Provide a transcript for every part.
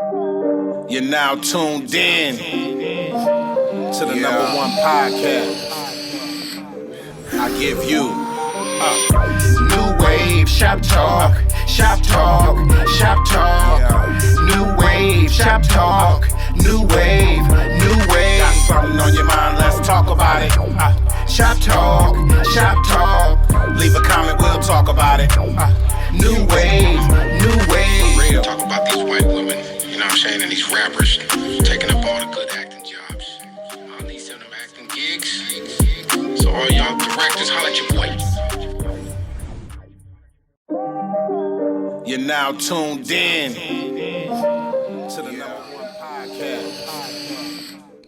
You're now tuned in to the number one podcast. I give you new wave shop talk, shop talk, shop talk. New wave shop talk, new wave, new wave. Got something on your mind? Let's talk about it. Shop talk, shop talk. Leave a comment, we'll talk about it. New wave, new wave. Real. Talk about these white women, you know what I'm saying, and these rappers taking up all the good acting jobs. All these them acting gigs. So all y'all directors, holla at your boy. You're now tuned in to the number one podcast.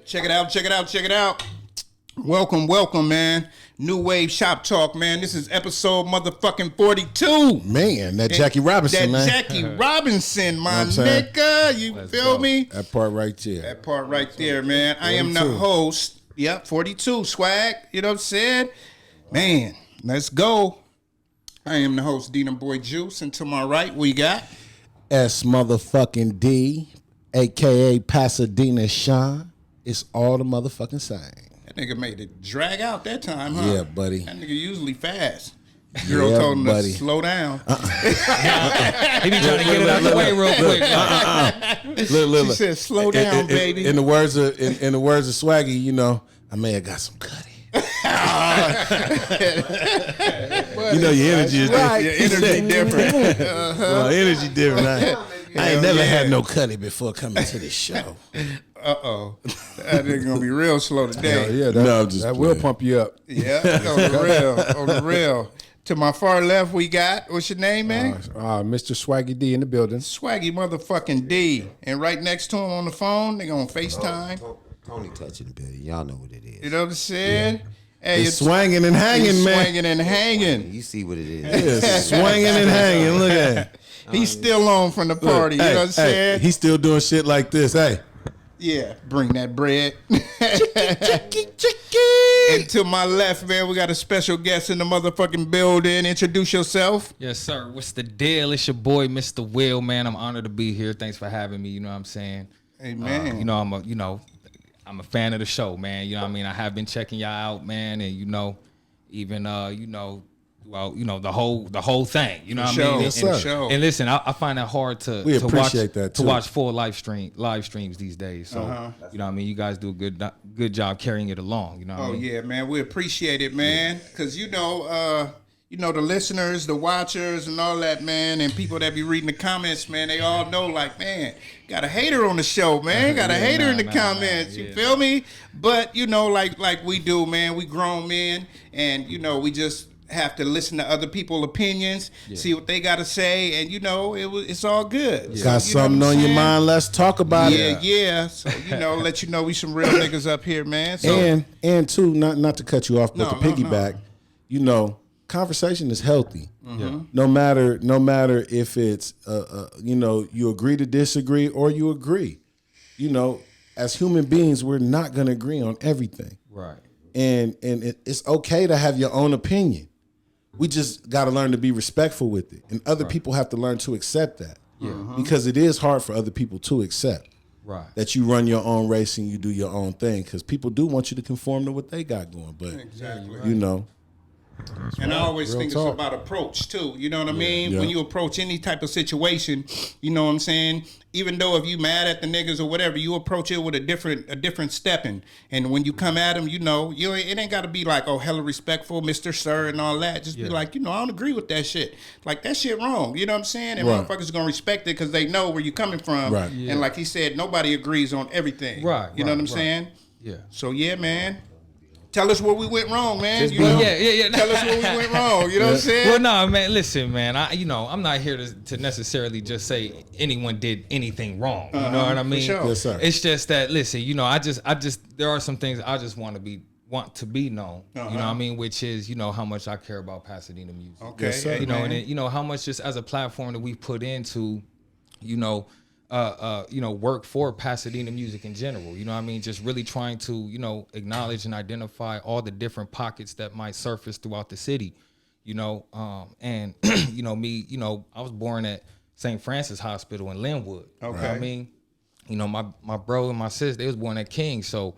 Check it out, check it out, check it out. Welcome, welcome, man. New Wave Shop Talk, man. This is episode motherfucking 42. Man, that Jackie Robinson, man. That Jackie Robinson, my nigga. You feel me? That part right there. That part right there, man. I am the host. Yep, 42, swag. You know what I'm saying? Man, let's go. I am the host, Dina Boy Juice. And to my right, we got S motherfucking D, a.k.a. Pasadena Sean. It's all the motherfucking same. that nigga made it drag out that time, huh? Yeah, buddy. That nigga usually fast. Girl told him to slow down. He be trying to get it out the way real quick. Look. She said, "Slow down, baby." In the words of Swaggy, you know, I may have got some cutty. You know your energy is different. Your energy different. Well, energy different. I ain't never had no cutty before coming to this show. Uh-oh. That nigga gonna be real slow today. Yeah, that will pump you up. Yeah, on the real. To my far left, we got, what's your name, man? Mr. Swaggy D in the building. Swaggy motherfucking D. And right next to him on the phone, they gonna FaceTime. Tony touching the building. Y'all know what it is. You know what I'm saying? Yeah. Hey, it's swinging and hanging, man. Swinging and hanging. You see what it is. It's swinging and hanging. Look at it. He's still on from the party. You know what I'm saying? He's still doing shit like this. Hey. Yeah, bring that bread. Chicky. And to my left, man, we got a special guest in the motherfucking building. Introduce yourself. Yes, sir. What's the deal? It's your boy, Mr. Will, man. I'm honored to be here. Thanks for having me. You know what I'm saying? Hey, man. I'm a fan of the show, man. You know what I mean? I have been checking y'all out, man, and even the whole thing. You know what I mean? Yes, sir. And listen, I find that hard to watch full live streams these days. So you know what I mean? You guys do a good job carrying it along. You know what I mean? Yeah, man. We appreciate it, man. Because the listeners, the watchers, and all that, man, and people that be reading the comments, man, they all know, like, man, got a hater on the show, man. Got a hater in the comments. You feel me? But like we do, man. We grown men, and we just have to listen to other people's opinions, see what they got to say, and it's all good. Yeah. Got something on your mind? Let's talk about it. Yeah. So let you know we some real niggas up here, man. So, and too, not to cut you off, but to piggyback, conversation is healthy. Mm-hmm. No matter if it's you agree to disagree or you agree. As human beings, we're not gonna agree on everything. Right. And it's okay to have your own opinion. We just got to learn to be respectful with it. And other people have to learn to accept that. Yeah. Because it is hard for other people to accept that you run your own race and you do your own thing. Because people do want you to conform to what they got going. But, And I always think it's about approach, too. You know what I mean? Yeah. When you approach any type of situation, you know what I'm saying? Even though if you mad at the niggas or whatever, you approach it with a different stepping. And when you come at them, it ain't got to be like, oh, hella respectful, Mr. Sir, and all that. Just be like, I don't agree with that shit. Like, that shit wrong. You know what I'm saying? And motherfuckers going to respect it because they know where you coming from. Right. Yeah. And like he said, nobody agrees on everything. Right. You know what I'm saying? Yeah. So, yeah, man. Tell us where we went wrong, man. Yeah. Tell us where we went wrong. You know what I'm saying? Well, no, man. Listen, man. I'm not here to necessarily just say anyone did anything wrong. You know what I mean? For sure. Yes, sir. It's just that, listen. I just there are some things I just want to be known. You know what I mean? Which is, how much I care about Pasadena music. Okay. Yes, sir. And then, how much just as a platform that we put into, work for Pasadena music in general. You know what I mean? Just really trying to, acknowledge and identify all the different pockets that might surface throughout the city, and, me, I was born at St. Francis Hospital in Linwood. Okay. You know what I mean? you know, my bro and my sis, they was born at King. So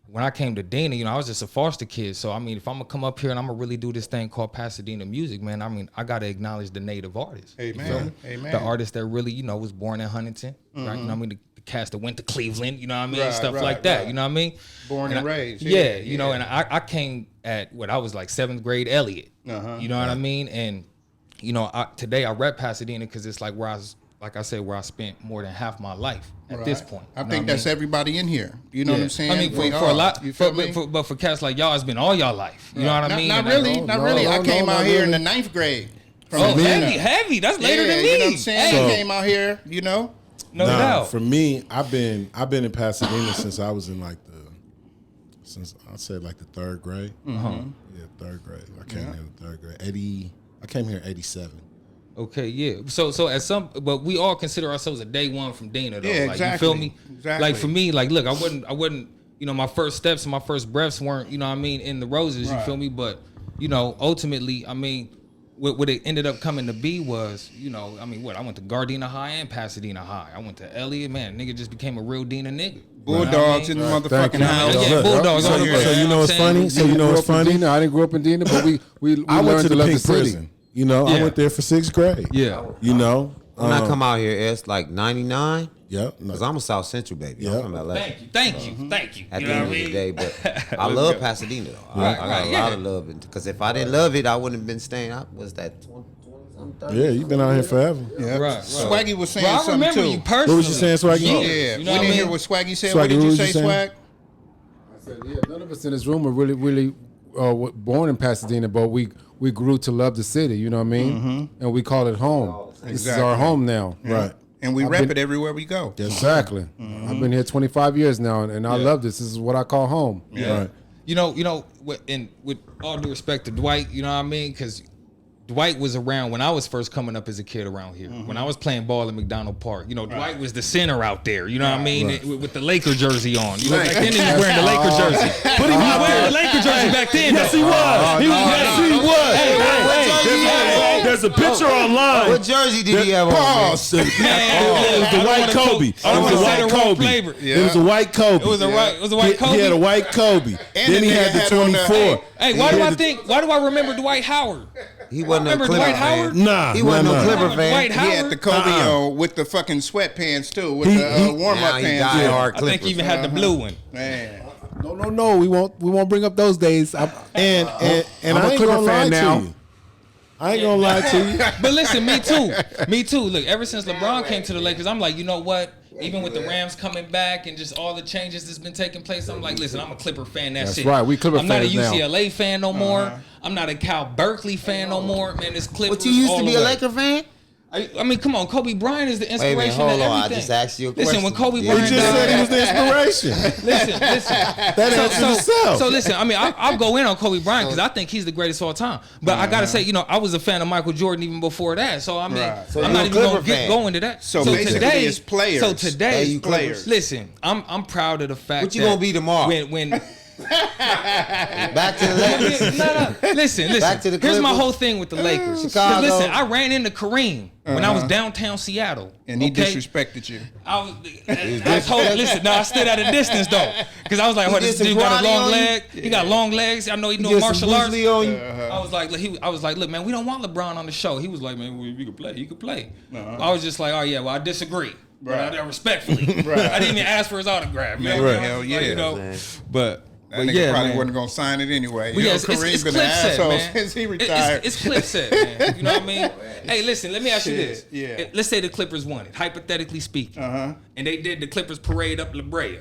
when I came to Dana, you know, I was just a foster kid. So, I mean, if I'm going to come up here and I'm going to really do this thing called Pasadena music, man, I mean, I got to acknowledge the native artists. Amen. Amen. The artists that really, you know, was born in Huntington, right? You know what I mean? The cats that went to Cleveland, you know what I mean? Stuff like that, you know what I mean? Born and raised. Yeah, you know, and I came at I was like 7th grade Elliott. You know what I mean? And, you know, today I rep Pasadena because it's like where I was, like I said, where I spent more than half my life at this point. I think that's everybody in here. You know what I'm saying? I mean, for a lot, but for cats like y'all, it's been all y'all life. You know what I mean? Not really. I came out here in the 9th grade. Heavy. That's later than me. You know what I'm saying? I came out here, you know? No doubt. For me, I've been in Pasadena since I was in like I'd say like the 3rd grade. Yeah, 3rd grade. I came here in the 3rd grade. I came here in 87. Okay, yeah. So but we all consider ourselves a day one from Dana, though. Yeah, like, exactly. You feel me? Exactly. Like for me, like look, I wouldn't. You know, my first steps and my first breaths weren't, you know what I mean, in the roses. You feel me? But you know, ultimately, I mean, what it ended up coming to be was, you know, I mean, I went to Gardena High and Pasadena High. I went to Elliott, man, nigga just became a real Dina nigga. Bulldogs in the motherfucking house. Yeah, Bulldogs. So you know what's funny? So you know what's funny? I didn't grow up in Dina, but we I went to the love Pink the city. Prison. You know, I went there for 6th grade. Yeah. You know, When I come out here, it's like 99. Yep. Because I'm a South Central baby. I'm from LA. Thank you. At the end of the day, but I love Pasadena though. I got a lot of love it. Because if I didn't love it, I wouldn't have been staying out. Was that 20 something? Yeah, you've been out here forever. Yeah. Right. Swaggy was saying I something remember too. you personally. What was you saying, Swaggy? Yeah. You know We what I didn't hear mean? what Swaggy said. Swaggy, What did what you was you say, saying? Swag? I said, yeah, none of us in this room are really born in Pasadena, but we grew to love the city. You know what I mean? And we call it home. This is our home now. Right. And we rep it everywhere we go. Exactly. I've been here 25 years now, and I love this. This is what I call home. Yeah. Right. You know, with all due respect to Dwight, you know what I mean? Because Dwight was around when I was first coming up as a kid around here. When I was playing ball at McDonald Park, you know, Dwight was the center out there. You know what I mean? With the Laker jersey on. You know, back then he was wearing the Laker jersey. But he was wearing the Laker jersey back then. Yes, he was. He was. There's a picture online. What jersey did he have on? Pause. It was the white Kobe. It I don't was a wanna say white the wrong Kobe. flavor. It was a white Kobe. It was a white Kobe. He had a white Kobe. Then he had the 24. Hey, why do I remember Dwight Howard? He wasn't a Remember Clipper Dwight fan. Howard? Nah. He wasn't no Clipper fan. Dwight He had Howard? the Kobe with the fucking sweatpants too, with the warm-up Now he pants. died hard I think Clippers. he even had the blue one. Man. No. We won't bring up those days. And I'm I a ain't Clipper gonna lie fan now. to you. I ain't gonna lie to you. But listen, me too. Look, ever since LeBron came to the Lakers, I'm like, you know what? Even with the Rams coming back and just all the changes that's been taking place, I'm like, listen, I'm a Clipper fan. That's it. right. We Clipper I'm not a fans now. UCLA fan no more. I'm not a Cal Berkeley fan no more. Man, it's Clippers. But you used all to be the a way. Laker fan? I mean, come on, Kobe Bryant is the Wait a minute, inspiration hold of on. I everything. just asked you a question. Listen, when Kobe Yeah. Bryant He just said he was died, the inspiration. listen. That answers itself. So listen, I mean, I'll go in on Kobe Bryant because I think he's the greatest of all time. But I gotta say, you know, I was a fan of Michael Jordan even before that. So I mean, So I'm you're not a even gonna Clipper fan. go into that. So basically it's players. So today, Hey, you Clippers. listen, I'm proud of the fact. What you that gonna be tomorrow? When Back to the Lakers. no. Listen. Back to the Here's my Clippers. whole thing with the Lakers. 'Cause Chicago. listen, I ran into Kareem when I was downtown Seattle, And he okay? disrespected you. I told listen, no, I stood at a distance though, because I was like, He "Oh, did this some dude got a karate long on you? leg. He got long legs. I know he doing Did martial some arts." Bruce Lee on you? I was like, look, man, we don't want LeBron on the show. He was like, man, well, if you could play, you could play. I was just like, oh yeah, well, I disagree. But I respectfully. I didn't even ask for his autograph. You know what I mean? Hell yeah. Like, you know, Man. but That nigga yeah, probably man. wasn't gonna sign it anyway. But You yeah, know, it's Kareem's been clip an set, asshole man. since he retired. It's clip set, man. You know what I mean? Hey, listen, let me ask you this. Yeah. Let's say the Clippers won it, hypothetically speaking. And they did the Clippers parade up La Brea.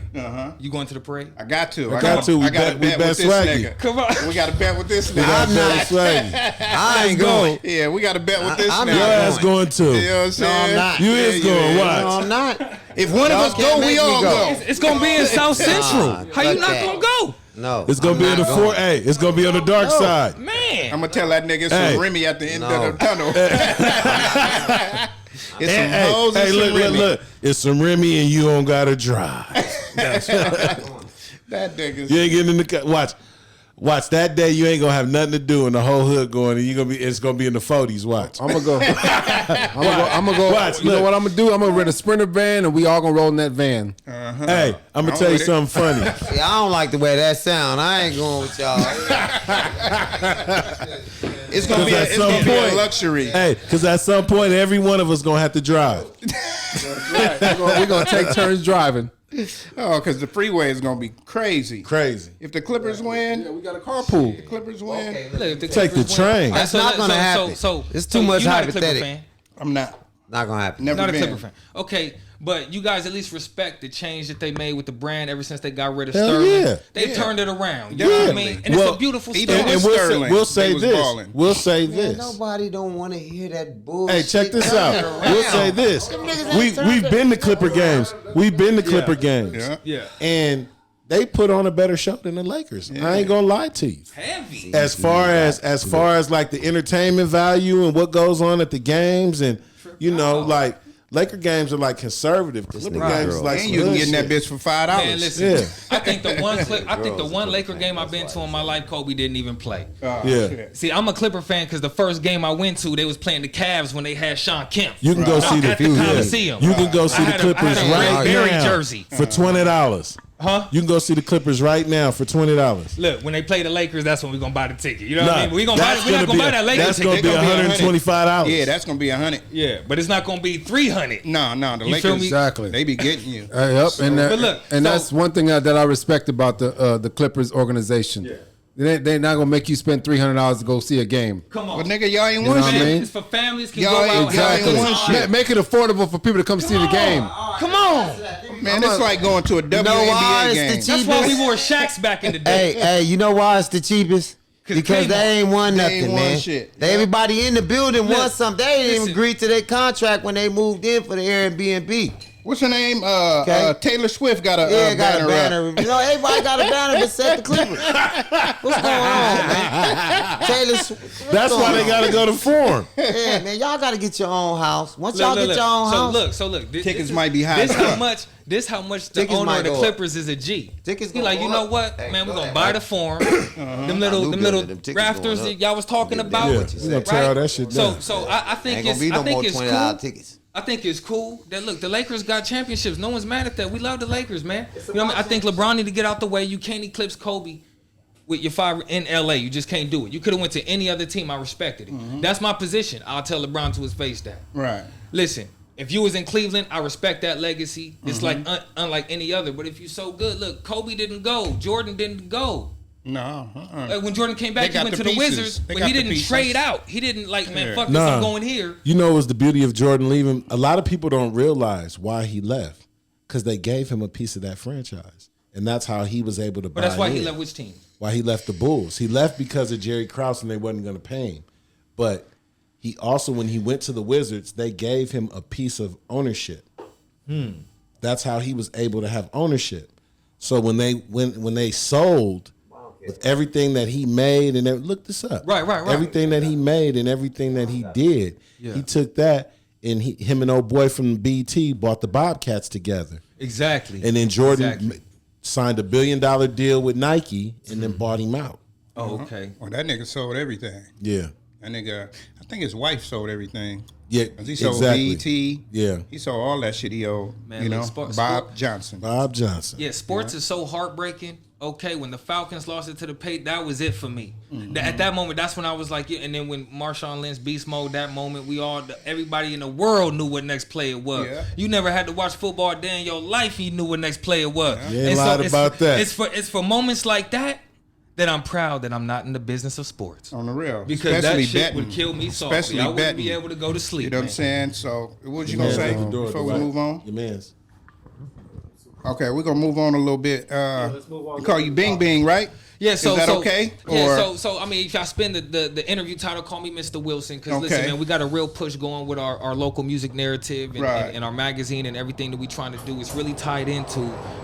You going to the parade? I got to. I got to. We I got to bet bet with this Swaggy. nigga. Come on. We got to bet with this We nigga. got I'm better not. Swaggy. I ain't going. Yeah, we got to bet with this I'm nigga. Your not ass going to. You know what I'm No, saying? I'm not. You is going. No, Watch. I'm not. If one of Y'all us can't go, make we me all go. go. It's gonna be in South Central. How you fuck not that. gonna go? No. It's gonna I'm be in not the going. Hey, it's gonna be on the dark side. Man. I'm gonna tell that nigga it's Hey. some Remy at the end No. of the tunnel. It's some Hey, hoes and hey, some look, Remy. look. It's some Remy and you don't gotta drive. That nigga's You ain't getting in the car. Watch. Watch that day. You ain't gonna have nothing to do, and the whole hood going, and it's gonna be in the 40s. Watch. I'm gonna go. I'm gonna go. Watch, you know look. what I'm gonna do? I'm gonna rent a Sprinter van, and we all gonna roll in that van. Hey, I'm gonna tell you something funny. Yeah, I don't like the way that sound. I ain't going with y'all. It's gonna be At some a point- luxury. Hey, because at some point, every one of us gonna have to drive. We're gonna take turns driving. Oh, because the freeway is gonna be crazy. Crazy. If the Clippers win, We got a carpool. the Clippers win. Look, the Take the Clippers train. win. That's not gonna happen. It's too much you're not a Clipper hypothetical. fan. I'm not. Not gonna happen. Never Not a been. Clipper fan. Okay, but you guys at least respect the change that they made with the brand ever since they got rid of Hell Sterling. yeah. They turned it around. You know what I mean? And Well, it's a beautiful he story. done And with we'll say, Sterling. we'll They say was this. balling. We'll say Man, this. nobody don't want to hear that bullshit. Hey, check this Turn out. it We'll around. say this. Them niggas ain't turned We've it been to Clipper games. We've been to Clipper games. Yeah. Yeah. And they put on a better show than the Lakers. I ain't gonna lie to you. Heavy. As far as like the entertainment value and what goes on at the games, and you know, like Laker games are like conservative. Clipper games is like And some you can hood get in that shit. bitch for $5. Man, listen. Yeah. I think the one Laker game I've been to in my life, Kobe didn't even play. Oh, Yeah. shit. See, I'm a Clipper fan because the first game I went to, they was playing the Cavs when they had Sean Kemp. You can go see At the Coliseum. You can go see I the had a Clippers Red right Berry now jersey. for $20. Huh? You can go see the Clippers right now for $20. Look, when they play the Lakers, that's when we're gonna buy the ticket. You know Nah, what I mean? We're not gonna buy that Lakers That's ticket. gonna be They gonna be $125. Yeah, that's gonna be 100. Yeah, but it's not gonna be 300. No, the You feel Lakers. me? Exactly. They be getting you. Yep, But look, and so- that's one thing that I respect about the Clippers organization. Yeah. They're not gonna make you spend $300 to go see a game. Come on. But nigga, y'all ain't know won what I shit. mean? It's for families can Y'all go ain't- out. y'all ain't Exactly. won shit. Make it affordable for people to come see the game. Come on. Man, it's like going to a WNBA why it's the game. cheap- That's why we wore Shaqs back in the day. Hey, you know why it's the cheapest? Because they ain't won They nothing, ain't won man. shit. They, everybody in the building won Look, something. They didn't even listen. agree to their contract when they moved in for the Airbnb. What's her name? Okay. Taylor Swift got a Yeah, got banner a banner. up. You know, everybody got a banner but set the Clippers. What's going on, man? Taylor Swift. That's why they gotta go to Forum. Yeah, man, y'all gotta get your own house. Once Look, y'all look, get your own house, So look. This Tickets is- might be high This as how fuck. much. This how much the Tickets owner might of the go up. Clippers is a G. Tickets He gonna like, you go know up. what, Hey, man? We're go gonna ahead. buy the Forum. Them little Them tickets rafters going that up. y'all was talking about. Yeah, we gonna tear all that shit down. So I think ain't gonna it's be no I think more it's $20 cool. tickets. I think it's cool that look, the Lakers got championships. No one's mad at that. We love the Lakers, man. You know what I mean? I think LeBron need to get out the way. You can't eclipse Kobe with your 5 in LA. You just can't do it. You could have went to any other team. I respected it. That's my position. I'll tell LeBron to his face that. Right. Listen, if you was in Cleveland, I respect that legacy. It's like unlike any other. But if you so good, look, Kobe didn't go. Jordan didn't go. No. Like when Jordan came back, They he got went the to the pieces. Wizards, They but got he the didn't pieces. trade out. He didn't like, man, fuck this, Nah. I'm going here. You know, it was the beauty of Jordan leaving. A lot of people don't realize why he left, because they gave him a piece of that franchise, and that's how he was able to. But that's buy why in. he left which team? Why he left the Bulls. He left because of Jerry Krause, and they wasn't going to pay him. But he also, when he went to the Wizards, they gave him a piece of ownership. That's how he was able to have ownership. So when they sold, with everything that he made, and look this up. Right. Everything that he made and everything that he did, he took that, and him and old boy from BT bought the Bobcats together. Exactly. And then Jordan signed $1 billion deal with Nike, and then bought him out. Oh, okay. Well, that nigga sold everything. Yeah. That nigga, I think his wife sold everything. Yeah, 'Cause he sold exactly. BT. Yeah. He sold all that shit he owed. Man, you know, look, Bob Johnson. Bob Johnson. Yeah, sports is so heartbreaking. Okay, when the Falcons lost it to the Patriots, that was it for me. At that moment, that's when I was like, yeah. And then when Marshawn Lynch beast mode, that moment, everybody in the world knew what next player was. Yeah. You never had to watch football a day in your life. You knew what next player was. You ain't lied about that. It's for moments like that I'm proud that I'm not in the business of sports. On the real. Because Especially that shit betting. would kill me softly. Especially I wouldn't betting. be able to go to sleep. You know what I'm man. saying? So, what was you going to say before we move on? Your man's. Okay, we're going to move on a little bit. Let's move on. We call you Bing Bing, right? Yeah, so Is that so, okay? Yeah, Or- so I mean, if I spin the interview title, call me Mistah Wilson, because Okay. listen, man, we got a real push going with our local music narrative and, Right. and our magazine and everything that we trying to do is really tied into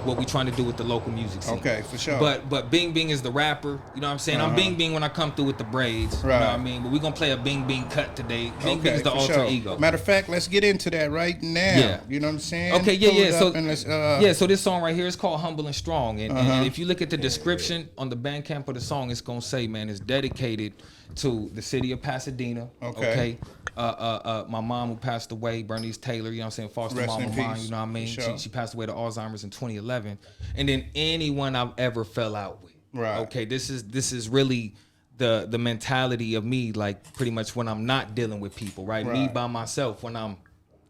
what we trying to do with the local music scene. Okay, for sure. But Bing Bing is the rapper, you know what I'm saying? I'm Bing Bing when I come through with the braids, you know Right. what I mean? But we gonna play a Bing Bing cut today. Bing Bing is the for alter sure. ego. Matter of fact, let's get into that right now. Yeah. You know what I'm saying? Okay, yeah. Pull it So up and let's, yeah, so this song right here is called "Humble and Strong," and if you look at the description on the Bandcamp of the song, it's gonna say, man, it's dedicated to the city of Pasadena. Okay. My mom who passed away, Bernice Taylor, you know what I'm saying, foster Rest mom in of mine, peace. you know what I mean? Sure. She passed away to Alzheimer's in 2011. And then anyone I've ever fell out with. Right. Okay, this is really the mentality of me, like pretty much when I'm not dealing with people, right? Me by myself, when I'm,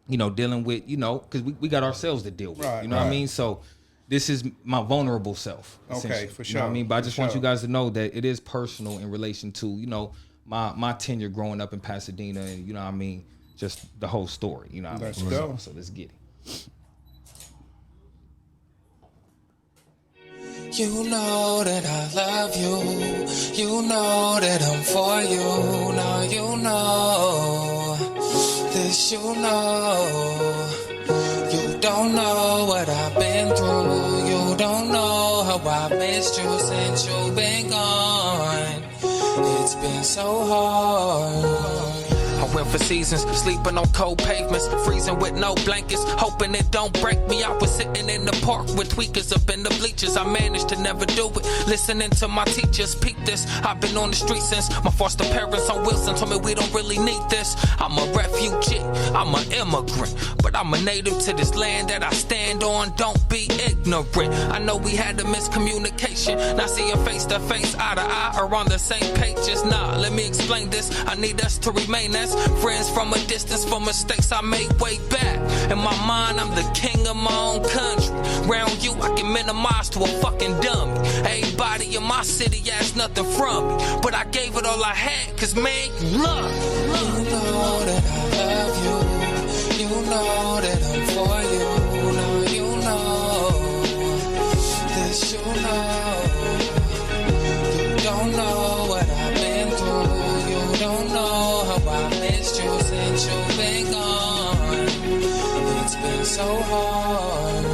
dealing with, because we got ourselves to deal with. Right, you know what I mean? So this is my vulnerable self. Okay, for sure. You know what I mean? But I just want sure. you guys to know that it is personal in relation to, my tenure growing up in Pasadena and, you know what I mean, just the whole story. You know what Let's I mean? go. So let's get it. You know that I love you. You know that I'm for you. Now you know this. You know. You don't know what I've been through. You don't know how I missed you since you've been gone. It's been so hard. I went for seasons, sleeping on cold pavements, freezing with no blankets, hoping it don't break me. I was sitting in the park with tweakers up in the bleachers. I managed to never do it, listening to my teachers. Peep this, I've been on the street since my foster parents on Wilson told me we don't really need this. I'm a refugee, I'm an immigrant, but I'm a native to this land that I stand on. Don't be ignorant. I know we had a miscommunication, not seeing face to face, eye to eye, or on the same pages. Nah, let me explain this. I need us to remain as friends from a distance for mistakes I made way back. In my mind, I'm the king of my own country. Round you, I can minimize to a fucking dummy. Everybody in my city asked nothing from me, but I gave it all I had, cause man, you love. You know that I love you. You know that I'm for you. Now you know this. You know. You don't know what I've been through. You don't know how I missed you since you've been gone. It's been so hard.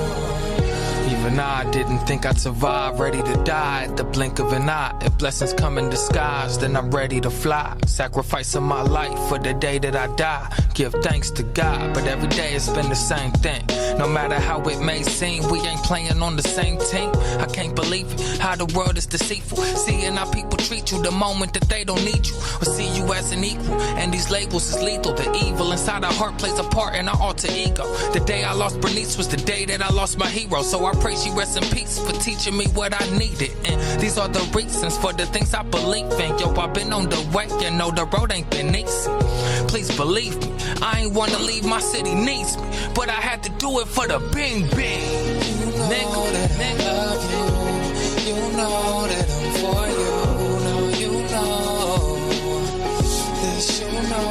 Even I didn't think I'd survive, ready to die at the blink of an eye. If blessings come in disguise, then I'm ready to fly. Sacrificing my life for the day that I die. Give thanks to God, but every day it's been the same thing. No matter how it may seem, we ain't playing on the same team. I can't believe it, how the world is deceitful. Seeing how people treat you the moment that they don't need you, or see you as an equal. And these labels is lethal. The evil inside our heart plays a part in our alter ego. The day I lost Bernice was the day that I lost my hero. So I pray she rests in peace for teaching me what I needed. And these are the reasons for the things I believe in. Yo, I've been on the way, you know the road ain't been easy. Please believe me, I ain't wanna leave, my city needs me, but I had to do it for the bing bing. You know that I love you. You know that I'm for you. Now you know this. You know.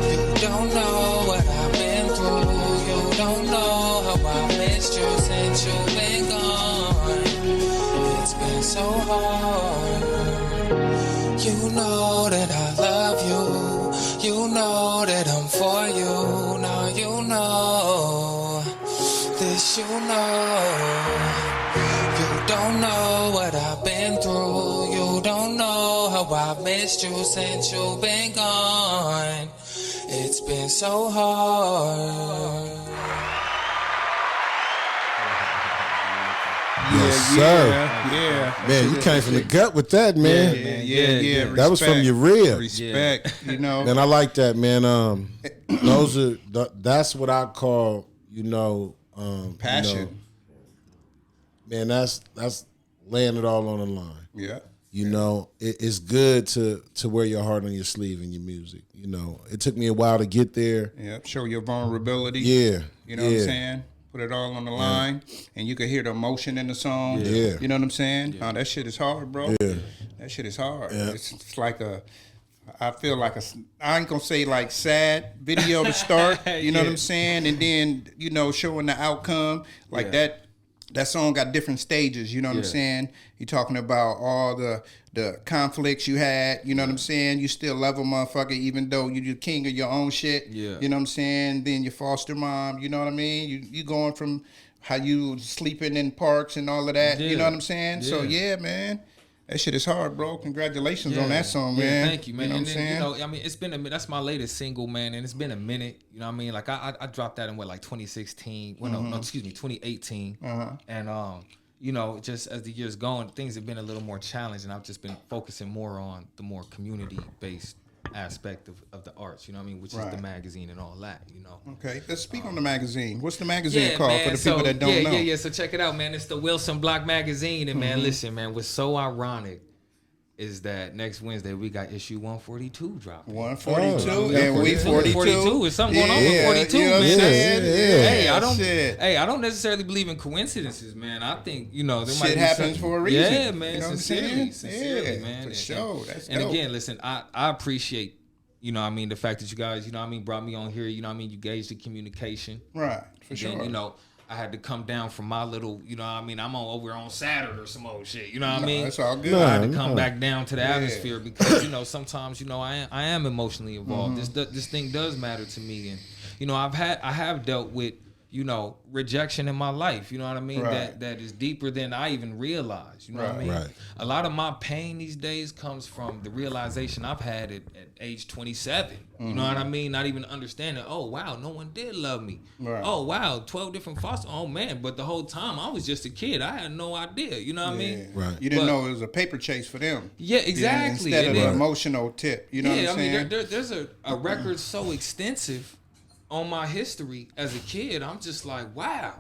You don't know what I've been through. You don't know how I missed you since you've been gone. It's been so hard. You know that I love you. You know that I'm for you. Now you know this. You know. You don't know what I've been through. You don't know how I've missed you since you've been gone. It's been so hard. Yes, sir. Yeah. Man, you came from the gut with that, man. Yeah. That was from your rib. Respect, you know. And I like that, man. That's what I call, Passion. Man, that's laying it all on the line. Yeah. It's good to wear your heart on your sleeve in your music. It took me a while to get there. Yeah. Show your vulnerability. Yeah. You know what I'm saying? Put it all on the line, and you can hear the emotion in the song. Yeah. You know what I'm saying? Oh, that shit is hard, bro. Yeah. That shit is hard. Yeah. It's like I feel like I ain't gonna say like sad video to start. You know what I'm saying? And then, showing the outcome like that. That song got different stages, you know what I'm saying? You're talking about all the conflicts you had, you know what I'm saying? You still love a motherfucker even though you're the king of your own shit, you know what I'm saying? Then your foster mom, you know what I mean? You going from how you sleeping in parks and all of that, you know what I'm saying? So yeah, man. That shit is hard, bro. Congratulations on that song, man. Thank you, man. You know what I'm saying? It's been that's my latest single, man, and it's been a minute. You know what I mean? Like I dropped that in 2016. Well, no, excuse me, 2018. And you know, just as the years going, things have been a little more challenging. I've just been focusing more on the more community-based aspect of the arts, you know what I mean, which is the magazine and all that, you know. Okay, let's speak on the magazine. What's the magazine called for the people that don't know? Yeah. So check it out, man. It's the Wilson Block magazine, and man, listen, man, what's so ironic is that next Wednesday we got issue 142 dropping. 142 and we 42. 42 is something going on with 42, you know man. Hey, I don't necessarily believe in coincidences, man. I think, you know, there might shit be happens for a reason. Yeah, man. You know Sincerely, man. For sure. That's and dope. again, listen, I appreciate, you know what I mean, the fact that you guys, you know what I mean, brought me on here, you know what I mean, you gauged the communication. Right, for sure. Then, you know, I had to come down from my little, you know what I mean, I'm over on Saturn or some old shit, you know what I mean? That's all good. I had to come back down to the atmosphere because, you know, sometimes, you know, I am emotionally involved. This thing does matter to me, and, you know, I have dealt with, you know, rejection in my life, you know what I mean? Right. That is deeper than I even realized, you know what I mean? Right. A lot of my pain these days comes from the realization I've had at age 27, you know what I mean? Not even understanding, oh, wow, no one did love me. Right. Oh, wow, 12 different foster, oh, man, but the whole time I was just a kid. I had no idea, you know what I mean? Right. You didn't know it was a paper chase for them. Yeah, exactly. Instead of And the then- emotional tip, you know what I'm saying? I mean, there's a record so extensive on my history as a kid. I'm just like, wow.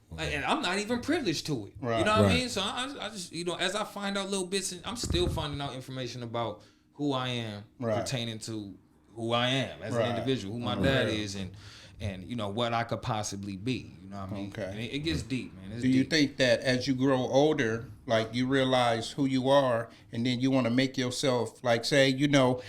Like, and I'm not even privileged to it. Right. You know what I Right. mean? So I just, you know, as I find out little bits, and I'm still finding out information about who I am pertaining to who I am as an individual, who my dad is, and you know, what I could possibly be. You know what I mean? Okay. And it gets deep, man. It's Do you deep. think that as you grow older, like you realize who you are, and then you want to make yourself, like, say, you know,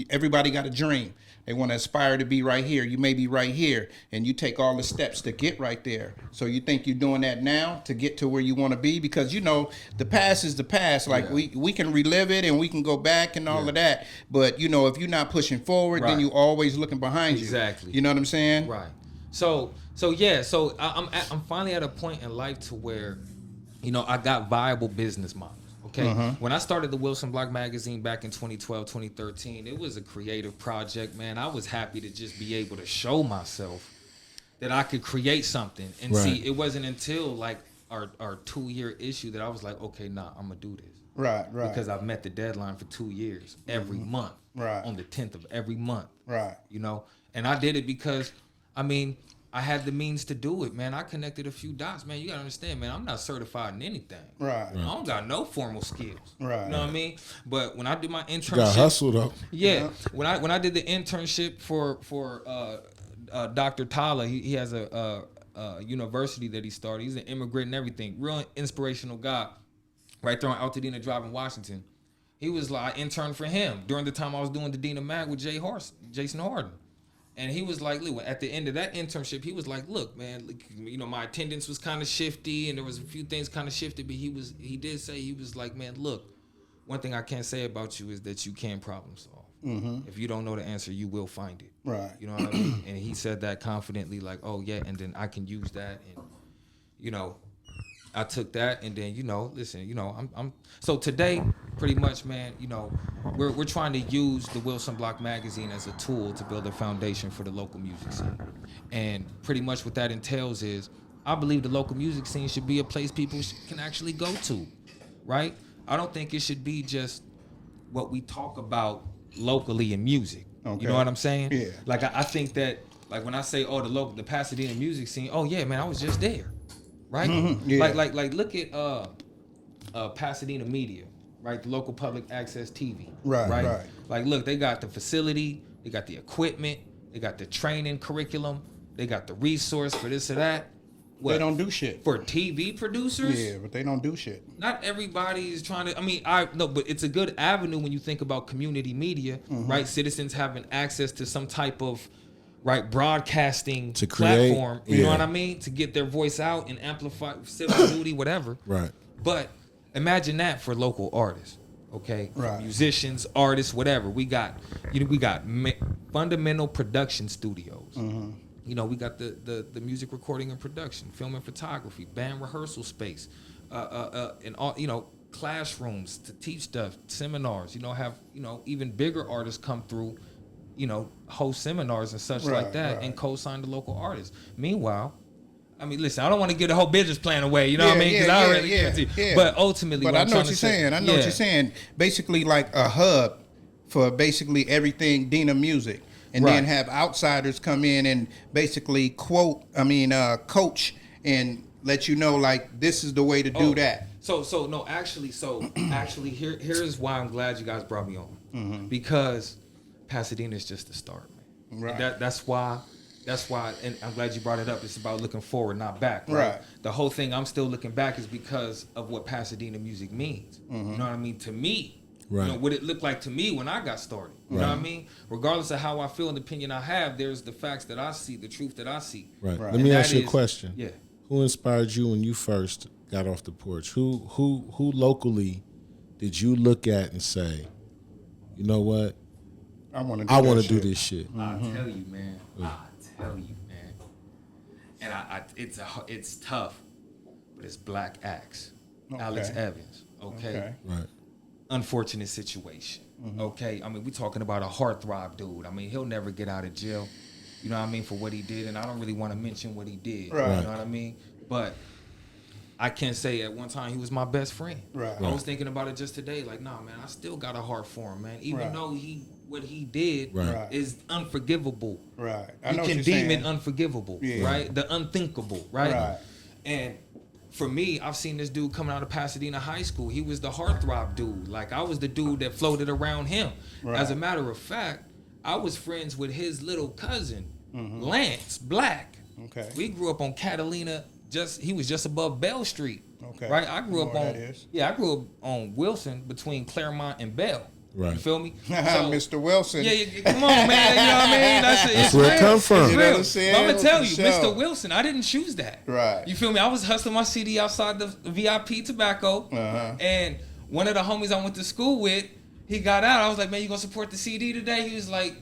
everybody got a dream. They want to aspire to be right here. You may be right here, and you take all the steps to get right there. So you think you're doing that now to get to where you want to be? Because, you know, the past is the past. Like, we can relive it, and we can go back and all of that. But, you know, if you're not pushing forward, then you always looking behind you. Exactly. You know what I'm saying? Right. So I'm finally at a point in life to where, you know, I got viable business models. Okay. When I started the Wilson Block magazine back in 2012, 2013, it was a creative project, man. I was happy to just be able to show myself that I could create something. And see, it wasn't until like our 2-year issue that I was like, okay, nah, I'm gonna do this. Right. Because I've met the deadline for 2 years every month. Right. On the 10th of every month. Right. You know, and I did it because, I mean, I had the means to do it, man. I connected a few dots, man. You gotta understand, man. I'm not certified in anything. Right. I don't got no formal skills. Right. You know what I mean? But when I did my internship, Got hustle though. yeah. When I did the internship for Dr. Tala, he has a university that he started. He's an immigrant and everything. Real inspirational guy. Right there on Altadena Drive in Washington. He was like, I interned for him during the time I was doing the Dina Mag with Jason Harden. And he was like, look, at the end of that internship, he was like, look, man, you know, my attendance was kind of shifty and there was a few things kind of shifted, but he did say, he was like, man, look, one thing I can't say about you is that you can problem solve. If you don't know the answer, you will find it. Right. You know what I mean? And he said that confidently, like, oh yeah, and then I can use that, and you know, I took that, and then, you know, listen, you know, I'm so today, pretty much, man, you know, we're trying to use the Wilson Block magazine as a tool to build a foundation for the local music scene. And pretty much what that entails is, I believe the local music scene should be a place people can actually go to, right? I don't think it should be just what we talk about locally in music. Okay. You know what I'm saying? Yeah. Like, I think that, like, when I say, oh, the Pasadena music scene, oh yeah, man, I was just there. Right? Yeah. Like look at Pasadena Media, right? The local public access TV. Right. Like, look, they got the facility, they got the equipment, they got the training curriculum, they got the resource for this or that. What, They don't do shit. for TV producers. Yeah, but they don't do shit. Not everybody is trying to. I mean, but it's a good avenue when you think about community media, right? Citizens having access to some type of broadcasting To create, platform. You know what I mean? To get their voice out and amplify civil duty, whatever. Right. But imagine that for local artists, okay? For Right. musicians, artists, whatever. We got fundamental production studios. You know, we got the music recording and production, film and photography, band rehearsal space, and all, you know, classrooms to teach stuff, seminars. You know, have, you know, even bigger artists come through, you know, host seminars and such like that, and co-sign the local artists. Meanwhile, I mean, listen, I don't want to give the whole business plan away. You know what I mean? Because I already guarantee. Yeah. But ultimately, but I know what you're saying. I know what you're saying. Basically, like a hub for basically everything Dina music, and then have outsiders come in and basically coach and let you know like this is the way to do that. So actually, here's why I'm glad you guys brought me on, because Pasadena is just the start, man. Right. That's why, and I'm glad you brought it up. It's about looking forward, not back. Right. The whole thing I'm still looking back is because of what Pasadena music means. You know what I mean? To me, right. You know, what it looked like to me when I got started. You know what I mean? Regardless of how I feel and the opinion I have, there's the facts that I see, the truth that I see. Right. Let me ask you a question. Yeah. Who inspired you when you first got off the porch? Who locally did you look at and say, you know what? I want to do this shit. I'll tell you, man. And it's tough, but it's Black Axe, Alex Evans. Okay. Right. Unfortunate situation. Okay. I mean, we talking about a heartthrob dude. I mean, he'll never get out of jail. You know what I mean, for what he did, and I don't really want to mention what he did. Right. You know what I mean? But I can say at one time he was my best friend. Right. I was thinking about it just today, like, nah, man, I still got a heart for him, man. Even though what he did is unforgivable. Right. You can deem it unforgivable, right? The unthinkable, right? And for me, I've seen this dude coming out of Pasadena High School. He was the heartthrob dude. Like, I was the dude that floated around him. Right. As a matter of fact, I was friends with his little cousin, Lance Black. Okay. We grew up on Catalina. He was just above Bell Street. Okay. Right. I grew up on. Yeah, I grew up on Wilson between Claremont and Bell. Right. You feel me? Mr. Wilson. Yeah, come on, man. You know what I mean? That's where it come from. It's real. It's But I'm gonna tell you, show. Mr. Wilson, I didn't choose that. Right. You feel me? I was hustling my CD outside the VIP tobacco, and one of the homies I went to school with, he got out. I was like, man, you gonna support the CD today? He was like,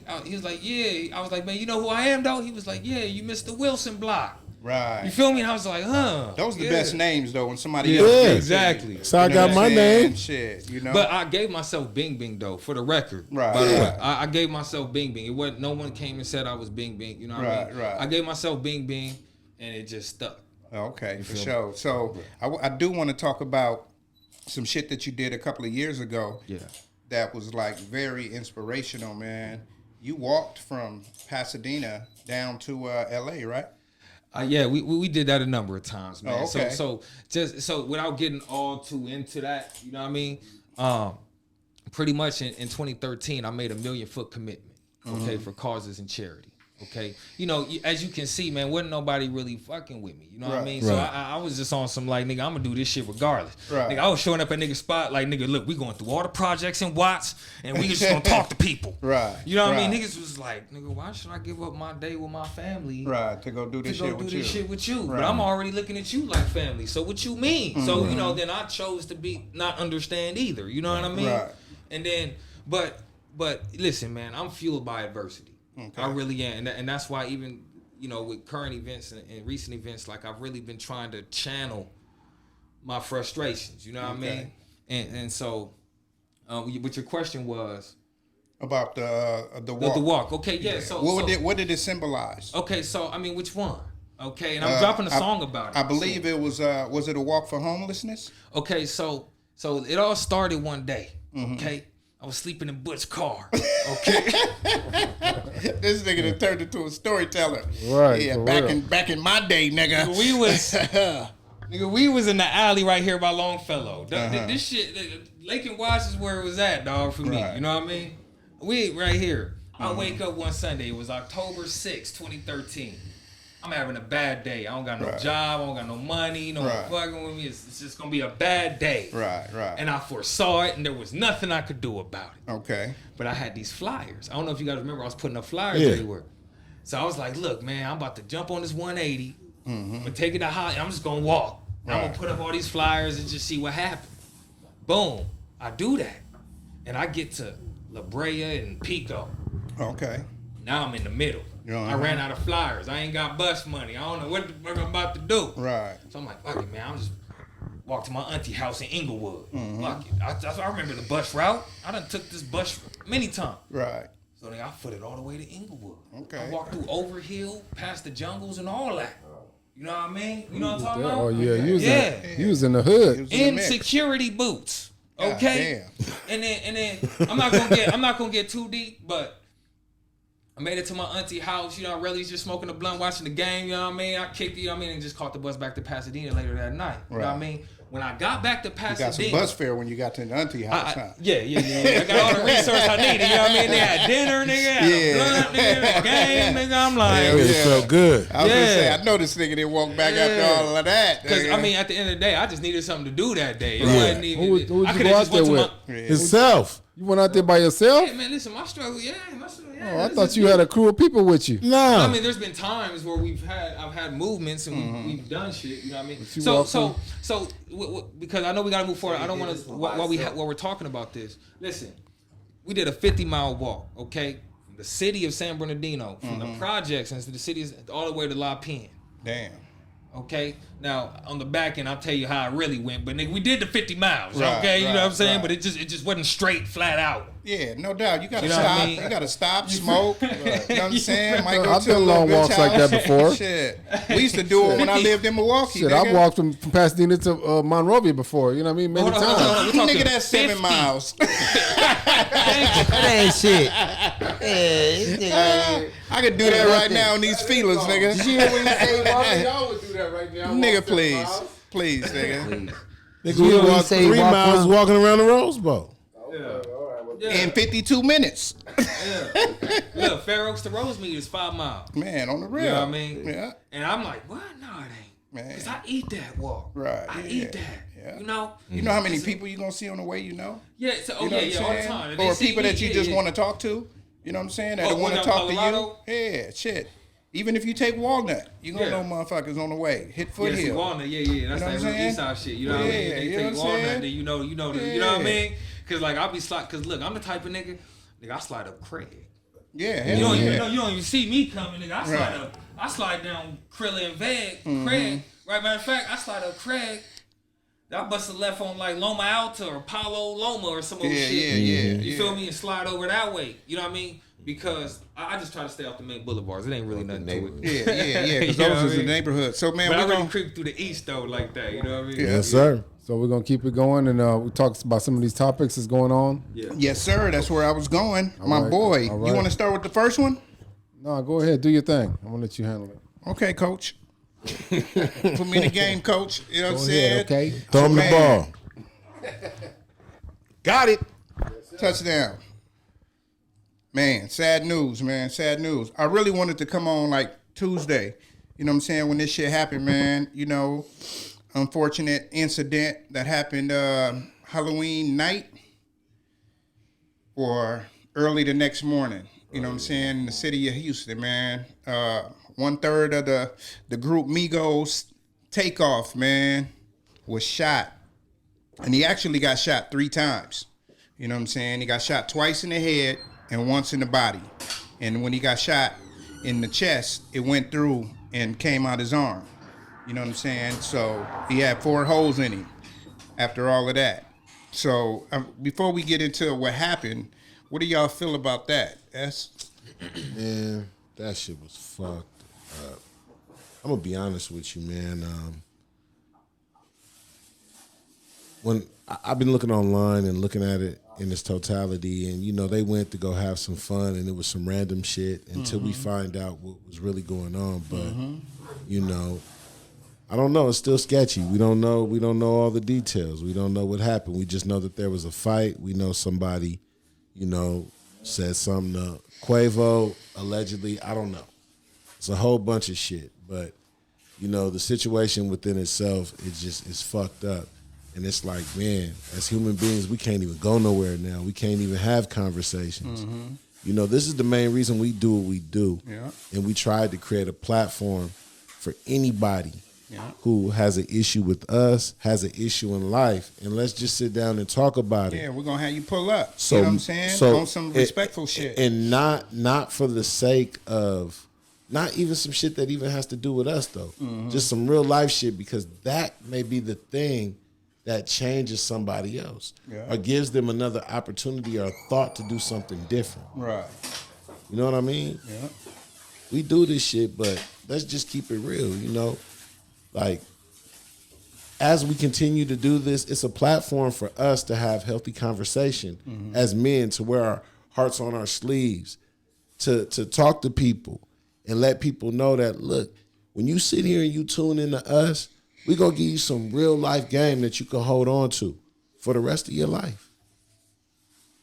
yeah. I was like, man, you know who I am though? He was like, yeah, you Mistah Wilson block. Right. You feel me? And I was like, huh. Those are the best names though. When somebody else exactly. So I got my name. Shit, you know. But I gave myself Bing Bing though, for the record. Right. By the way, I gave myself Bing Bing. It wasn't. No one came and said I was Bing Bing. You know what I mean? Right. I gave myself Bing Bing, and it just stuck. Okay, for sure. So I do want to talk about some shit that you did a couple of years ago. Yeah. That was like very inspirational, man. You walked from Pasadena down to LA, right? Yeah, we did that a number of times, man. Oh, okay. So without getting all too into that, you know what I mean? Pretty much in 2013, I made a 1 million foot commitment, okay, for causes and charity. Okay, you know, as you can see, man, wasn't nobody really fucking with me. You know what I mean? So I was just on some like, nigga, I'm gonna do this shit regardless. Right. Nigga, I was showing up at nigga spot like, nigga, look, we going through all the projects in Watts, and we just gonna talk to people. Right. You know what I mean? Niggas was like, nigga, why should I give up my day with my family? Right. To go do this shit with you. Right. But I'm already looking at you like family. So what you mean? So you know, then I chose to be not understand either. You know what I mean? Right. And then, but listen, man, I'm fueled by adversity. Okay. I really am, and that's why even, you know, with current events and recent events, like I've really been trying to channel my frustrations. You know what I mean? And so, but your question was about the walk. The walk. Okay, yeah. So what did it symbolize? Okay, so I mean, which one? Okay, and I'm dropping a song about it. I believe it was it a walk for homelessness? Okay, so it all started one day. Okay. I was sleeping in Butch's car. Okay. This nigga done turned into a storyteller. Right. Yeah, back in my day, nigga. We was in the alley right here by Longfellow. This shit, Lake and Watts is where it was at, dog, for me. You know what I mean? We right here. I wake up one Sunday. It was October 6, 2013. I'm having a bad day. I don't got no job. I don't got no money. No one fucking with me. It's just going to be a bad day. Right. And I foresaw it, and there was nothing I could do about it. Okay. But I had these flyers. I don't know if you guys remember. I was putting up flyers everywhere. So I was like, look, man, I'm about to jump on this 180. I'm going to take it to Holly. I'm just going to walk. I'm going to put up all these flyers and just see what happens. Boom. I do that. And I get to La Brea and Pico. Okay. Now I'm in the middle. I ran out of flyers. I ain't got bus money. I don't know what the fuck I'm about to do. Right. So I'm like, fuck it, man. I'm just walk to my auntie house in Inglewood. Fuck it. I remember the bus route. I done took this bus many times. Right. So then I footed all the way to Inglewood. Okay. I walked through Overhill, past the jungles and all that. You know what I mean? You know what I'm talking about? Oh yeah, you was in the hood. In security boots. Okay. And then I'm not gonna get too deep, but I made it to my auntie house. You know, I really just smoking a blunt, watching the game. You know what I mean? I kicked it. You know what I mean? And just caught the bus back to Pasadena later that night. You know what I mean? When I got back to Pasadena, you got some bus fare when you got to the auntie house, huh? Yeah. I got all the resources I needed. You know what I mean? They had dinner, nigga. Had a blunt, nigga. Game, nigga. I'm like, it felt good. I was gonna say, I know this nigga didn't walk back after all of that. Because I mean, at the end of the day, I just needed something to do that day. Who would you go out there with? Himself. You went out there by yourself? Yeah, man. Listen, my struggle. Yeah. Oh, I thought you had a crew of people with you. No. I mean, there's been times where I've had movements and we've done shit. You know what I mean? So, because I know we gotta move forward. I don't want to while we're talking about this. Listen, we did a 50-mile walk. Okay, from the city of San Bernardino, from the projects into the cities all the way to La Pena. Damn. Okay, now on the back end, I'll tell you how it really went. But nigga, we did the 50 miles. You know what I'm saying? But it just wasn't straight, flat out. Yeah, no doubt. You gotta stop. I mean? You gotta stop, smoke. You know what I'm saying? Might go I've to a done long walks like that before. Shit, we used to do it when I lived in Milwaukee. Shit, I walked from Pasadena to Monrovia before. You know what I mean? Many times. Hold on. Nigga, that's 7 miles. That ain't shit. I could do that right now on these feelers, nigga. Did you hear when you say walking? Y'all would do that right now. Nigga, please, nigga. Nigga, we walked 3 miles walking around the Rose Bowl. In 52 minutes. Look, Fair Oaks to Rosemead is 5 miles. Man, on the real. You know what I mean? Yeah. And I'm like, what? No, it ain't. Man. Because I eat that walk. Right. I eat that. Yeah. You know? You know how many people you gonna see on the way, you know? Yeah, so, You know what I'm all the saying? time. Or people that you just want to talk to. You know what I'm saying? That want to talk Colorado? to you. Yeah, shit. Even if you take Walnut, you gonna know motherfuckers on the way. Hit Foothill. Walnut, yeah. That's You know that what I'm real saying? east side shit. You know what I mean? They you know take what I'm Walnut, saying? then you know what I mean? Because like I'll be because look, I'm the type of nigga, I slide up Craig. Yeah, You don't even see me coming, nigga. I slide down Krilla and Veg, Craig. Right, matter of fact, I slide up Craig. I bust a left on like Loma Alta or Palo Loma or some old shit. You feel me? And slide over that way. You know what I mean? Because I just try to stay off the main boulevards. It ain't really nothing to it. Yeah. Because those is the neighborhood. So man, but we're I really gonna creep through the east though, like that. You know what I mean? Yes, sir. So we're gonna keep it going, and we talked about some of these topics that's going on. Yeah. Yes, sir. That's where I was going. My right. boy. All right. You want to start with the first one? No, go ahead, do your thing. I'm gonna let you handle it. Okay, coach. Put me in the game, coach. You know what I'm Go saying? ahead, okay. Throw him the ball. Got it. Touchdown. Man, sad news, man. Sad news. I really wanted to come on like Tuesday. You know what I'm saying? When this shit happened, man. You know, unfortunate incident that happened Halloween night or early the next morning. You know what I'm saying? In the city of Houston, man. 1/3 of the group Migos Takeoff, man, was shot. And he actually got shot 3 times. You know what I'm saying? He got shot twice in the head and once in the body. And when he got shot in the chest, it went through and came out his arm. You know what I'm saying? So he had 4 holes in him after all of that. So before we get into what happened, what do y'all feel about that? Man, that shit was fucked up. I'm gonna be honest with you, man. When I've been looking online and looking at it in its totality, and you know they went to go have some fun, and it was some random shit until we find out what was really going on. But you know, I don't know. It's still sketchy. We don't know. We don't know all the details. We don't know what happened. We just know that there was a fight. We know somebody, you know, said something to Quavo allegedly. I don't know. It's a whole bunch of shit. But you know, the situation within itself is fucked up. And it's like, man, as human beings, we can't even go nowhere now. We can't even have conversations. You know, this is the main reason we do what we do. Yeah. And we tried to create a platform for anybody who has an issue with us, has an issue in life, and let's just sit down and talk about it. Yeah, we're going to have you pull up. So, you know what I'm saying? So on some respectful shit. And not for the sake of, not even some shit that even has to do with us, though. Just some real life shit, because that may be the thing that changes somebody else or gives them another opportunity or a thought to do something different. Right. You know what I mean? Yeah. We do this shit, but let's just keep it real, you know? like, as we continue to do this, it's a platform for us to have healthy conversation as men, to wear our hearts on our sleeves, to talk to people and let people know that, look, when you sit here and you tune into us, we're going to give you some real life game that you can hold on to for the rest of your life.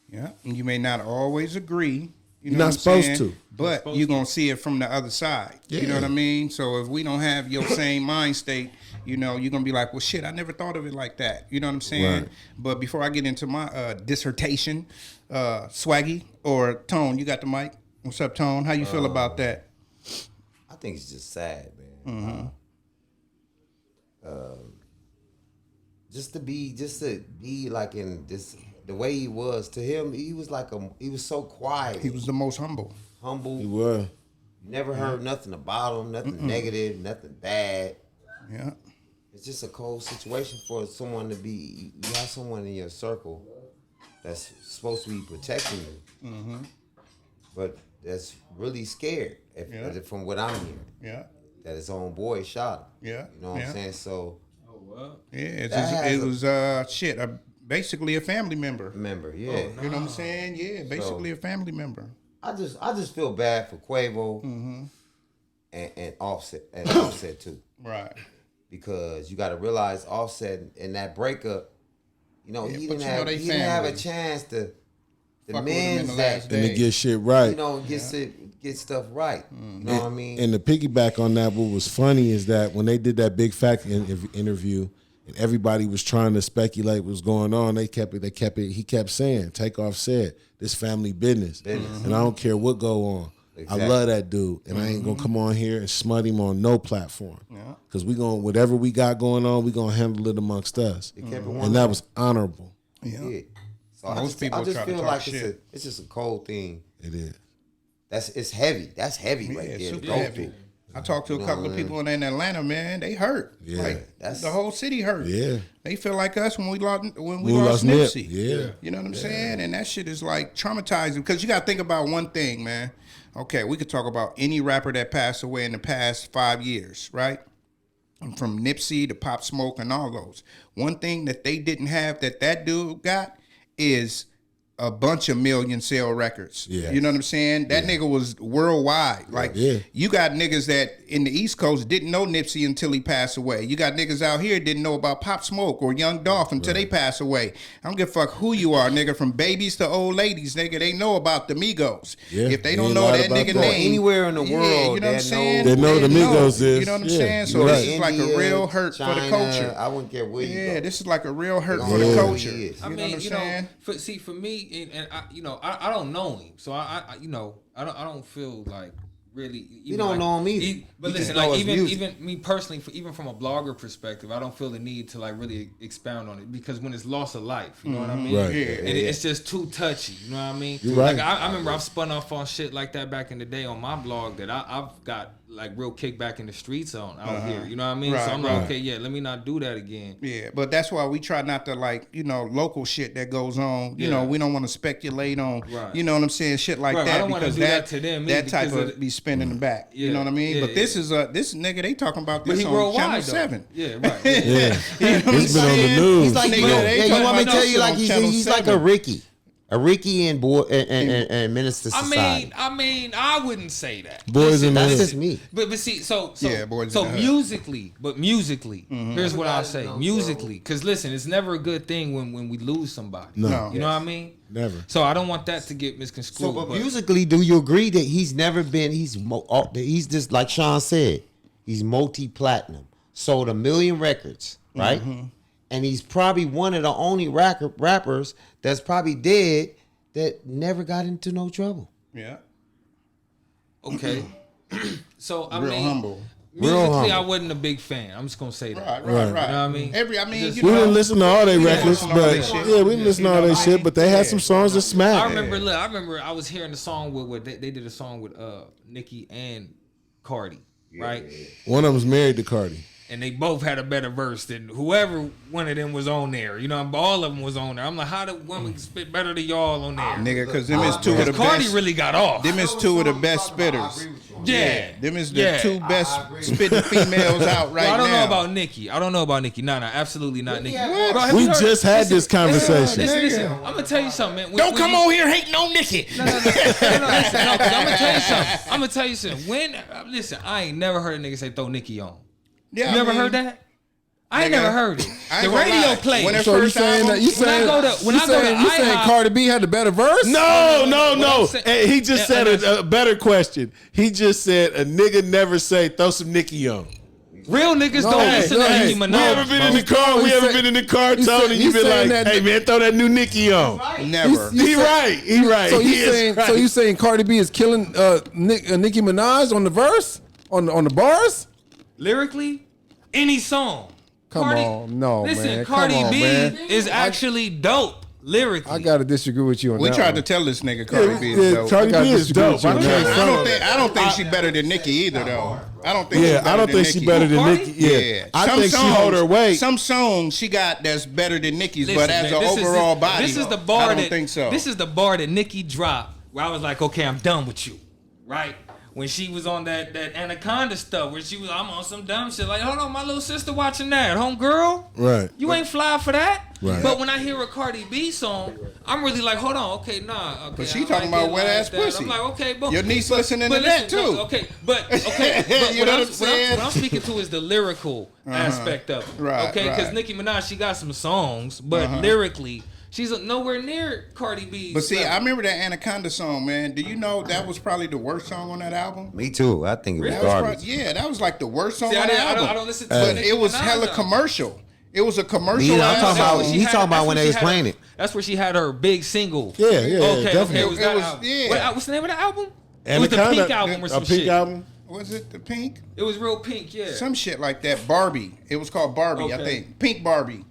Yeah, and you may not always agree. You're not supposed to. But you're going to see it from the other side. Yeah. You know what I mean? So if we don't have your same mind state, you know, you're going to be like, well, shit, I never thought of it like that. You know what I'm saying? Right. But before I get into my dissertation, Swaggy or Tone, you got the mic? What's up, Tone? How you feel about that? I think it's just sad, man. Just to be like in this, the way he was, to him, he was so quiet. He was the most humble. He was. You never heard nothing about him, nothing negative, nothing bad. Yeah. It's just a cold situation for someone to be. You have someone in your circle that's supposed to be protecting you, but that's really scared. From what I'm hearing, that his own boy shot him. Yeah. You know what I'm saying? So, Yeah, it was basically a family member. yeah. You know what I'm saying? Yeah, basically a family member. I just feel bad for Quavo and Offset too. Right. Because you got to realize Offset in that breakup, he didn't have a chance to mend that and to get shit right. Get stuff right. You know what I mean? And to piggyback on that, what was funny is that when they did that Big Fact interview, and everybody was trying to speculate what was going on, he kept saying, Takeoff said, this family business. And I don't care what go on. Exactly. I love that dude, and I ain't gonna come on here and smut him on no platform. Because we gonna, whatever we got going on, we gonna handle it amongst us. And that was honorable. Yeah. So Most people I just try to feel talk like shit. it's just a cold thing. It is. It's heavy. That's heavy right there. Super to go heavy. through. I talked to a couple of people in Atlanta, man. They hurt. Yeah. Like the whole city hurt. Yeah. They feel like us when we lost Nip. Nipsey. Yeah. You know what I'm saying? And that shit is like traumatizing because you got to think about one thing, man. Okay, we could talk about any rapper that passed away in the past 5 years, right? From Nipsey to Pop Smoke and all those. One thing that they didn't have that dude got is a bunch of million sale records. Yeah. You know what I'm saying? That nigga was worldwide. Like, you got niggas that in the East Coast didn't know Nipsey until he passed away. You got niggas out here didn't know about Pop Smoke or Young Dolph until they pass away. I don't give a fuck who you are, nigga. From babies to old ladies, nigga, they know about the Migos. Yeah. If they don't know that nigga name. Anywhere in the world, you know what I'm saying? They know the Migos is. You know what I'm saying? So this is like a real hurt for the culture. I wouldn't care where you go. Yeah, this is like a real hurt for the culture. You know what I'm saying? For me, and I don't know him, so I don't feel like really. You don't know him either. But listen, like even me personally, even from a blogger perspective, I don't feel the need to like really expound on it because when it's loss of life, you know what I mean? Right. It's just too touchy. You know what I mean? You're right. Like I remember I've spun off on shit like that back in the day on my blog that I've got like real kickback in the streets out here. You know what I mean? So I'm like, okay, let me not do that again. Yeah, but that's why we try not to like, local shit that goes on. You know, we don't want to speculate on, you know what I'm saying, shit like that. I don't want to do that to them. That type of be spinning the back. You know what I mean? But this is this nigga, they talking about this on Channel 7. Yeah, right. Yeah. You know what I'm It's been on the saying? news. He's like, you want me to tell you, like he's like a Ricky. A Ricky and Minister Society. I mean, I wouldn't say that. Boys and That's Men. just me. But see, so Boys in the Hood. musically, here's what I'll say. Musically, because listen, it's never a good thing when we lose somebody. No. You know what I mean? Never. So I don't want that to get misconstrued. So, but musically, do you agree that he's never been? He's just like Sean said. He's multi-platinum, sold 1 million records, right? And he's probably one of the only rappers that's probably dead that never got into no trouble. Yeah. Okay. So I Real mean, humble. musically, I wasn't a big fan. I'm just gonna say that. Right. You know what I mean? You We know, didn't listen to all their didn't records, listen to all but their shit. we didn't listen to all their shit, but they had some songs that smacked. I remember I was hearing the song with they did a song with Nicki and Cardi, right? One of them's married to Cardi. and they both had a better verse than whoever one of them was on there. You know, all of them was on there. I'm like, how did women spit better than y'all on there? Nigga, because them is two of the Cardi best. really got off. Them is two of the best spitters. Yeah. Them is the two best spitting females out right now. I don't know about Nicki. No, absolutely not Nicki. Bro, We just had this conversation. Listen. I'm gonna tell you something, man. Don't come on here hating on Nicki. No, listen, 'cause I'm gonna tell you something. Listen, I ain't never heard a nigga say throw Nicki on. Yeah, You ever heard that? I ain't never heard it. The radio plays. When So you saying that you saying Cardi B had the better verse? No. Hey, he just said a better question. He just said a nigga never say throw some Nicki on. Real niggas don't listen to Nicki Minaj. We ever been in the car? We ever been in the car, Tony? You been like, hey man, throw that new Nicki on. Never. He right. So you saying Cardi B is killing Nicki Minaj on the verse, on the bars? Lyrically, any song. Come on, no, listen, man. Cardi Come on, B man. is actually dope lyrically. I gotta disagree with you on We that. tried one. to tell this nigga Cardi B is dope. Cardi B is dope. I don't think she better than Nicki either though. I don't think she better than Nicki. Yeah. I think she hold her weight. Some songs she got that's better than Nicki's, but as man, an overall body, this is the bar I don't think so. This is the bar that Nicki dropped where I was like, okay, I'm done with you, right? When she was on that Anaconda stuff, where she was, I'm on some dumb shit. Like, hold on, my little sister watching that, homegirl. Right. You ain't fly for that. Right. But when I hear a Cardi B song, I'm really like, hold on, okay, nah. Okay, But she talking about wet ass pussy. I'm like, okay, but your niece listening to that too. No, okay, but You know what I'm saying? What I'm speaking to is the lyrical aspect of it. Right, Okay, because right. Nicki Minaj, she got some songs, but lyrically, she's nowhere near Cardi B. But see, I remember that Anaconda song, man. Do you know that was probably the worst song on that album? Me too. I think it was That was garbage. that was like the worst song See, on the album. I don't listen to but Nicki it was Minaj hella album. commercial. It was a commercial. Yeah, I'm talking about. That's He talking about when they was playing it. That's where she had her big single. Yeah, Okay, definitely. it was that It was- album. yeah. What's the name of the album? It was the Anaconda, Pink album or some a Pink shit. album. Was it the Pink? It was real pink, yeah. Some shit like that. Barbie. It was called Barbie, I Okay. think. Pink Barbie.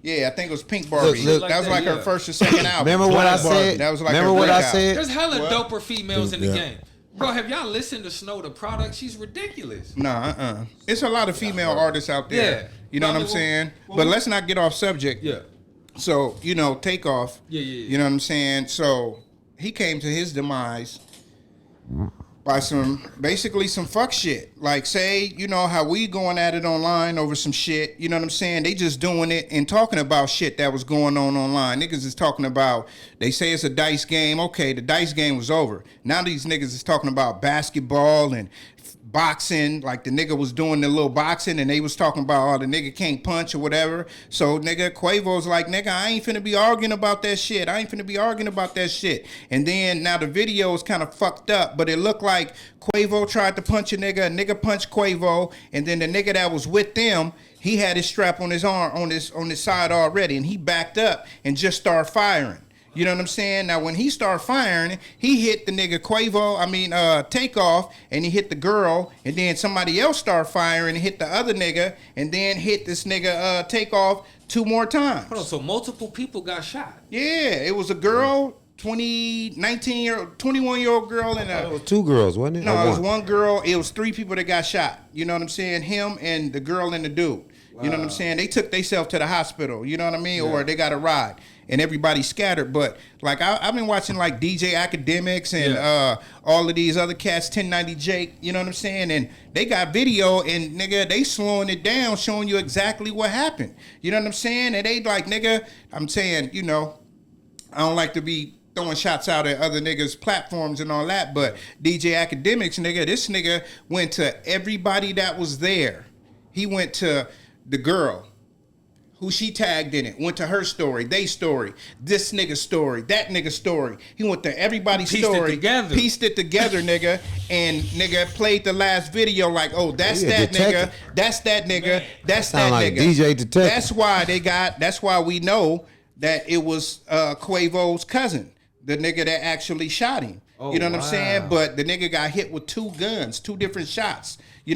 Yeah, I think it was Pink Barbie. Look, that was like her yeah. first or second album. Remember what I Black Barbie. said? That was like Remember her what I breakout. said? There's hella doper females in the Yeah. game. Bro, have y'all listened to Snow the Product? She's ridiculous. Nah, It's a lot of female artists out there. Yeah. You know No, what I'm well, saying? well, But let's not get off subject. Yeah. So, Takeoff. Yeah. You know what I'm saying? So he came to his demise by basically some fuck shit. Like, say, how we going at it online over some shit. You know what I'm saying? They just doing it and talking about shit that was going on online. Niggas is talking about, they say it's a dice game. Okay, the dice game was over. Now these niggas is talking about basketball and boxing, like the nigga was doing the little boxing and they was talking about, oh, the nigga can't punch or whatever. So nigga, Quavo's like, nigga, I ain't finna be arguing about that shit. And then now the video is kind of fucked up, but it looked like Quavo tried to punch a nigga punched Quavo, and then the nigga that was with them, he had his strap on his arm, on his side already, and he backed up and just started firing. You know what I'm saying? Now, when he started firing, he hit the nigga Takeoff, and he hit the girl, and then somebody else started firing and hit the other nigga, and then hit this nigga Takeoff 2 more times. Hold on, so multiple people got shot. Yeah, it was a girl, 21-year-old girl, and It was 2 girls, wasn't it? no, Or it was 1 girl. It was 3 people that got shot. You know what I'm saying? Him and the girl and the dude. You know what I'm saying? They took themselves to the hospital. You know what I mean? Or they got a ride. And everybody scattered. But like I've been watching like DJ Academics and all of these other cats, 1090 Jake. You know what I'm saying? And they got video and nigga, they slowing it down, showing you exactly what happened. You know what I'm saying? And they like, nigga, I'm saying, I don't like to be throwing shots out at other niggas' platforms and all that, but DJ Academics, nigga, this nigga went to everybody that was there. He went to the girl who she tagged in it, went to her story, they story, this nigga's story, that nigga's story. He went to everybody's story, pieced it together, nigga, and nigga played the last video like, oh, that's that nigga, that's that nigga, that's that like nigga. DJ Detective. That's why we know that it was Quavo's cousin, the nigga that actually shot him. You know what I'm saying? But the nigga got hit with 2 guns, 2 different shots. 2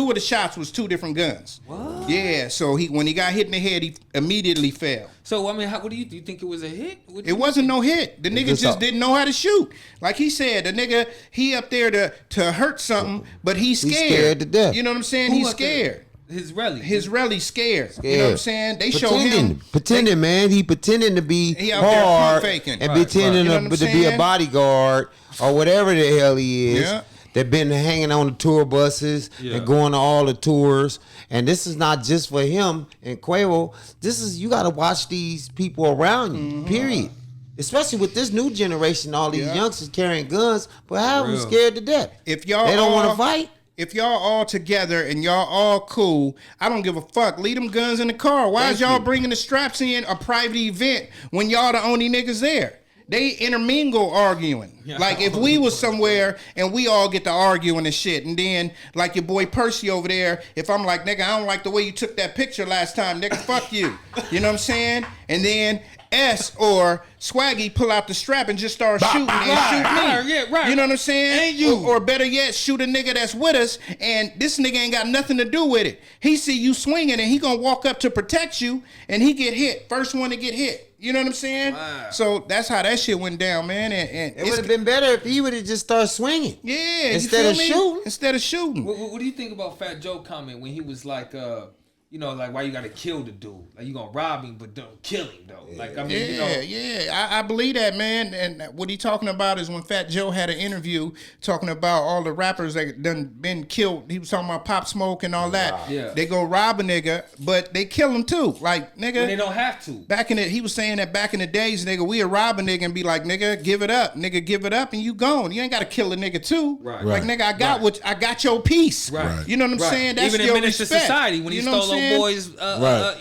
of the shots was 2 different guns. What? Yeah, so when he got hit in the head, he immediately fell. So, I mean, what do you think it was a hit? It wasn't no hit. The nigga just didn't know how to shoot. Like he said, the nigga, he up there to hurt something, but he's scared. He's scared to death. You know what I'm saying? He's scared. his rally. His rally scared. You know what I'm saying? They show him pretending, man. He pretending to be he out there hard faking. and pretending You know what I'm to be a saying? bodyguard or whatever the hell he is. Yeah. They've been hanging on the tour buses and going to all the tours. And this is not just for him and Quavo. This is, you got to watch these people around you, period. Especially with this new generation, all these youngsters carrying guns, but half of them scared to death. If y'all they don't want to fight. If y'all all together and y'all all cool, I don't give a fuck. Leave them guns in the car. Why is y'all bringing the straps in a private event when y'all the only niggas there? They intermingle arguing. Like if we was somewhere and we all get to arguing and shit, and then like your boy Percy over there, if I'm like, nigga, I don't like the way you took that picture last time, nigga, fuck you. You know what I'm saying? And then S or Swaggy pull out the strap and just start shooting and shoot me. You know what I'm saying? And you. Or better yet, shoot a nigga that's with us, and this nigga ain't got nothing to do with it. He see you swinging, and he gonna walk up to protect you, and he get hit. First one to get hit. You know what I'm saying? Wow. So that's how that shit went down, man. And it would have been better if he would have just started swinging. Yeah, instead of shooting. Instead of shooting. What do you think about Fat Joe comment when he was like, you know, like, why you gotta kill the dude? Like, you gonna rob him, but don't kill him, though. Like, I mean, you know. I believe that, man. And what he talking about is when Fat Joe had an interview talking about all the rappers that done been killed. He was talking about Pop Smoke and all that. Yeah. They go rob a nigga, but they kill him too. Like, nigga. When they don't have to. He was saying that back in the days, nigga, we'd rob a nigga and be like, nigga, give it up. Nigga, give it up and you gone. You ain't gotta kill a nigga too. Right. Like, nigga, I got your piece. Right. You know what I'm saying? That's even your in Minister respect. Society when he You know stole what I'm little boys.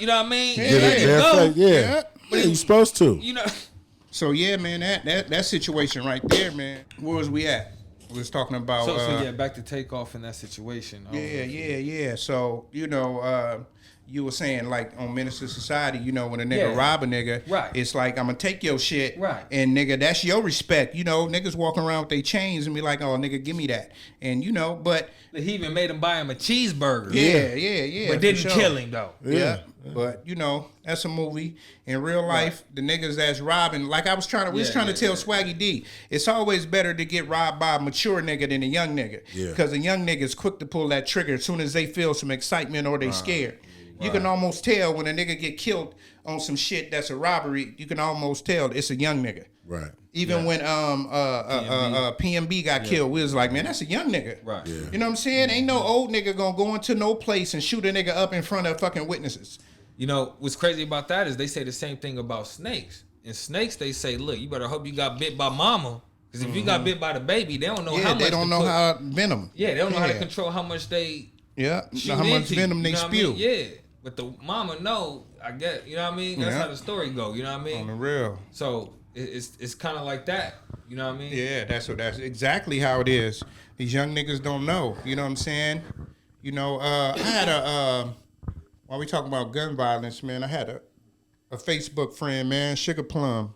You know what I mean? Yeah, you supposed to. You know. So yeah, man, that situation right there, man. Where was we at? We was talking about. So yeah, back to Takeoff in that situation. Yeah. So you know, you were saying like on Minister Society, you know, when a nigga rob a nigga, right? It's like I'm gonna take your shit, right? And nigga, that's your respect. You know, niggas walking around with their chains and be like, oh nigga, give me that. And you know, but he even made him buy him a cheeseburger. Yeah. But didn't kill him though. Yeah. But you know, that's a movie. In real life, the niggas that's robbing, like I was trying to, we was trying to tell Swaggy D, it's always better to get robbed by a mature nigga than a young nigga. Because a young nigga is quick to pull that trigger as soon as they feel some excitement or they scared. You can almost tell when a nigga get killed on some shit that's a robbery. You can almost tell it's a young nigga. Right. Even when PMB got killed, we was like, man, that's a young nigga. Right. Yeah. You know what I'm saying? Ain't no old nigga gonna go into no place and shoot a nigga up in front of fucking witnesses. You know what's crazy about that is they say the same thing about snakes. In snakes, they say, look, you better hope you got bit by mama. Because if you got bit by the baby, they don't know how much. They don't know how venom. Yeah, they don't know how to control how much they. Yeah, how much venom they spew. Yeah, but the mama know. I get. You know what I mean? That's how the story go. You know what I mean? On the real. So it's kind of like that. You know what I mean? Yeah, that's exactly how it is. These young niggas don't know. You know what I'm saying? You know, I had a. While we talking about gun violence, man, I had a Facebook friend, man, Sugar Plum.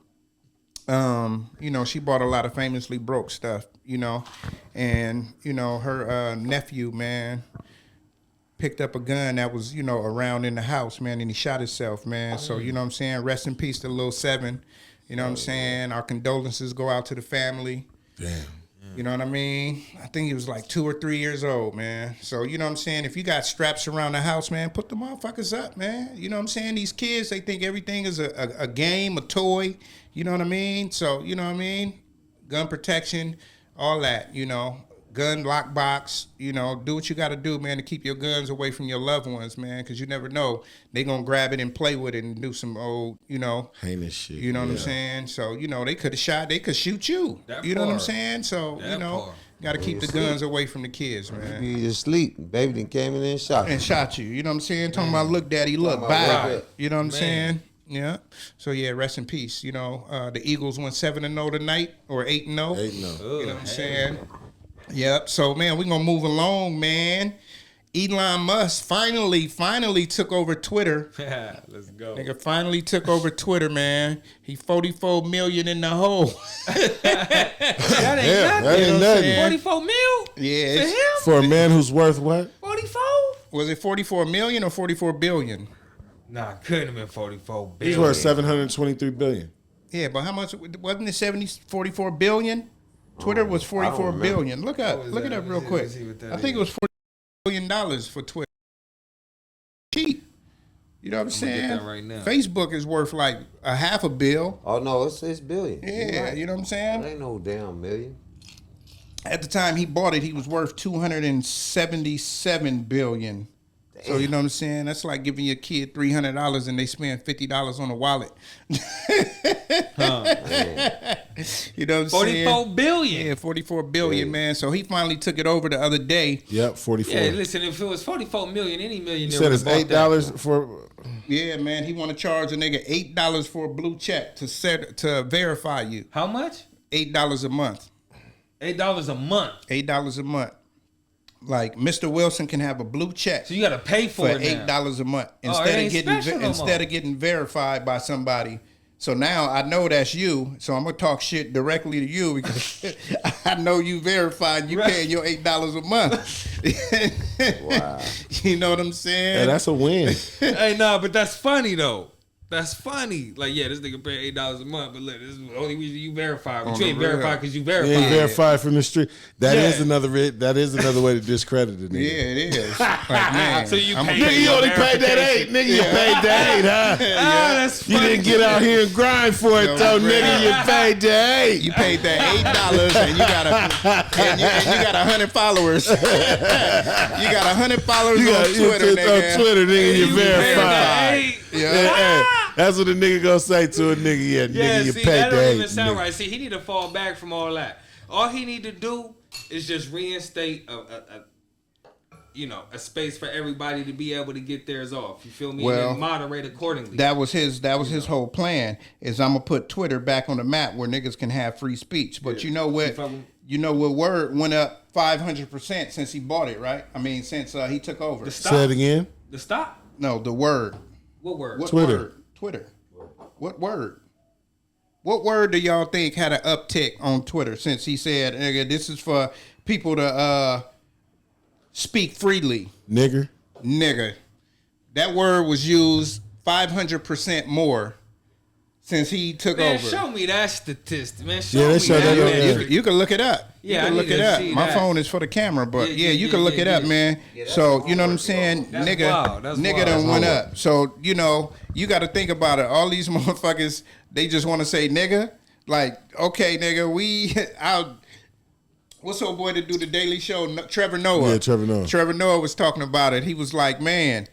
You know, she bought a lot of famously broke stuff, you know, and, you know, her nephew, man, picked up a gun that was, you know, around in the house, man, and he shot himself, man. So, you know what I'm saying? Rest in peace to Lil 7. You know what I'm saying? Our condolences go out to the family. Damn. You know what I mean? I think he was like 2 or 3 years old, man. So, you know what I'm saying? If you got straps around the house, man, put the motherfuckers up, man. You know what I'm saying? These kids, they think everything is a game, a toy. You know what I mean? So, you know what I mean? Gun protection, all that, you know. Gun lockbox, you know, do what you got to do, man, to keep your guns away from your loved ones, man, because you never know. They going to grab it and play with it and do some old, you know. Heinous shit. You know what I'm saying? So, you know, they could have shot, they could shoot you. You know what I'm saying? So, you know, got to keep the guns away from the kids, man. You just sleep. Baby then came in and shot you. And shot you. You know what I'm saying? Talking about, look, daddy, look, bye. You know what I'm saying? Yeah. So, yeah, rest in peace. You know, the Eagles went 7-0 tonight, or 8-0. 8-0. You know what I'm saying? Yep. So, man, we're going to move along, man. Elon Musk finally took over Twitter. Yeah, let's go. Nigga finally took over Twitter, man. He 44 million in the hole. That ain't That ain't nothing. 44 mil? Yeah. For him? For a man who's worth what? 44? Was it 44 million or 44 billion? Nah, it couldn't have been 44 billion. He's worth 723 billion. Yeah, but how much? Wasn't it 44 billion? Twitter was 44 billion. Look it up real quick. I think it was $40 billion for Twitter. You know what I'm saying? Get that right now. Facebook is worth like a $500 million. Oh no, it's billion. Yeah, Right. you know what I'm saying? It ain't no damn million. At the time he bought it, he was worth $277 billion. So you know what I'm saying? That's like giving your kid $300 and they spend $50 on a wallet. You know what I'm saying? 44 billion. Yeah, 44 billion, man. So he finally took it over the other day. Yep, 44. Yeah, listen, if it was 44 million, any millionaire You said it's would've bought $8 that. for. Yeah, man. He want to charge a nigga $8 for a blue check to verify you. How much? $8 a month. $8 a month. $8 a month. Like Mistah Wilson can have a blue check So you got to pay for it now. $8 a month Oh, it ain't special no more. instead of getting verified by somebody. So now I know that's you. So I'm gonna talk shit directly to you because I know you verified. You paying your $8 a month. Wow. You know what I'm saying? Hey, that's a win. Hey, nah, but that's funny though. That's funny. Like, yeah, this nigga pay $8 a month, but look, this is the only reason you verified. But you ain't verified because you You verified. ain't verified from the street. That Yeah. is another way to discredit it. Yeah, it is. Like, man, So you I'm pay- a- Nigga, you only paid that $8. Nigga, you paid that $8, huh? Ah, that's You funny. didn't get out here and grind for it, Yo, though, man. nigga. You paid that $8. You paid that $8 and you got 100 followers. You got 100 followers on Twitter, nigga. On Twitter, nigga, you You paid verified. that $8. Yeah. Hey, that's what a nigga gonna say to a nigga. Yeah, Yeah, nigga, you see, paid that that don't $8. even sound nigga. right. See, he need to fall back from all that. All he need to do is just reinstate a space for everybody to be able to get theirs off. You feel me? Well, and then moderate accordingly. That was his whole plan. Is I'm gonna put Twitter back on the map where niggas can have free speech. But you know what? You know what? Word went up 500% since he bought it, right? I mean, since he took over. The stop. Say it again. The stop. No, the word. What word? What Twitter. word? Twitter. What word? What word do y'all think had an uptick on Twitter since he said, "Nigga, this is for people to speak freely"? Nigger. Nigga. That word was used 500% more since he took Man, over. show me that statistic, man. Show Yeah, they me showed that. that, man. yeah. You can look it up. Yeah, you I can look need it to up. see My that. phone is for the camera, but Yeah, you can look it up, man. So you know what I'm saying? That's Nigga, wild. That's nigga wild. done That's went up. So you know you got to think about it. All these motherfuckers, they just want to say nigga. Like, okay, nigga, what's old boy to do the Daily Show? Trevor Noah. Yeah, Trevor Noah. Trevor Noah was talking about it. He was like, man,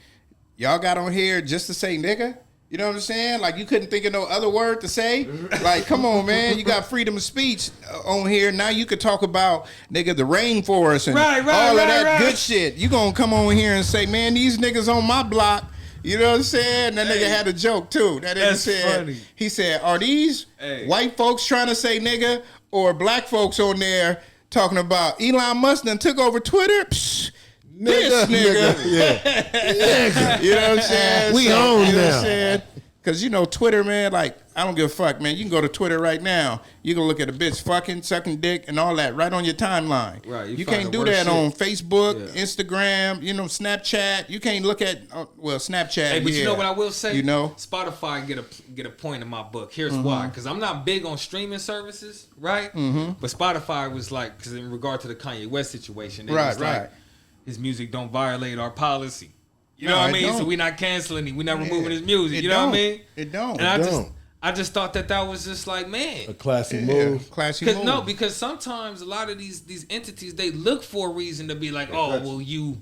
y'all got on here just to say nigga. You know what I'm saying? Like, you couldn't think of no other word to say? Like, come on, man. You got freedom of speech on here. Now you could talk about, nigga, the rainforest and all of that good shit. You gonna come on here and say, man, these niggas on my block. You know what I'm saying? That nigga had a joke, too. That nigga That's said, funny. he said, are these white folks trying to say nigga or black folks on there talking about Elon Musk done took over Twitter? Psh, this nigga. Yeah. You know what I'm saying? We own you know now. what I'm saying? Because, you know, Twitter, man, like, I don't give a fuck, man. You can go to Twitter right now. You can look at a bitch fucking, sucking dick, and all that right on your timeline. Right. You find can't the do worst that shit. on Facebook, Yeah. Instagram, you know, Snapchat. You can't look at, Snapchat. Hey, but you know what I will say? You know? Spotify get a point in my book. Here's why. Because I'm not big on streaming services, right? But Spotify was like, because in regard to the Kanye West situation, it was like, his music don't violate our policy. You know No, what I it mean? don't. So we're not canceling him. We're not removing his It music. You know what I don't. mean? It don't. And It I just thought that was just like, man. A classy move. Classy move. Because sometimes a lot of these entities, they look for a reason to be like, oh, well, you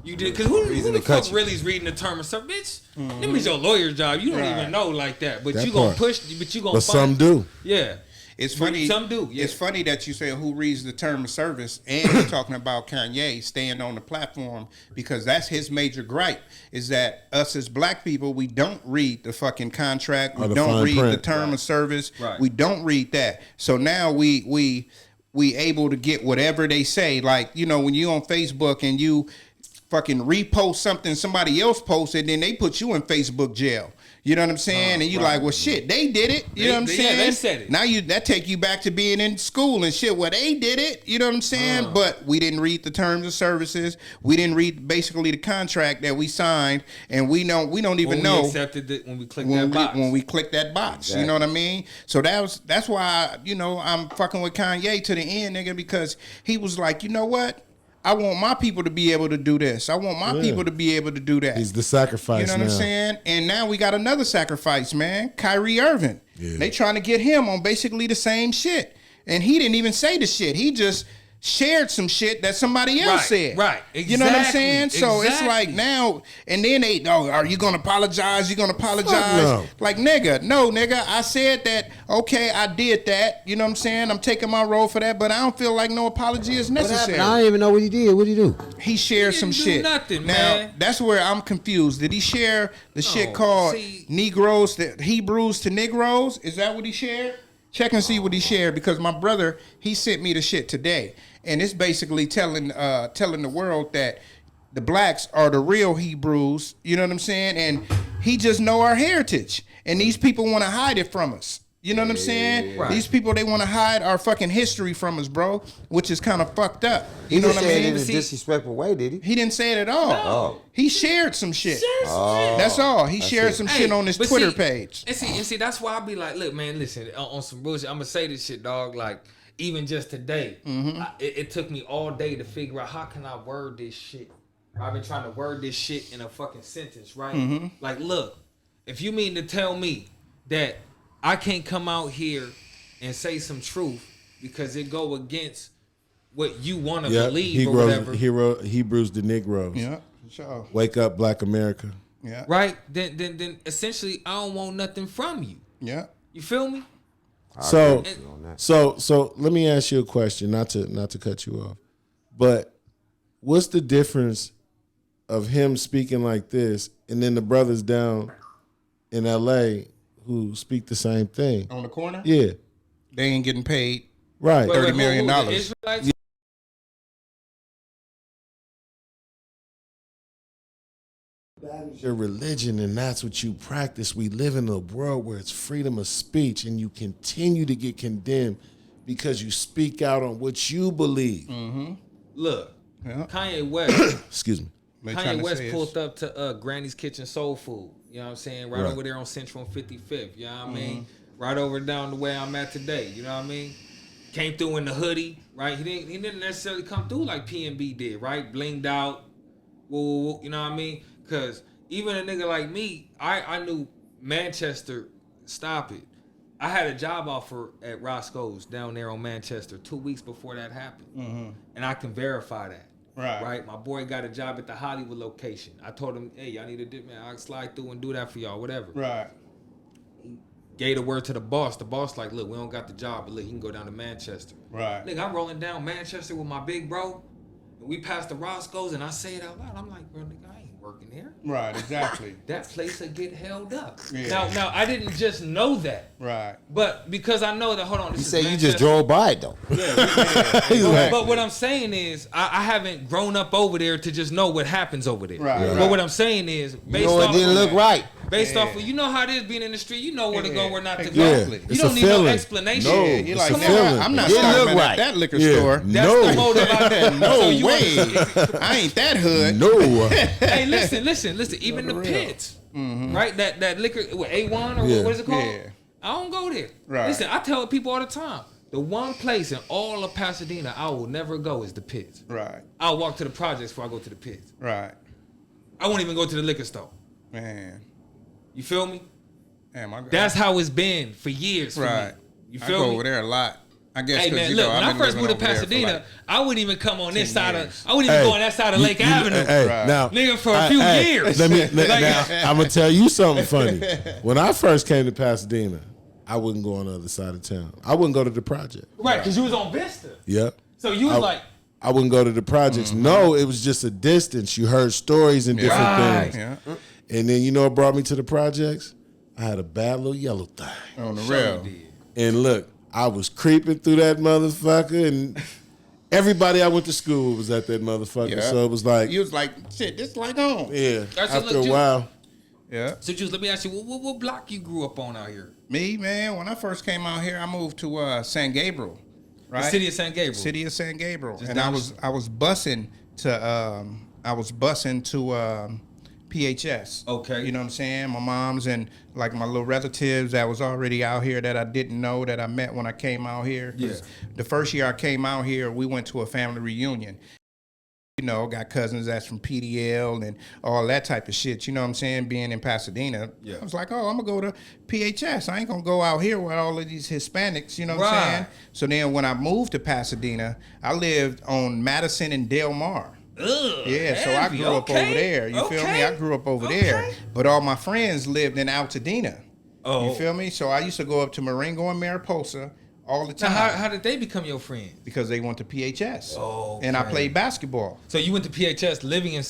did. Because who the fuck really is reading the term of service? Bitch, that means your lawyer's job. You don't even know like that. But That you gonna part. push, but you gonna But some do. Yeah. It's funny. Some do. Yeah. It's funny that you say who reads the term of service, and you're talking about Kanye staying on the platform because that's his major gripe. Is that us as black people, we don't read the fucking contract, we Or the don't fine read the print. term of service, Right. we don't read that. So now we able to get whatever they say. Like, you know, when you on Facebook and you fucking repost something somebody else posted, then they put you in Facebook jail. You know what I'm saying? And you like, well, shit, they did it. You know what I'm saying? Yeah, they said it. Now that take you back to being in school and shit. Well, they did it. You know what I'm saying? But we didn't read the terms of services. We didn't read basically the contract that we signed, and we don't even know We accepted it when we clicked that box. when we click that box. You know what I mean? So that's why I'm fucking with Kanye to the end, nigga, because he was like, you know what? I want my people to be able to do this. I want my people to be able to do that. He's the sacrifice. You know what I'm saying? And now we got another sacrifice, man. Kyrie Irving. Yeah. They trying to get him on basically the same shit. And he didn't even say the shit. He just shared some shit that somebody else said. Right. Exactly. You know what I'm saying? So it's like now, and then they, are you going to apologize? You going to apologize? No. Like, nigga, I said that, okay, I did that. You know what I'm saying? I'm taking my role for that, but I don't feel like no apology is necessary. I don't even know what he did. What did he do? He shared some shit. Nothing, now, man. that's where I'm confused. Did he share the shit called Negroes, the Hebrews to Negroes? Is that what he shared? Check and see what he shared, because my brother, he sent me the shit today. And it's basically telling the world that the blacks are the real Hebrews, you know what I'm saying? And he just know our heritage. And these people want to hide it from us. You know what I'm saying? Right. These people, they want to hide our fucking history from us, bro, which is kind of fucked up. He You know didn't what I say it mean? in a disrespectful way, did he? He didn't say it at all. No. He shared some shit. Oh, That's all. He shared it. some shit on his but Twitter see- page. And see, that's why I be like, look, man, listen, on some bullshit, I'm gonna say this shit, dog. Like, even just today, it took me all day to figure out how can I word this shit. I've been trying to word this shit in a fucking sentence, right? Like, look, if you mean to tell me that I can't come out here and say some truth because it go against what you want to believe or whatever. Hebrews the Negroes. Yeah, for sure. Wake up, Black America. Yeah. Right? Then essentially I don't want nothing from you. Yeah. You feel me? So let me ask you a question, not to cut you off, but what's the difference of him speaking like this and then the brothers down in LA who speak the same thing? On the corner? Yeah. They ain't getting paid Right. $30 million. The Israelites? That is your religion, and that's what you practice. We live in a world where it's freedom of speech, and you continue to get condemned because you speak out on what you believe. Look, Yeah. Kanye West. Excuse me. They trying Kanye to West say pulled up to Granny's Kitchen Soul Food. You know what I'm saying? Right Right. over there on Central and 55th. You know what I mean? Right over down the way I'm at today. You know what I mean? Came through in the hoodie, right? He didn't necessarily come through like PNB did, right? Blinged out. Whoa, you know what I mean? Because even a nigga like me, I knew Manchester, stop it. I had a job offer at Roscoe's down there on Manchester 2 weeks before that happened. And I can verify that. Right. My boy got a job at the Hollywood location. I told him, hey, y'all need a dip, man. I'll slide through and do that for y'all, whatever. Right. Gave the word to the boss. The boss like, look, we don't got the job, but look, he can go down to Manchester. Right. Nigga, I'm rolling down Manchester with my big bro. And we passed the Roscoe's and I say it out loud. I'm like, bro, nigga, I ain't working here. Right, exactly. That place will get held up. Yeah. Now, I didn't just know that. Right. But because I know that, hold on. You This say is you Manchester. just drove by it though. But what I'm saying is, I haven't grown up over there to just know what happens over there. Right, But right. what I'm saying is, based You know, it off didn't of look right. Based off of, you know how it is being in the street, you know where to go, where not to exactly. go. It's You don't a need no feeling. explanation. No, You're like, it's a nigga, feeling. I'm not It didn't stopping look at right. that liquor Yeah. store. That's No. the motive out there. No So you way. I ain't that hood. No. Hey, listen. Even the pits, right? That liquor, what, A1 or Yeah. what is it called? Yeah. I don't go there. Right. Listen, I tell people all the time, the one place in all of Pasadena I will never go is the pits. Right. I'll walk to the projects before I go to the pits. Right. I won't even go to the liquor store. Man. You feel me? Damn, my God. That's how it's been for years for right. me. You I feel go me? over there a lot. I guess Hey because man, you look, know when I've I been first moved to living over there for Pasadena, like I wouldn't even come on this 10 side years. of. I wouldn't even go on that side of Lake Avenue. Hey, Right. now, Nigga, for a few years. Let me. Like- now, I'm gonna tell you something funny. When I first came to Pasadena, I wouldn't go on the other side of town. I wouldn't go to the project. Right, because you was on Vista. Yep. So you was like, I wouldn't go to the projects. No, it was just a distance. You heard stories and different Right. things. Yeah. And then you know what brought me to the projects? I had a bad little yellow thing. On the sure real. you did. And look, I was creeping through that motherfucker, and everybody I went to school with was at that motherfucker. Yeah. So it was like, You was like, shit, this like home. yeah. That's After look, a you- while, Yeah. So Juice, let me ask you, what block you grew up on out here? Me, man, when I first came out here, I moved to San Gabriel. Right? The city of San Gabriel. City of San Gabriel. Just And down I was busing to PHS. Okay. You know what I'm saying? My mom's and like my little relatives that was already out here that I didn't know that I met when I came out here. 'Cause Yeah. The first year I came out here, we went to a family reunion. You know, got cousins that's from PDL and all that type of shit. You know what I'm saying? Being in Pasadena, I was like, oh, I'm gonna go to PHS. I ain't gonna go out here with all of these Hispanics. You know what I'm saying? So then when I moved to Pasadena, I lived on Madison and Del Mar. Yeah, so I grew up over there. You feel me? I grew up over there. But all my friends lived in Altadena. You feel me? So I used to go up to Marengo and Mariposa all the time. Now, how did they become your friends? Because they went to PHS. And I played basketball. So you went to PHS living in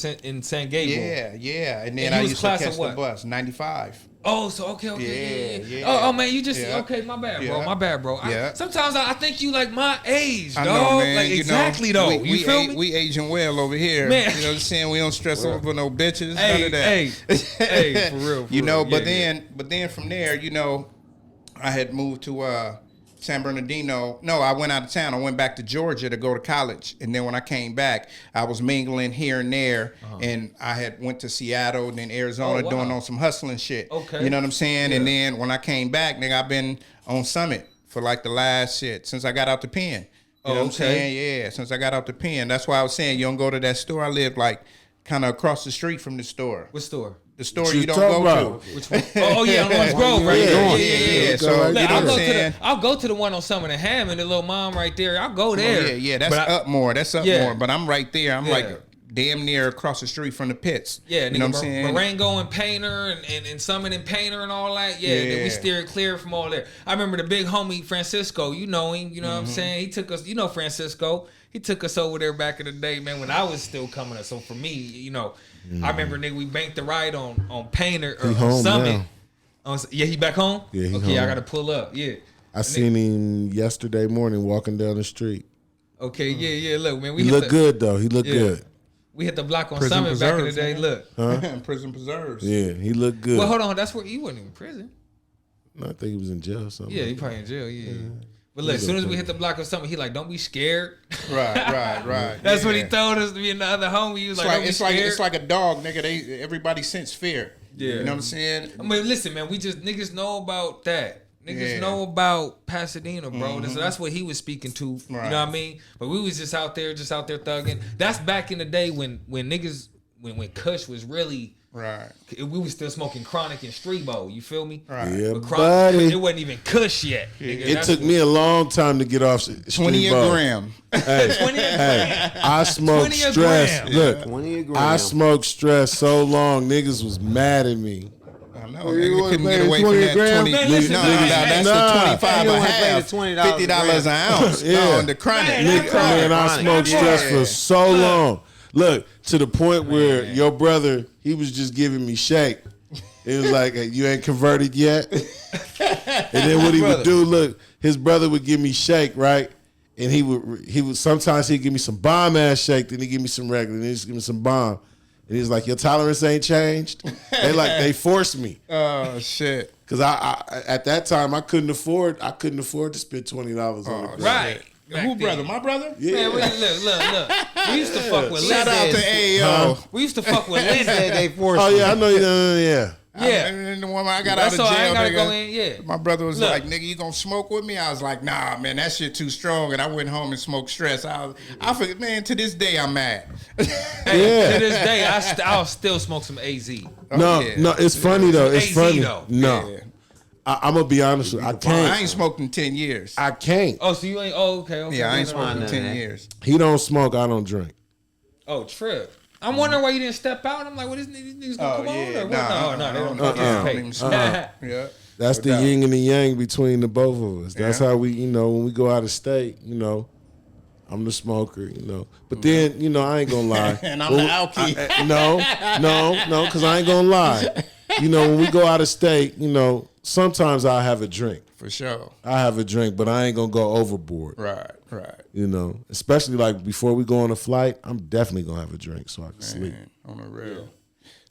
San Gabriel? Yeah. And then I used to catch the bus, 95. Oh, so okay. Yeah. Oh man, you just okay. My bad, bro. My bad, bro. Sometimes I think you like my age, dog. I know, man. Like exactly though. You feel me? We aging well over here. Man. You know what I'm saying? We don't stress over no bitches. None of that. Hey, for real. You know, but then from there, you know, I had moved to San Bernardino. No, I went out of town. I went back to Georgia to go to college. And then when I came back, I was mingling here and there. And I had went to Seattle and then Arizona doing on some hustling shit. Okay. You know what I'm saying? Yeah. And then when I came back, nigga, I've been on Summit for like the last shit since I got out the pen. You know what I'm saying? Yeah, since I got out the pen. That's why I was saying you don't go to that store. I live like kind of across the street from the store. What store? The store you don't go to. Which one? Oh yeah, on Orange Grove, right? Yeah. So you know what I'm saying? I'll go to the one on Summit and Ham and the little mom right there. I'll go there. Yeah. That's up more. More. But I'm right there. I'm like damn near across the street from the pits. Yeah, you know what I'm saying? Marengo and Painter and Summit and Painter and all that. Yeah. Then we steered clear from all there. I remember the big homie Francisco. You know him. You know what I'm saying? He took us. You know Francisco. He took us over there back in the day, man, when I was still coming up. So for me, you know, I remember, nigga, we banked the ride on Painter or on Summit. He back home? Yeah, he home. I got to pull up. Yeah. I seen him yesterday morning walking down the street. Okay, yeah. Look, man. He looked good, though. He looked good. We hit the block on Summit back in the day. Look. Prison Preserves. Yeah, he looked good. Well, hold on. That's where he wasn't in prison. No, I think he was in jail or something. Yeah, he probably in jail, yeah. But look, as soon as we hit the block or something, he like, don't be scared. Right. That's what he told us to be another homie. He was like, don't be scared. It's like a dog, nigga. Everybody sense fear. Yeah. You know what I'm saying? I mean, listen, man, niggas know about that. Niggas know about Pasadena, bro. So that's what he was speaking to. You know what I mean? But we was just out there thugging. That's back in the day when niggas, when Kush was really... Right. We was still smoking Chronic and Streebo. You feel me? Right. Yeah, but Chronic, it wasn't even Kush yet. It took me a long time to get off 20 a gram. Hey, 20 a gram. I smoked stress. Look, 20 a gram. I smoked stress so long, niggas was mad at me. I know. Nigga couldn't get away from that 20. That's the 25 a half. $50 an ounce. On the Chronic. Man, I smoked stress for so long. Look, to the point where your brother, he was just giving me shake. It was like, you ain't converted yet? And then what he would do, look, his brother would give me shake, right? And he would sometimes he'd give me some bomb ass shake, then he'd give me some regular, then he'd just give me some bomb. And he's like, your tolerance ain't changed? They forced me. Oh shit. Cause I at that time I couldn't afford to spend $20 on it. Right. Who brother? My brother? Yeah. Man, look. We used to fuck with Lindsay. Shout out to AO. We used to fuck with Lindsay. They forced me. Yeah, I know. Yeah. And the one I got out of jail, I ain't gotta nigga, go in, yeah. My brother was like, nigga, you gonna smoke with me? I was like, nah, man, that shit too strong. And I went home and smoked stress. I forget, man, to this day, I'm mad. To this day, I'll still smoke some AZ. No, it's funny, though. It's AZ, funny. Though. No. Yeah. I'm gonna be honest with you. I can't. I ain't smoked in 10 years. I can't. Oh, so you ain't? Oh, okay. Yeah, I ain't smoked in 10 years. He don't smoke. I don't drink. Oh, trip. I'm wondering why you didn't step out. I'm like, what is these niggas gonna come on? Or what? No, they don't participate. Yeah. That's the yin and the yang between the both of us. That's how we, when we go out of state, I'm the smoker, But then, I ain't gonna lie. And I'm the alky. No, because I ain't gonna lie. When we go out of state, sometimes I have a drink. For sure. I have a drink, but I ain't gonna go overboard. Right. Especially like before we go on a flight, I'm definitely gonna have a drink so I can sleep. On the real.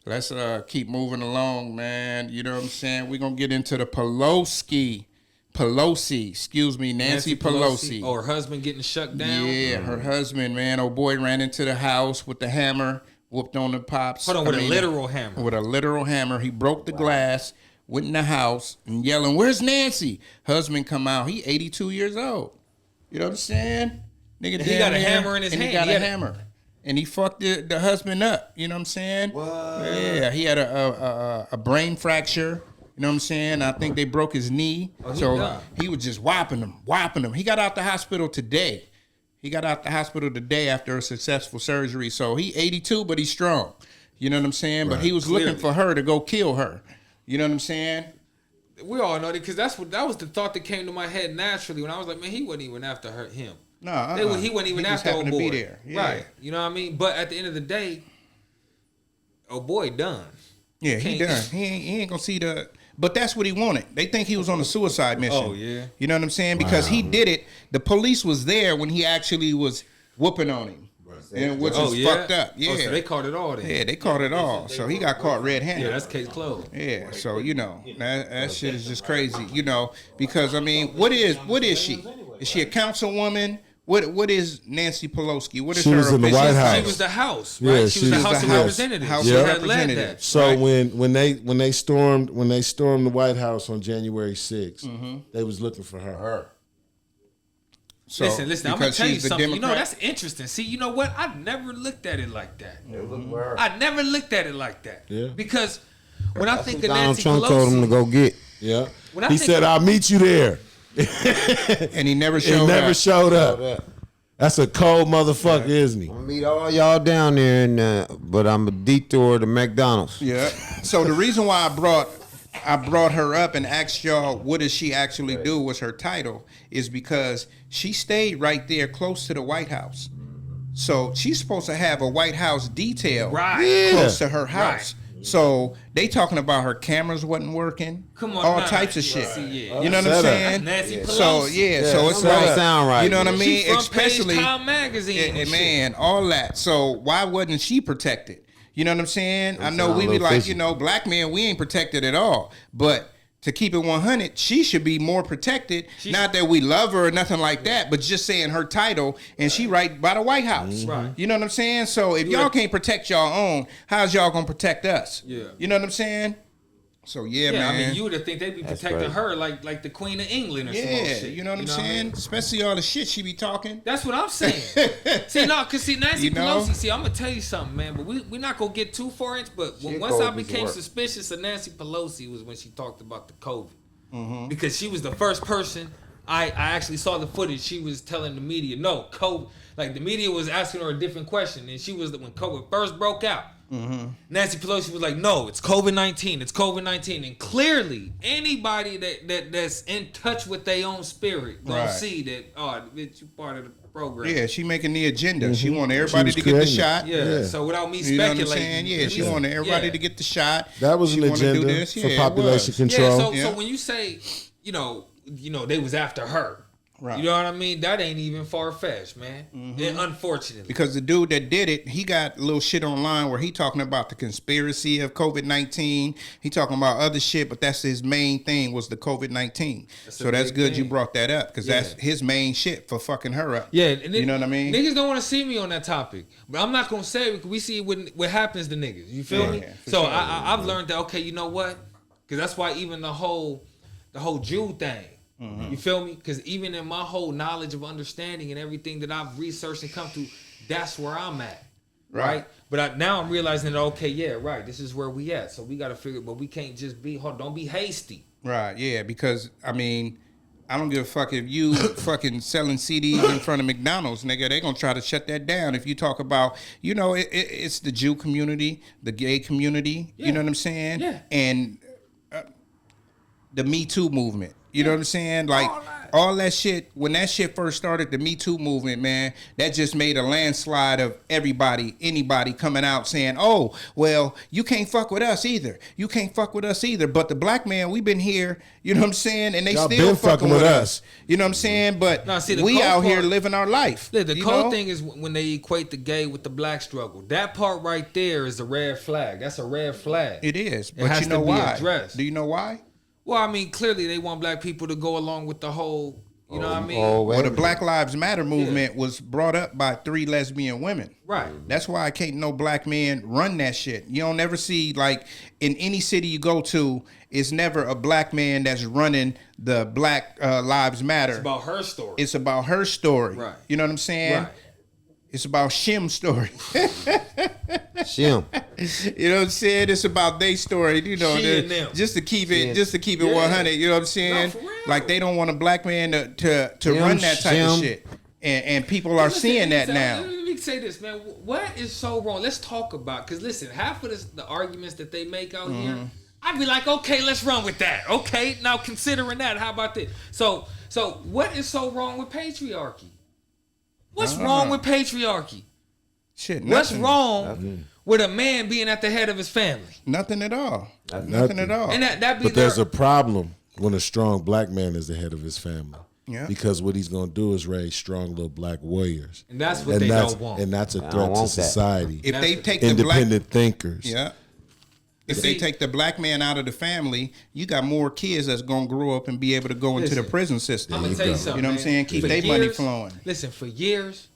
Let's keep moving along, man. You know what I'm saying? We're gonna get into the Nancy Pelosi. Oh, her husband getting shut down? Yeah, her husband, man. Old boy ran into the house with the hammer, whooped on the pops. Hold on, with a literal hammer. With a literal hammer. He broke the glass, went in the house and yelling, "Where's Nancy?" Husband come out. He 82 years old. You know what I'm saying? Nigga, he got a hammer in his hand. He got a hammer. and he fucked the husband up. You know what I'm saying? What? Yeah, he had a brain fracture. You know what I'm saying? I think they broke his knee. He was just whopping him. He got out the hospital today. After a successful surgery. So he 82, but he's strong. You know what I'm saying? Right. But he was looking for her to go kill her. You know what I'm saying? We all know that because that was the thought that came to my head naturally when I was like, man, he wasn't even after him. No, he wasn't even after old boy. Be there. Yeah. Right. You know what I mean? But at the end of the day, old boy done. Yeah, he done. He ain't gonna see the. But that's what he wanted. They think he was on a suicide mission. Oh yeah. You know what I'm saying? Because he did it. The police was there when he actually was whooping on him. And which is fucked up. Yeah. So they caught it all then. Yeah, they caught it all. So he got caught red-handed. Yeah, that's case closed. Yeah. So that shit is just crazy. Because I mean, what is she? Is she a councilwoman? What is Nancy Pelosi? What is she her? Was in the White House. She was the House, right? Yeah, she was the House of Representatives. House of Representatives. So when they stormed the White House on January 6th, they was looking for her. So, listen. I'm gonna tell you something. Democrat. That's interesting. See, you know what? I never looked at it like that. I never looked at it like that. Yeah. Because when I think of Donald Nancy Trump Pelosi, told him to go get. Yeah. He said, "I'll meet you there," and he never showed up. That's a cold motherfucker, isn't he? I'm gonna meet all y'all down there, but I'm a detour to McDonald's. Yeah. So the reason why I brought her up and asked y'all what does she actually do was her title is because she stayed right there close to the White House. So she's supposed to have a White House detail close to her house. Right. So they talking about her cameras wasn't working. Come on, all types of shit. Right. You know what I'm saying? Nancy Pelosi. So it's like sound right. You know what I mean? She Especially Time magazine. Man, all that. So why wasn't she protected? You know what I'm saying? I know we be like, black men, we ain't protected at all. But to keep it 100, she should be more protected. Not that we love her or nothing like that, but just saying her title, and she right by the White House. Right. You know what I'm saying? So if y'all can't protect y'all own, how's y'all gonna protect us? Yeah. You know what I'm saying? So man. I mean, you would have think they'd be protecting her like the Queen of England or some shit. You know what I'm saying? I mean? Especially all the shit she be talking. That's what I'm saying. Nancy Pelosi. I'm gonna tell you something, man. But we're not gonna get too far into. But once I became suspicious of Nancy Pelosi was when she talked about the COVID, because she was the first person I actually saw the footage. She was telling the media, no COVID. Like the media was asking her a different question, and she was when COVID first broke out. Nancy Pelosi was like, no, it's COVID-19. It's COVID-19. And clearly, anybody that's in touch with their own spirit gonna see that, bitch, you part of the program. Yeah, she making the agenda. She want everybody to get the shot. Yeah. So without me speculating. You know what I'm saying? Yeah, she want everybody to get the shot. That was an agenda for population control. So when you say, they was after her. Right. You know what I mean? That ain't even far-fetched, man. And unfortunately. Because the dude that did it, he got a little shit online where he talking about the conspiracy of COVID-19. He talking about other shit, but that's his main thing was the COVID-19. So that's good you brought that up because that's his main shit for fucking her up. Yeah. And you know what I mean? Niggas don't want to see me on that topic. But I'm not going to say it because we see what happens to niggas. You feel me? So sure. I've learned that, okay, you know what? Because that's why even the whole Jew thing, you feel me? Because even in my whole knowledge of understanding and everything that I've researched and come to, that's where I'm at, right? But now I'm realizing that, okay, this is where we at. So we got to figure, but we can't just don't be hasty. Right, yeah, because, I mean, I don't give a fuck if you fucking selling CDs in front of McDonald's, nigga. They gonna try to shut that down. If you talk about, it's the Jew community, the gay community, you know what I'm saying? Yeah. And the Me Too movement. You know what I'm saying? Like all that shit, when that shit first started, the Me Too movement, man, that just made a landslide of anybody coming out saying, oh, well, you can't fuck with us either. You can't fuck with us either. But the black man, we've been here, you know what I'm saying? And they y'all still fucking with us. You know what I'm saying? But we out here living our life. The cold thing is when they equate the gay with the black struggle. That part right there is a red flag. That's a red flag. It is. But you know why? Addressed. Do you know why? Well, I mean, clearly they want black people to go along with the whole, you know what I mean? Well, the Black Lives Matter movement was brought up by 3 lesbian women. Right. That's why I can't no black man run that shit. You don't ever see, like, in any city you go to, it's never a black man that's running the Black Lives Matter. It's about her story. It's about her story. Right. You know what I'm saying? Right. It's about Shim's story. Shim. You know what I'm saying? It's about their story. You know, She and them. just to keep it 100. You know what I'm saying? for real. Like they don't want a black man to run that type of shit, and people are Listen, seeing that now. Let me say this, man. What is so wrong? Let's talk about, because listen, half of the arguments that they make out here, I'd be like, okay, let's run with that. Okay, now considering that, how about this? So what is so wrong with patriarchy? What's wrong with patriarchy? Shit, What's nothing. wrong with a man being at the head of his family? Nothing at all. Nothing at all. And that be But there's a problem when a strong black man is the head of his family. Yeah. Because what he's going to do is raise strong little black warriors. And that's what they don't want. And that's a don't threat to want that. society. If they take the Independent thinkers. yeah. If they take the black man out of the family, you got more kids that's gonna grow up and be able to go into the prison system. I'm gonna tell you something. You know what I'm man. saying? Keep For their money years- flowing. Listen, for years,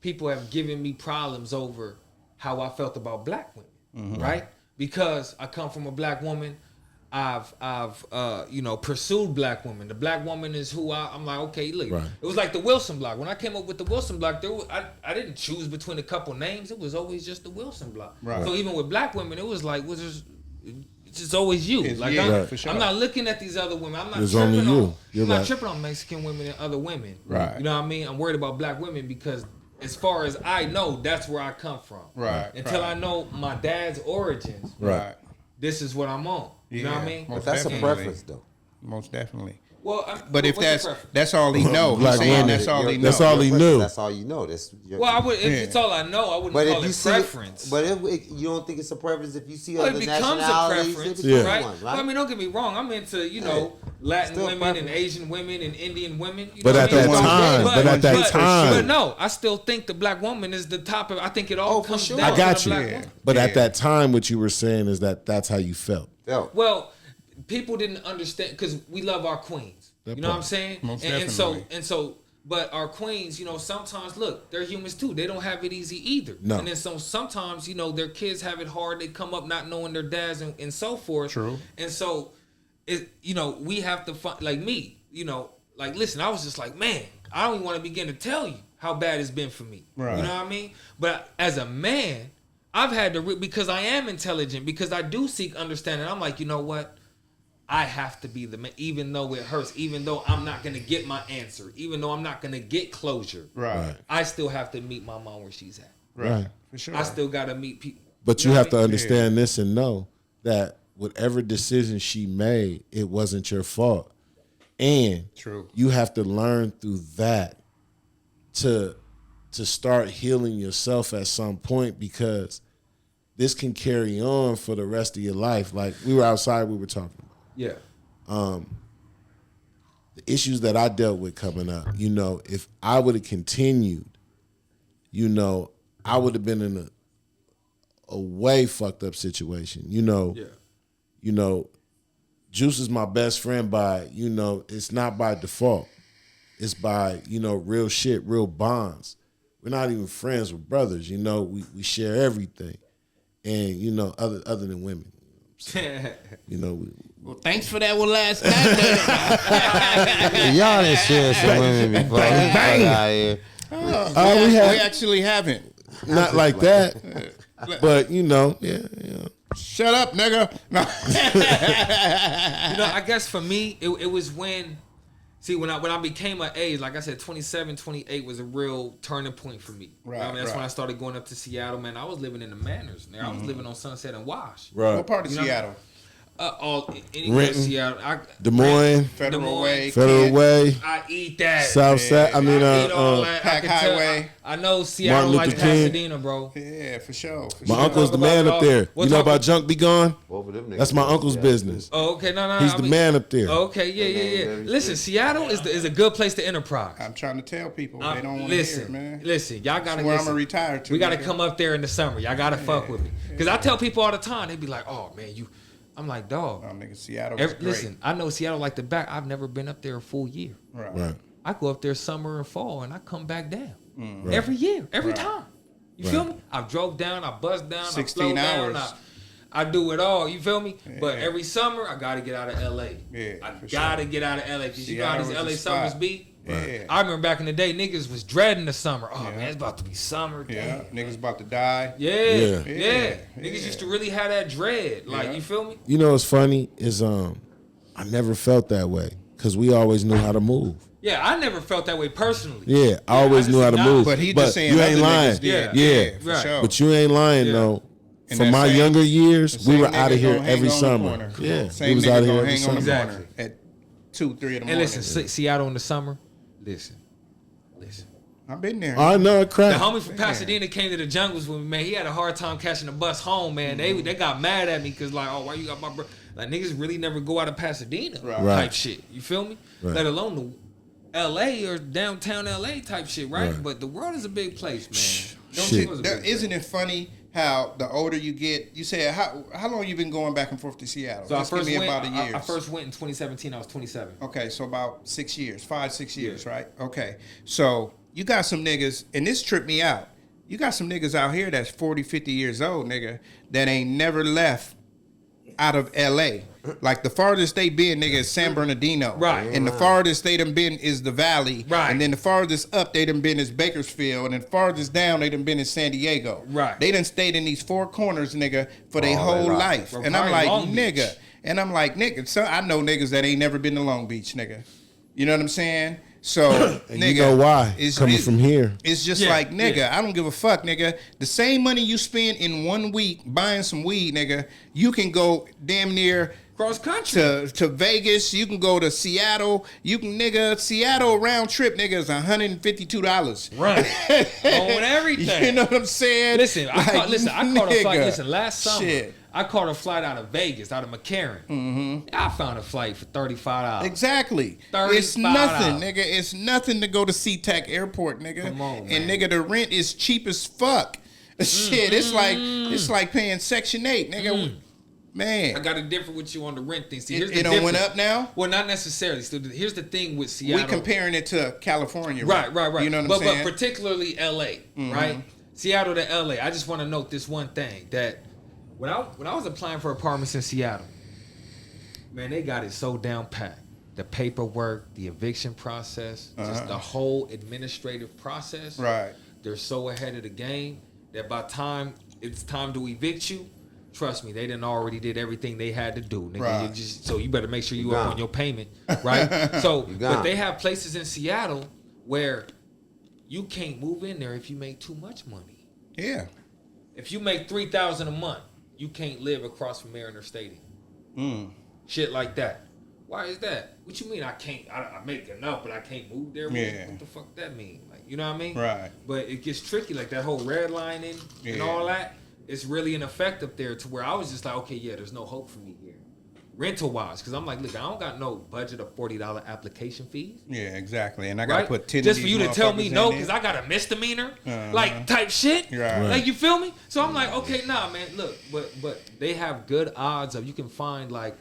people have given me problems over how I felt about black women, right? Because I come from a black woman. I've pursued black women. The black woman is who I'm like, okay, look. Right. It was like the Wilson block. When I came up with the Wilson block, I didn't choose between a couple names. It was always just the Wilson block. Right. So even with black women, it was like, it's just always you. It's Like you, I'm, right, for sure. I'm not looking at these other women. I'm not It's tripping only you. on. You're I'm not right. tripping on Mexican women and other women. Right. You know what I mean? I'm worried about black women because as far as I know, that's where I come from. Right, Until right. I know my dad's origins, Right. this is what I'm on. You know what I mean? Most That's a definitely. preference, though. Most definitely. Well, But if what's your preference? that's all he know, Black he's saying women. that's all he know. That's all he knew. That's all you know. That's your, Well, I would. If it's all I know, I wouldn't but call if you it see preference. but you don't think it's a preference if you see Well, other it becomes a nationalities, preference, it becomes right? one, right? Well, I mean, don't get me wrong. I'm into Latin Still women and preference. Asian women and Indian women. You But know at what I mean? that time, but at that time. But no, I still think the black woman is the top of. I think it all for comes sure. down I got to the you. black woman. But at that time, what you were saying is that's how you felt. Yeah. Well, people didn't understand because we love our queens. You know what I'm saying? Most and definitely. so, but our queens, sometimes look, they're humans too. They don't have it easy either. No. And then sometimes, their kids have it hard. They come up not knowing their dads and so forth. True. And so, we have to find, like me, listen, I was just like, man, I don't even want to begin to tell you how bad it's been for me. Right. You know what I mean? But as a man, I've had to, because I am intelligent, because I do seek understanding. I'm like, you know what? I have to be the man, even though it hurts, even though I'm not going to get my answer, even though I'm not going to get closure. Right. I still have to meet my mom where she's at. Right. For sure. I still got to meet people. But you know have what to I mean? understand this and know that whatever decision she made, it wasn't your fault. And True. you have to learn through that to start healing yourself at some point, because this can carry on for the rest of your life. Like we were outside, we were talking about Yeah. the issues that I dealt with coming up. If I would have continued, I would have been in a way fucked up situation. Juice is my best friend by, it's not by default. It's by, real shit, real bonds. We're not even friends, we're brothers, we share everything. And, other than women. Well, thanks for that one last night. Y'all didn't share some women before. Bang. We actually haven't. Not like that. But, yeah. Shut up, nigga. No. I guess for me, it was when I became an age, like I said, 27, 28 was a real turning point for me. Right, That's right. when I started going up to Seattle, man. I was living in the Manors. I was living on Sunset and Wash. Right. What part of Seattle? Anywhere in Renton, Seattle. Des Moines, Federal Way. Federal Kent, Way, I eat that. South Side. I eat all that. Pack I can tell- Highway. I know Seattle Martin like Luther King. Pasadena, bro. Yeah, for sure. My uncle's the talk man about up it there. all. You know about Junk Be Gone? That's my uncle's business. Oh, okay, no. He's the man up there. Okay, yeah. Listen, Seattle is a good place to enterprise. I'm trying to tell people. They don't want to hear it, man. Listen, y'all gotta That's where listen. I'm gonna retire to. We gotta nigga. come up there in the summer. Y'all gotta fuck with me. Because I tell people all the time, they be like, oh man, I'm like, dog. Oh, nigga, Seattle is great. Listen, I know Seattle like the back. I've never been up there a full year. Right. I go up there summer and fall and I come back down. Mm. Every year, every time. You feel me? I drove down, I buzzed down, 16 I hours. flowed down, I do it all. You feel me? But Yeah. every summer, I gotta get out of LA. Yeah, I for gotta sure. get out of LA because you know how these Seattle LA is a summers spot. be. Yeah. I remember back in the day, niggas was dreading the summer. Oh man, it's about to be summer. Yeah, Damn. niggas about to die. Yeah. Yeah. Niggas used to really have that dread. Like, you feel me? You know what's funny is I never felt that way because we always knew how to move. Yeah, I never felt that way personally. Yeah, I always knew how to move. But he just saying you ain't other lying. niggas did. Yeah, for right. sure. but you ain't lying though. And From that my same- younger years, the we were same out of nigga here gonna hang every on the summer. corner. Yeah, Same we was nigga out of here gonna every hang on the summer. corner at 2, 3 in the And morning. listen, Seattle in the summer, listen. I've been there. I know it The crap. homie from Pasadena came to the jungles with me, man. He had a hard time catching the bus home, man. They got mad at me because, like, oh, why you got my bro? Like, niggas really never go out of Pasadena type shit. You feel me? Right. Let alone the L.A. or downtown L.A. type shit, right? Right. But the world is a big place, man. Shit. Isn't it funny how the older you get, you said, how long you been going back and forth to Seattle? So Just give me about a year. I first went in 2017. I was 27. Okay, so about 6 years, 5-6 years, right? Okay, so you got some niggas, and this tripped me out. You got some niggas out here that's 40, 50 years old, nigga, that ain't never left out of L.A. Like the farthest they been, nigga, is San Bernardino. Right. And the farthest they done been is the Valley. Right. And then the farthest up they done been is Bakersfield. And then farthest down they done been in San Diego. Right. They done stayed in these 4 corners, nigga, for their whole life. Bro, And I'm probably like, Long Beach. nigga. And I'm like, nigga, so I know niggas that ain't never been to Long Beach, nigga. You know what I'm saying? So, And nigga, you know why? Coming from here. it's just like, nigga, I don't give a fuck, nigga. The same money you spend in 1 week buying some weed, nigga, you can go damn near Cross country. to Vegas. You can go to Seattle. You can, nigga, Seattle round trip, nigga, is $152. Right. On everything. You know what I'm saying? Listen, I caught a flight. nigga, Listen, last summer, shit. I caught a flight out of Vegas, out of McCarran. Mm-hmm. I found a flight for $35. Exactly. $35. It's nothing, nigga. It's nothing to go to SeaTac Airport, nigga. Come on, and man. nigga, the rent is cheap as fuck. Shit, it's like paying Section 8, nigga. Man, I got to differ with you on the rent thing. See, here's it the don't went difference. up now. Well, not necessarily. So here's the thing with Seattle. We comparing it to California, Right. You know what I'm saying? But particularly LA, right? Seattle to LA. I just want to note this one thing that when I was applying for apartments in Seattle, man, they got it so down pat. The paperwork, the eviction process, just the whole administrative process. Right. They're so ahead of the game that by the time it's time to evict you, trust me, they done already did everything they had to do, nigga. Right. So you better make sure you up on your payment, right? So, but they have places in Seattle where you can't move in there if you make too much money. Yeah. If you make $3,000 a month, you can't live across from Mariner Stadium. Shit like that. Why is that? What you mean I can't? I make enough, but I can't move there. Yeah. What the fuck that mean? Like, you know what I mean? Right. But it gets tricky, like that whole redlining and all that. It's really an effect up there to where I was just like, okay, yeah, there's no hope for me here, rental wise, because I'm like, look, I don't got no budget of $40 application fees. Yeah, exactly. And I gotta Right? put 10 just of for these you to tell me motherfuckers no in because there. I got a misdemeanor, like type shit. Right. Like, you feel me? So I'm like, okay, nah, man, look, but they have good odds of you can find like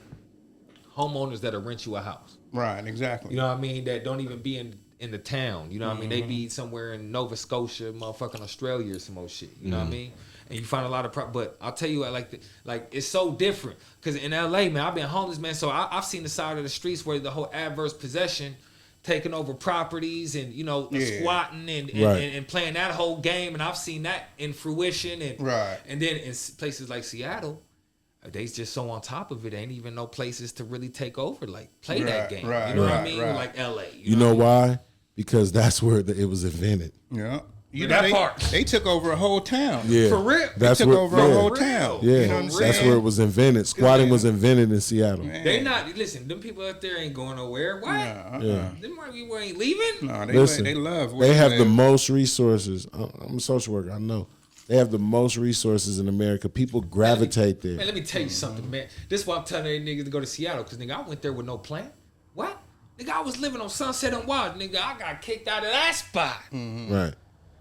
homeowners that'll rent you a house. Right, exactly. You know what I mean? That don't even be in the town. You know what I mean? They be somewhere in Nova Scotia, motherfucking Australia or some old shit. You know what I mean? And you find a lot of but I'll tell you, like it's so different because in LA, man, I've been homeless, man. So I've seen the side of the streets where the whole adverse possession, taking over properties and squatting and playing that whole game, and I've seen that in fruition. And and then in places like Seattle, they just so on top of it, ain't even no places to really take over, like play that game. You know what I mean? Like LA. You know why? Because that's where it was invented. Yeah. You know, know, part. they took over a whole town. Yeah. For real. That's They took where, over a whole town. Yeah, You know what I'm that's saying? where it was invented. Squatting was invented in Seattle. They not listen. Them people out there ain't going nowhere. What? Yeah. Them white people ain't leaving. No, Listen, they love where they have the live. most resources. I'm a social worker. I know. They have the most resources in America. People gravitate there. Man, let me tell you something, man. This is why I'm telling they niggas to go to Seattle, because nigga, I went there with no plan. What? Nigga, I was living on Sunset and Wild. Nigga, I got kicked out of that spot. Right.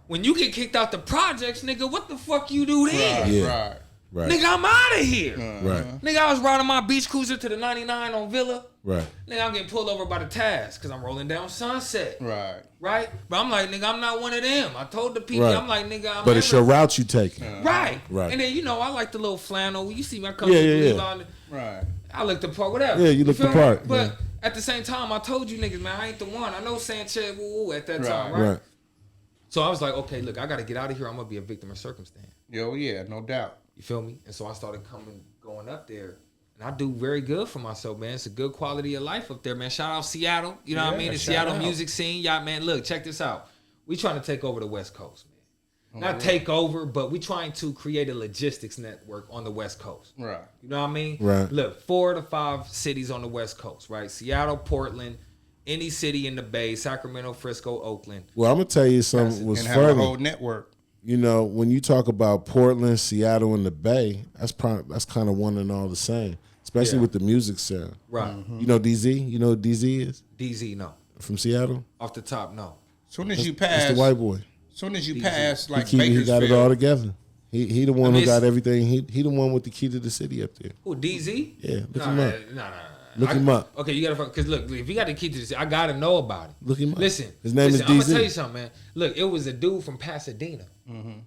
When you get kicked out the projects, nigga, what the fuck you do then? Yeah. Right. Nigga, I'm out of here. Right. Nigga, I was riding my beach cruiser to the 99 on Villa. Right. Nigga, I'm getting pulled over by the task because I'm rolling down Sunset. Right. Right? But I'm like, nigga, I'm not one of them. I told the people, Right. I'm like, nigga, I'm But it's your route you taking. Right. Right. And then, you know, I like the little flannel. You see me, I come Yeah, to yeah, the yeah. on. Right. I look the part, whatever. Yeah, you look the feel me? part, But at the same time, I told you niggas, man, I ain't the one. I know Sanchez woo at that time, right? So I was like, okay, look, I got to get out of here. I'm gonna be a victim of circumstance. Yo, yeah, no doubt. You feel me? And so I started going up there. And I do very good for myself, man. It's a good quality of life up there, man. Shout out Seattle. You know what I mean? The Seattle music scene. Y'all, man, look, check this out. We trying to take over the West Coast, man. Not take over, but we trying to create a logistics network on the West Coast. Right. You know what I mean? Right. Look, 4 to 5 cities on the West Coast, right? Seattle, Portland, any city in the Bay, Sacramento, Frisco, Oakland. Well, I'm going to tell you something was and have a funny. whole network. You know, when you talk about Portland, Seattle, and the Bay, that's kind of one and all the same. Especially with the music sound. Right. You know DZ? You know who DZ is? DZ, no. From Seattle? Off the top, no. Soon as you pass, That's the white boy. Soon as you pass, like He Bakersfield, got it all together. He the one who it's- got everything. He the one with the key to the city up there. Who, DZ? Yeah, look him up. Nah. Look him up. Okay, you gotta, because look, if you got the key to this, I gotta know about it. Look him up. Listen, His name is I'm gonna DZ. tell you something, man. Look, it was a dude from Pasadena.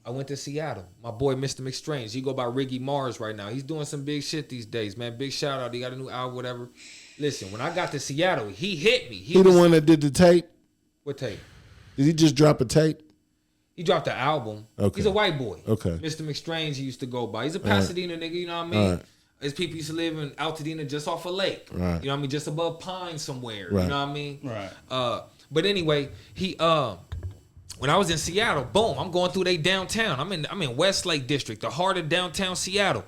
I went to Seattle. My boy, Mr. McStrange. He go by Riggy Mars right now. He's doing some big shit these days, man. Big shout out. He got a new album, whatever. Listen, when I got to Seattle, he hit me. He the one that did the tape? What tape? Did he just drop a tape? He dropped the album. Okay. He's a white boy. Okay. Mr. McStrange, he used to go by. He's a Pasadena nigga, you know what I mean? Right. His people used to live in Altadena, just off a lake. Right. You know what I mean? Just above Pine somewhere. Right. You know what I mean? Right. But anyway, he when I was in Seattle, boom, I'm going through they downtown. I'm in Westlake District, the heart of downtown Seattle.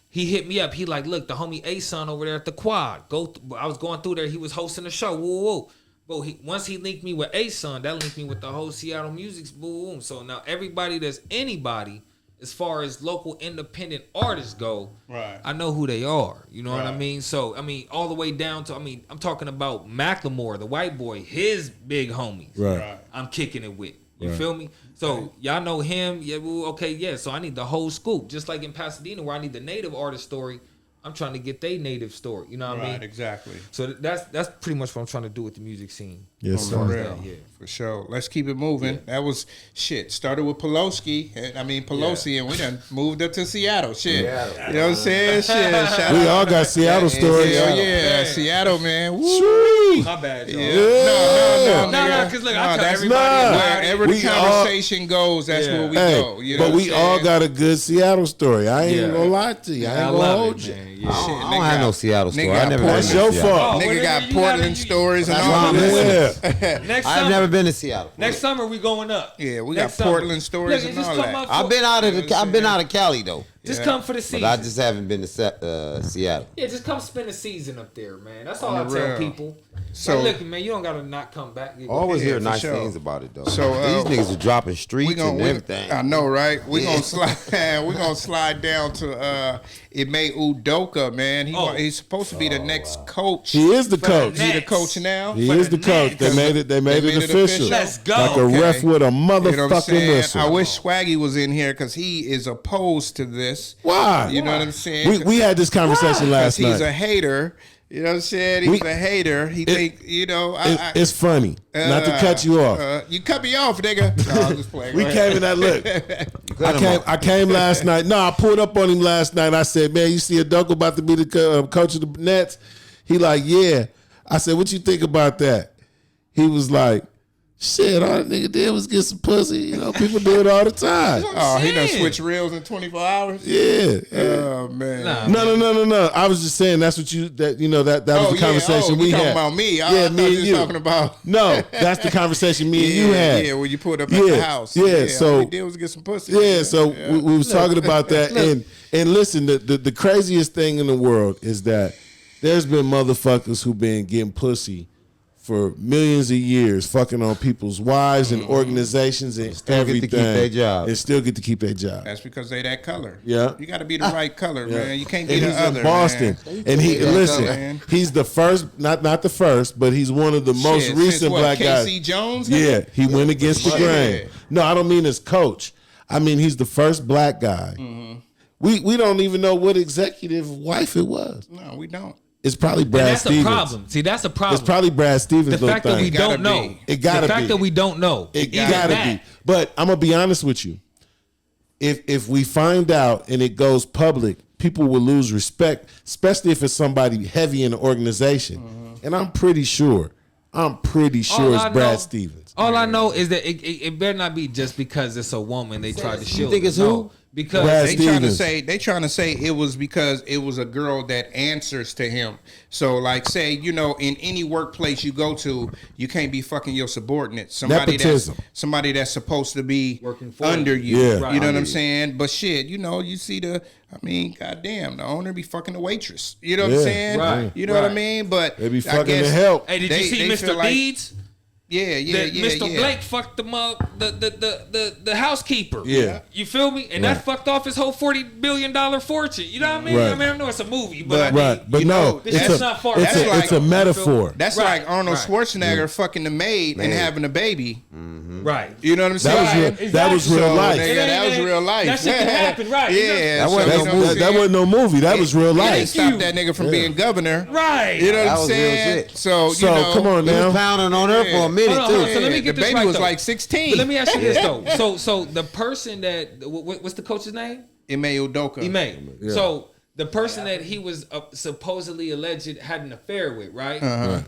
He hit me up. He like, look, the homie A-Son over there at the Quad. I was going through there. He was hosting a show. Whoa. But once he linked me with A-Son, that linked me with the whole Seattle music. Boom. So now everybody that's anybody, as far as local independent artists go, right, I know who they are. You know what I Right. mean? So, I mean, all the way down to, I'm talking about Macklemore, the white boy, his big homies. Right. I'm kicking it with. You Right. feel me? So y'all know him. Yeah, well, okay, yeah. So I need the whole scoop. Just like in Pasadena where I need the native artist story, I'm trying to get their native story. You know what I mean? Right, exactly. So that's pretty much what I'm trying to do with the music scene. Yes, For sir. real. Yeah. For sure. Let's keep it moving. That was shit. Started with Pelosi, and we done moved up to Seattle. Shit. You know what I'm saying? Shit. Shout We out. all got Seattle stories. Hell yeah. Seattle, man. Woo. My bad, y'all. No, No, nigga. because look, I tell that's everybody. wherever the We all- conversation goes, that's Yeah. where we Hey, go. You know but what we I'm all saying? got a good Seattle story. I ain't Yeah. gonna lie to you. I ain't I gonna love hold it, you. man. I Yeah. don't, I don't have no Seattle story. nigga I got never Portland. been to That's your Seattle. fault. Nigga whatever got you Portland gotta- stories and That's all why I'm that. Yeah. Next I've summer, never been to Seattle. next summer we going up. Yeah, we Next got summer. Portland stories Look, and just all come that. up I've been out of I've been out of Cali though, Just Yeah. come for the season. but I just haven't been to Seattle. Yeah, just come spend a season up there, man. That's all On I the tell real. people. So- So look, man, you don't gotta not come back. Always Yeah, hear for nice sure. things about it though. So, these niggas are dropping streets and everything. I know, right? We Yeah. gonna slide. We gonna slide down to Ime Udoka, man. He's supposed to be the next coach. He is the coach. He the Nets. coach now. He For is the the coach. Nets. They made it. They made it official. Let's go. Like a Okay. ref with a You know what I'm motherfucking saying? whistle. I wish Swaggy was in here because he is opposed to this. Why? You know what I'm saying? We had this conversation last Because he's night. a hater. You know what I'm saying? He's a hater. He think, you know, It's funny. Not to cut you off. You cut me off, nigga. No, I'm just playing. We Go came ahead. in that look. I came last night. No, I pulled up on him last night. I said, "Man, you see a Dunkel about to be the coach of the Nets?" He like, "Yeah." I said, "What you think about that?" He was like, "Shit, all that nigga did was get some pussy. You know, people do it all the time." Oh, he done saying. switched reels in 24 hours? Yeah. Oh, man. Nah. No. I was just saying that's what that was the conversation we you had. talking about me. I Yeah, thought me you and was you. talking about... No, that's the conversation me and you had. Yeah, when you pulled up at the house. Yeah, so all we did was get some pussy. Yeah, so we was talking about that, and listen, the craziest thing in the world is that there's been motherfuckers who been getting pussy for millions of years, fucking on people's wives and organizations and Still get to everything, keep their job. and still get to keep their job. That's because they that color. Yeah. You got to be the right color, man. You can't be And the he's other, in Boston, man. and he Yeah, listen. man. He's the first, not the first, but he's one of the most Shit, recent since what, black guys. KC Jones? Yeah, he went against the Shit. grain. No, I don't mean as coach. I mean he's the first black guy. Mm-hmm. We don't even know what executive wife it was. No, we don't. It's probably And Brad that's Stevens. the problem. See, that's the problem. It's probably Brad Stevens. the fact that we Gotta don't know. be. It gotta the fact be. that we don't know. It Even gotta that. be. But I'm gonna be honest with you. If we find out and it goes public, people will lose respect, especially if it's somebody heavy in the organization. And I'm pretty sure it's Brad Stevens. All I know is that it better not be just because it's a woman they tried to shield. You think it's who? Because Brad they Stevens. trying to say it was because it was a girl that answers to him. So like say, in any workplace you go to, you can't be fucking your subordinate. Nepotism. Somebody that's supposed to be working for under you. Yeah. You know what I'm saying? But shit, you see goddamn, the owner be fucking the waitress. You know what I'm saying? Right. You know what I mean? But They be I fucking guess the help. Hey, did you see they Mr. feel like- Leeds? Yeah. Mr. Blake fucked them up, the housekeeper. Yeah. You feel me? And that fucked off his whole $40 billion fortune. You know what I mean? Right. I mean, I know it's a movie, but But no, that's not far. it's a metaphor. That's Right, like Arnold right. Schwarzenegger fucking the maid and having a baby. right. You know what I'm saying? That was real So, life. nigga, that was real life. That shit can happen, right? Yeah, That wasn't so, no you know what I'm That saying? wasn't no movie. That was real They didn't life. stop that nigga from being governor. Right. You know what That I'm was real saying? shit. So, Come on He was now. pounding on her for a minute Hold on, too. hold on. So let me the get this baby right, was though. like 16. But let me ask you this though. So the person that what's the coach's name? Ime Udoka. Ime. So the person that he was supposedly alleged had an affair with, right?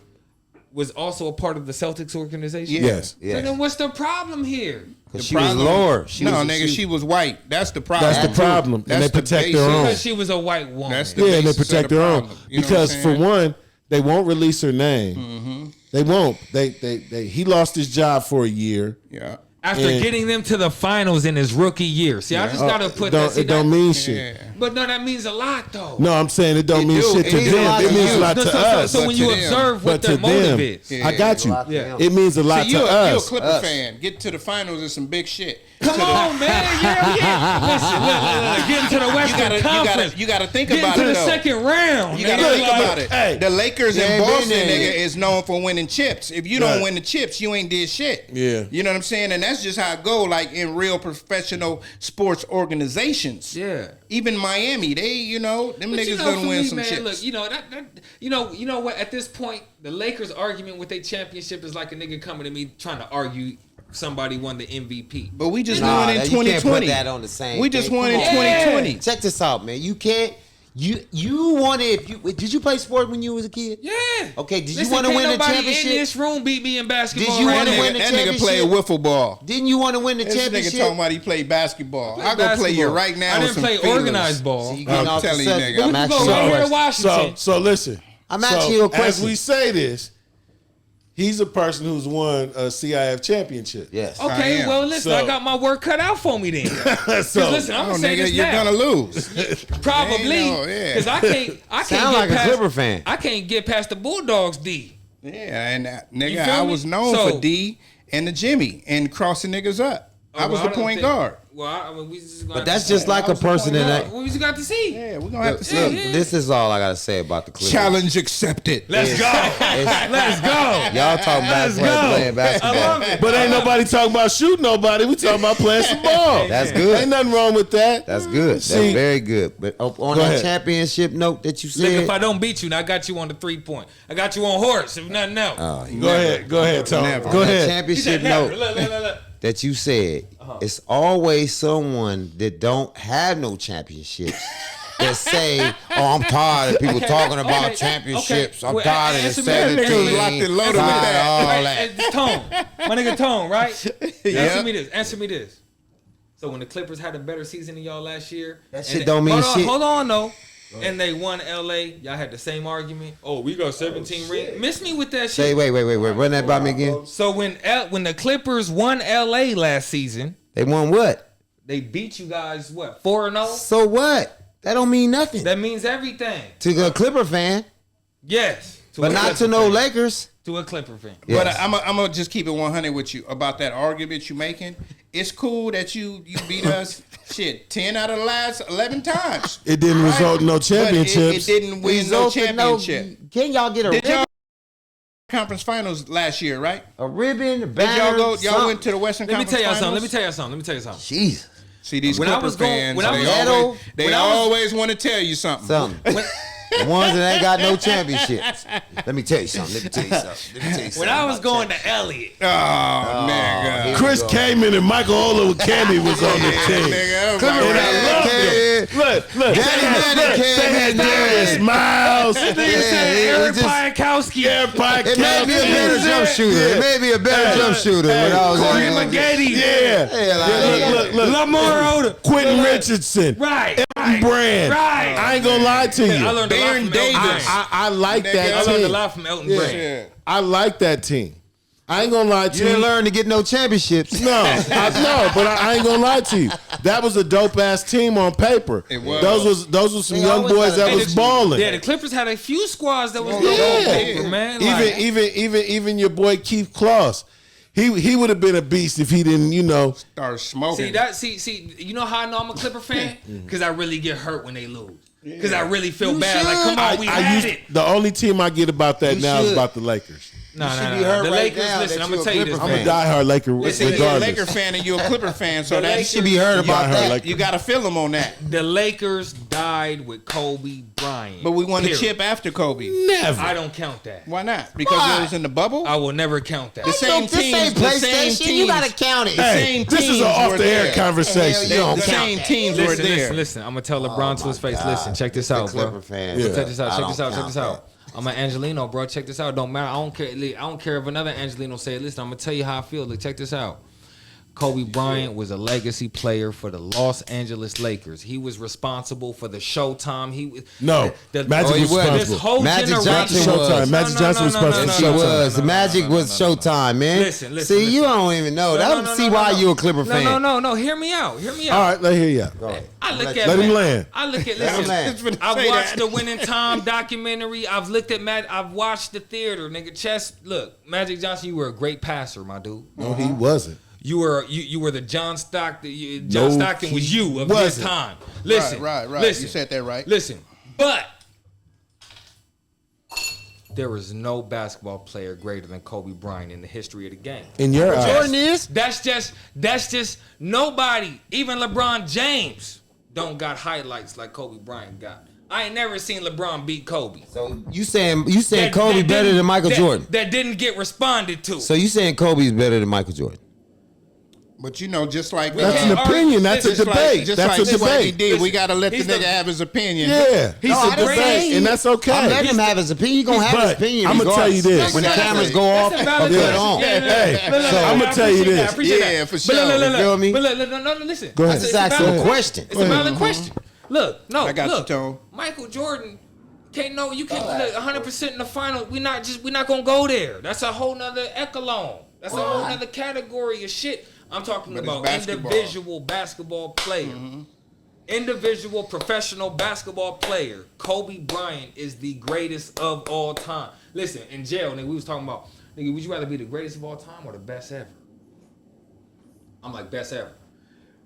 Was also a part of the Celtics organization. Yes. So then what's the problem here? Because she was lower. She was white. That's the problem. That's the problem. And they That's the protect their basis. own. Because she was a white woman. That's the Yeah, and they basis of protect the their own. problem. You know Because what I'm for saying? one, they won't release her name. They won't. He lost his job for a year. Yeah. After And- getting them to the finals in his rookie year. See, I just gotta put that. See, It don't that- mean shit. But no, that means a lot though. No, I'm saying it don't It mean do. shit It to means a lot them. It to means a you. lot to us. So when you to them. observe what But their to motive them, is, Yeah. I got you. Yeah. It means a lot So to you're a us. Clipper fan. Get to the finals is some big shit. come on, man, yeah. Listen, look, get into the Western Conference. You gotta think Get about into it the though. second round. You gotta nigga. think about it. Hey. The Lakers You and ain't been Boston, there nigga, yet. is known for winning chips. If you don't Right. win the chips, you ain't did shit. Yeah. You know what I'm saying? And that's just how it go, like in real professional sports organizations. Yeah. Even Miami, them But niggas for done win me, some man, chips. look, you know what? At this point, the Lakers' argument with their championship is like a nigga coming to me trying to argue somebody won the MVP. But we just Nah, won in you can't 2020. put that on the same We just thing. won Come in on. 2020. Check this out, man. You can't. You wanted. Did you play sport when you was a kid? Yeah. Okay. Did you Listen, want to can't win the nobody championship? in this room beat me in basketball. Did you right wanna now. win the That nigga played championship? wiffle ball. Didn't you want to win the This nigga championship? talking about he played basketball. played I go play you basketball. right now. I with didn't some play feelers. organized ball. So you getting I'm off the telling you, subject. nigga. I'm We asking go you a right here to question. Washington. So listen. I'm asking you a As question. we say this, he's a person who's won a CIF championship. Yes. I Okay, am. well, listen, So- I got my work cut out for me then. So Listen, I'm Oh, gonna say nigga, this you're now. gonna lose. Probably, Ain't no, yeah. because I can't Sound get like a past, Clipper fan. I can't get past the Bulldogs D. Yeah, and You nigga, feel I me? was known So- for D and the Jimmy and crossing niggas up. I was Well, the don't point think- guard. Well, I mean, we just gonna But have that's to just see. like a person in that. We just got to see. Yeah, we're gonna have to see. Look, Yeah. this is all I gotta say about the Clippers. Challenge accepted. Let's go. Let's go. Y'all talking basketball, playing basketball. I love it. But ain't nobody talking about shooting nobody. We talking about playing some ball. That's good. Ain't nothing wrong with that. That's good. That's See- very good. But on Go that ahead. championship note that you Look, said, if I don't beat you, now I got you on the 3-point. I got you on horse, if nothing else. Go ahead, Tom. Never. Go on that ahead. He championship said, never. note Look. that you said, it's always someone that don't have no championships that say, "Oh, I'm tired of people talking about okay, championships. okay. I'm Well, tired of the answer me that. 17. Nigga was locked and loaded with tired of that. all Right, that." it's Tone. My nigga Tone, right? Yeah. Answer me this. So when the Clippers had a better season than y'all last year, That and shit they- don't mean hold on, shit. Hold on, though. And they won LA. Y'all had the same argument. Oh, we got 17 rings. Miss me with that Say, shit. wait. Run that by me again. So when the Clippers won LA last season, They won what? they beat you guys what 4-0. So what? That don't mean nothing That means everything. to a Clipper fan, Yes, but not to no Lakers. To a Clipper fan. Yes. But I'm gonna just keep it 100 with you about that argument you making. It's cool that you beat us 10 out of the last 11 times. It didn't result in no But it championships. didn't win no championship. Can y'all get a Did ribbon? y'all conference finals last year, right? A ribbon, a Did banner, y'all went to the Western Let me Conference tell y'all finals? something. Let me tell you something. Jesus. See these When I Clipper was going- fans, when I was- they when I was- always want to tell you something. The ones that ain't got no championships. Let me tell you something. When I was going to Elliott, Oh, nigga. Chris Kaman and Michael Ola Cammy was on the team. Nigga, And I loved them. They had Darius Miles. Eric Piatkowski. It made me a better jump shooter. It made me a better jump shooter when I was Corey Maggette. Look. Lamar Odom. Quentin Richardson. Right. Brand. Right. I ain't gonna lie to you. I learned a lot from Elton Brand. I like that I learned a team. lot from Elton Brand. I like that team. I ain't gonna lie to You you. didn't learn to get no championships. No, but I ain't gonna lie to you. That was a dope ass team on paper. It was. Those was some young boys that was balling. Yeah, the Clippers had a few squads that was good on paper, man. Like, Even your boy Keith Kloss. He would have been a beast if he didn't, Start smoking. see, you know how I know I'm a Clipper fan? Because I really get hurt when they lose. Because I really feel bad. Like, come on, we had it. The only team I get about that now is about the Lakers. No. be hurt The right Lakers, now listen, that I'm you going a to tell you this, Clipper I'm a man. diehard Laker Listen, you're a regardless. Laker fan and you're a Clipper fan, so that You should be heard about that. You got to feel them on that. The Lakers died with Kobe Bryant. But we won a Period. chip after Kobe. Never. I don't count that. Why not? Because it was in the bubble. I will never count that. The same This teams. ain't The same PlayStation. teams. You gotta count it. Hey, same this is teams an off were the air there. conversation. Hell, The same teams were there. Listen. I'm gonna tell LeBron to his face. Listen, check this out, bro. Clipper fan. Yeah. Check this out. I Check this don't out. Check count this out. I'm an Angelino, bro. Check this out. Don't matter. I don't care if another Angelino say it. Listen, I'm gonna tell you how I feel. Look, check this out. Kobe Bryant was a legacy player for the Los Angeles Lakers. He was responsible for the Showtime. Magic was responsible. This whole Magic generation. Johnson was. Showtime. Magic Johnson was responsible for He Showtime. was. The Magic was Showtime, man. Listen. See, you don't even know. That see why you a Clipper fan. No. Hear me out. All right, let hear you out. I look at Let him land. I look at Let him listen. land. I've watched the Winning Time documentary. I've looked at I've watched the theater, nigga. Look, Magic Johnson, you were a great passer, my dude. No, he wasn't. You were the John Stockton. John Stockton was you of his wasn't. time. Listen, Right. Listen, You said that right. Listen, but there is no basketball player greater than Kobe Bryant in the history of the game. In your eyes. Jordan is. That's just nobody. Even LeBron James don't got highlights like Kobe Bryant got. I ain't never seen LeBron beat Kobe. So you saying Kobe better than Michael Jordan? That didn't get responded to. So you saying Kobe's better than Michael Jordan? But just like That's an can't opinion. That's a argue- debate. That's a debate. did. We got to let the He's nigga the- have his opinion. Yeah, He's No, the I didn't say greatest. he- and that's okay. I'm letting him have his opinion. He's gonna have his But opinion. I'ma tell you regardless. this. When the That's cameras a- go off, that's a valid put it question. on. Hey, Look, so I'ma I tell you appreciate this. that, I appreciate Yeah, that. for But sure. look, Feel me? But no, listen. Go ahead. Just It's a ask him valid a question. It's a valid question. Look, I got you, Tone. Michael Jordan you can't look 100% in the final. We're not gonna go there. That's a whole nother echelon. That's a whole nother category of shit. I'm talking But it's about basketball. individual basketball player. Individual professional basketball player. Kobe Bryant is the greatest of all time. Listen, in jail, nigga, we was talking about, nigga, would you rather be the greatest of all time or the best ever? I'm like, best ever.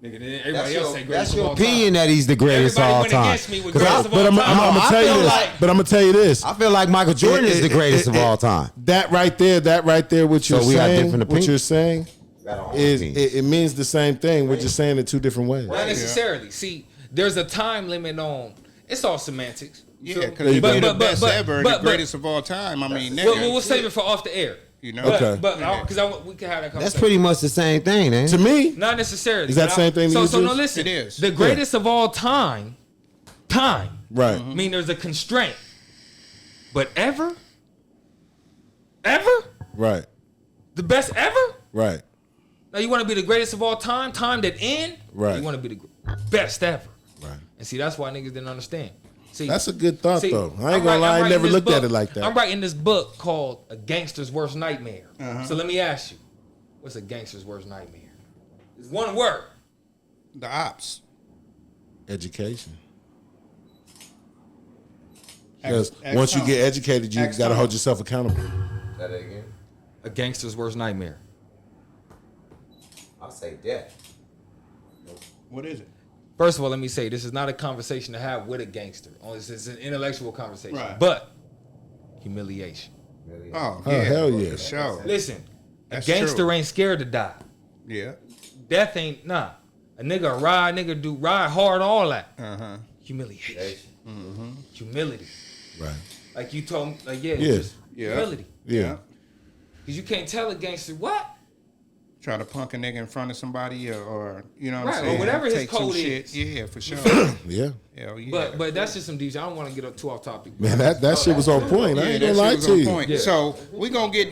Nigga, then everybody else say greatest That's of your all time. opinion that he's the greatest of Everybody all went time. against me with 'Cause greatest of all But I'm time. gonna I tell you feel this. like- But I'm gonna tell you this. I feel like Michael Jordan is the greatest of all time. That right there, what So you're we got saying, different what you're opinions. saying, is it means the same thing. We're just saying it two different ways. Not necessarily. See, there's a time limit on. It's all semantics. Yeah, There because you you're go. the best ever and the but- greatest of all time. I mean, nigga. We'll save it for off the air. You know? But, Okay. because we can have that conversation. That's pretty much the same thing, ain't To it? me, Not necessarily. Is that but same thing So, you so no, just- listen. It is. The greatest of all time. right? I mean, there's a constraint. But ever? Right. The best ever? Right. Now, you want to be the greatest of all time? Time that end? Right. You want to be the best ever. Right. And see, that's why niggas didn't understand. See, That's a good thought, see, though. I I'm ain't gonna lie, I writing never this looked at book- it like that. I'm writing this book called A Gangster's Worst Nightmare. So let me ask you, what's a gangster's worst nightmare? It's one word. The ops. Education. Because once you get educated, you got to hold yourself accountable. That again? A gangster's worst nightmare. I'll say death. What is it? First of all, let me say this is not a conversation to have with a gangster. This is an intellectual conversation. Right. But humiliation. Oh, Oh, yeah. hell yeah. For sure. Listen, That's a gangster true. ain't scared to die. Yeah. Death ain't nah. A nigga ride hard, all that. Uh-huh. Humiliation. Humility. Right. Like you told me, like Yeah. just Yeah. humility. Yeah. Because you can't tell a gangster what? try to punk a nigga in front of somebody or you know what Right, I'm or saying? whatever his Take some code shit. is. Yeah, for sure. Yeah. Hell yeah. But that's just some DJ. I don't want to get too off topic. Man, that shit was on point. I ain't that gonna shit lie was to on you. point. Yeah. So we're going to get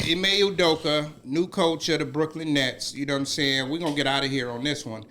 Ime Udoka, new coach of the Brooklyn Nets. You know what I'm saying? We're going to get out of here on this one.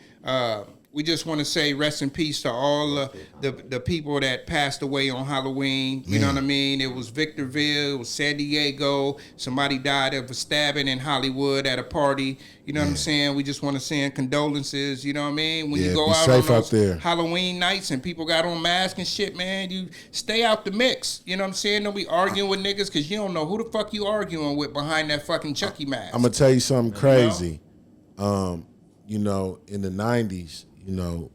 We just want to say rest in peace to all the people that passed away on Halloween. You know what I mean? It was Victorville, it was San Diego. Somebody died of a stabbing in Hollywood at a party. You know what I'm saying? We just want to send condolences. You know what I mean? When you go be out safe on out those there. Halloween nights and people got on masks and shit, man, you stay out the mix. You know what I'm saying? Don't be arguing with niggas because you don't know who the fuck you arguing with behind that fucking Chucky mask. I'm gonna tell you something crazy. You know, in the 90s, you know,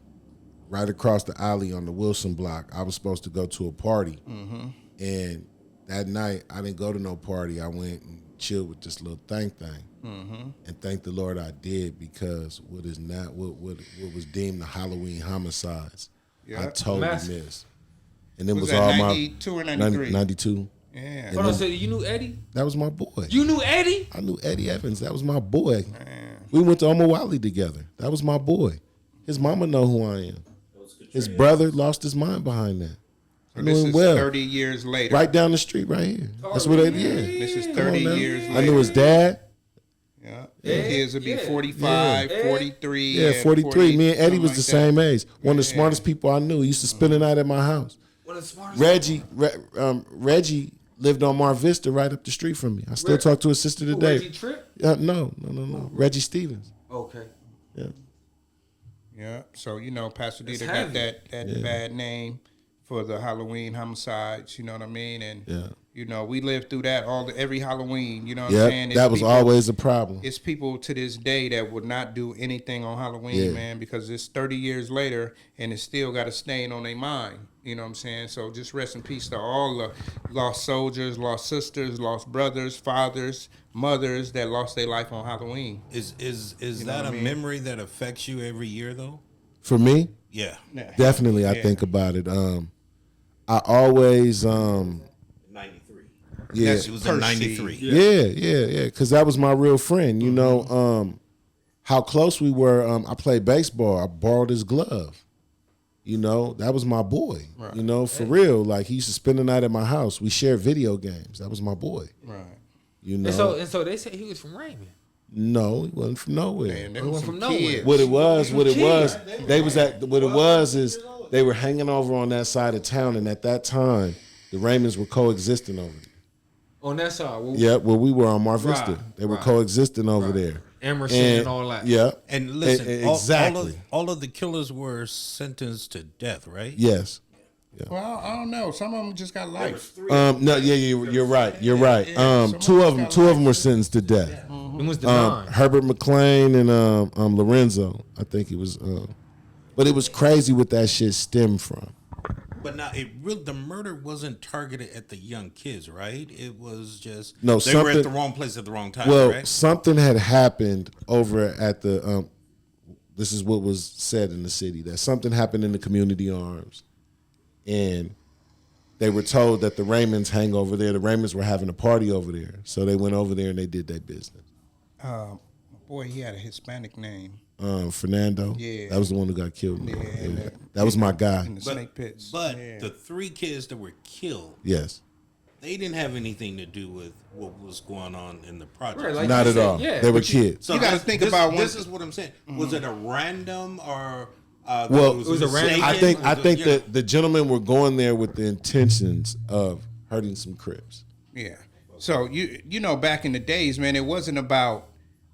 right across the alley on the Wilson block, I was supposed to go to a party. And that night, I didn't go to no party. I went and chilled with this little thing. And thank the Lord I did, because what was deemed the Halloween homicides, I totally missed. And it was that all 92 or 93? 92. Yeah. Hold on, so you knew Eddie? That was my boy. You knew Eddie? I knew Eddie Evans. That was my boy. We went to Omawali together. That was my boy. His mama know who I am. His brother lost his mind behind that. I knew This him is well. 30 years later. Right down the street, right here. That's what they did. This is 30 years later. I knew his dad. Yeah. His would be 45, 43. Yeah, and 43. Me and Eddie something was like the that. same age. One of the smartest people I knew. He used to spend the night at my house. Reggie lived on Mar Vista right up the street from me. I still talk to his sister today. Reggie Tripp? No. Reggie Stevens. Okay. Yeah. Yeah. So, you know, Pasadena It's got heavy. that bad name for the Halloween homicides, you know what I mean? And, you know, we lived through that every Halloween, you know what I'm saying? Yeah, that was always a problem. It's people to this day that would not do anything on Halloween, man, because it's 30 years later and it still got a stain on their mind. You know what I'm saying? So just rest in peace to all the lost soldiers, lost sisters, lost brothers, fathers, mothers that lost their life on Halloween. Is that a memory that affects you every year though? For me? Yeah. Definitely, I think about it. I always 93. yeah. Yes, it was in 93. Yeah. Because that was my real friend. You know, how close we were. I played baseball. I borrowed his glove. You know, that was my boy. Right. You know, for real. Like, he used to spend the night at my house. We shared video games. That was my boy. Right. You know. And so they say he was from Raymond. No, he wasn't from nowhere. Man, He wasn't from nowhere. kids. What it was, is they were hanging over on that side of town, and at that time, the Raymonds were coexisting over there. On that side. Well, we were on Mar Vista. Right, They were coexisting over there. Emerson and all that. Yeah. And listen, exactly. all of the killers were sentenced to death, right? Yes. Well, I don't know. Some of them just got life. No, you're right. You're right. Two of them were sentenced to death. It was the nine. Herbert McLean and Lorenzo. I think it was. But it was crazy what that shit stemmed from. But now, the murder wasn't targeted at the young kids, right? It was just No, they were at something- the wrong place at the wrong time, Well, right? something had happened over at the. This is what was said in the city, that something happened in the community arms, and they were told that the Raymonds hang over there. The Raymonds were having a party over there, so they went over there and they did their business. Boy, he had a Hispanic name. Fernando. Yeah. That was the one who got killed. That was my guy. In the snake pits. But the 3 kids that were killed, Yes. they didn't have anything to do with what was going on in the project. Right, like Not you at said, all. yeah. They were kids. So You gotta think about one- This is what I'm saying. Was it a random or? Well, it was a random- I think that the gentlemen were going there with the intentions of hurting some Crips. Yeah. So you know, back in the days, man, it wasn't about,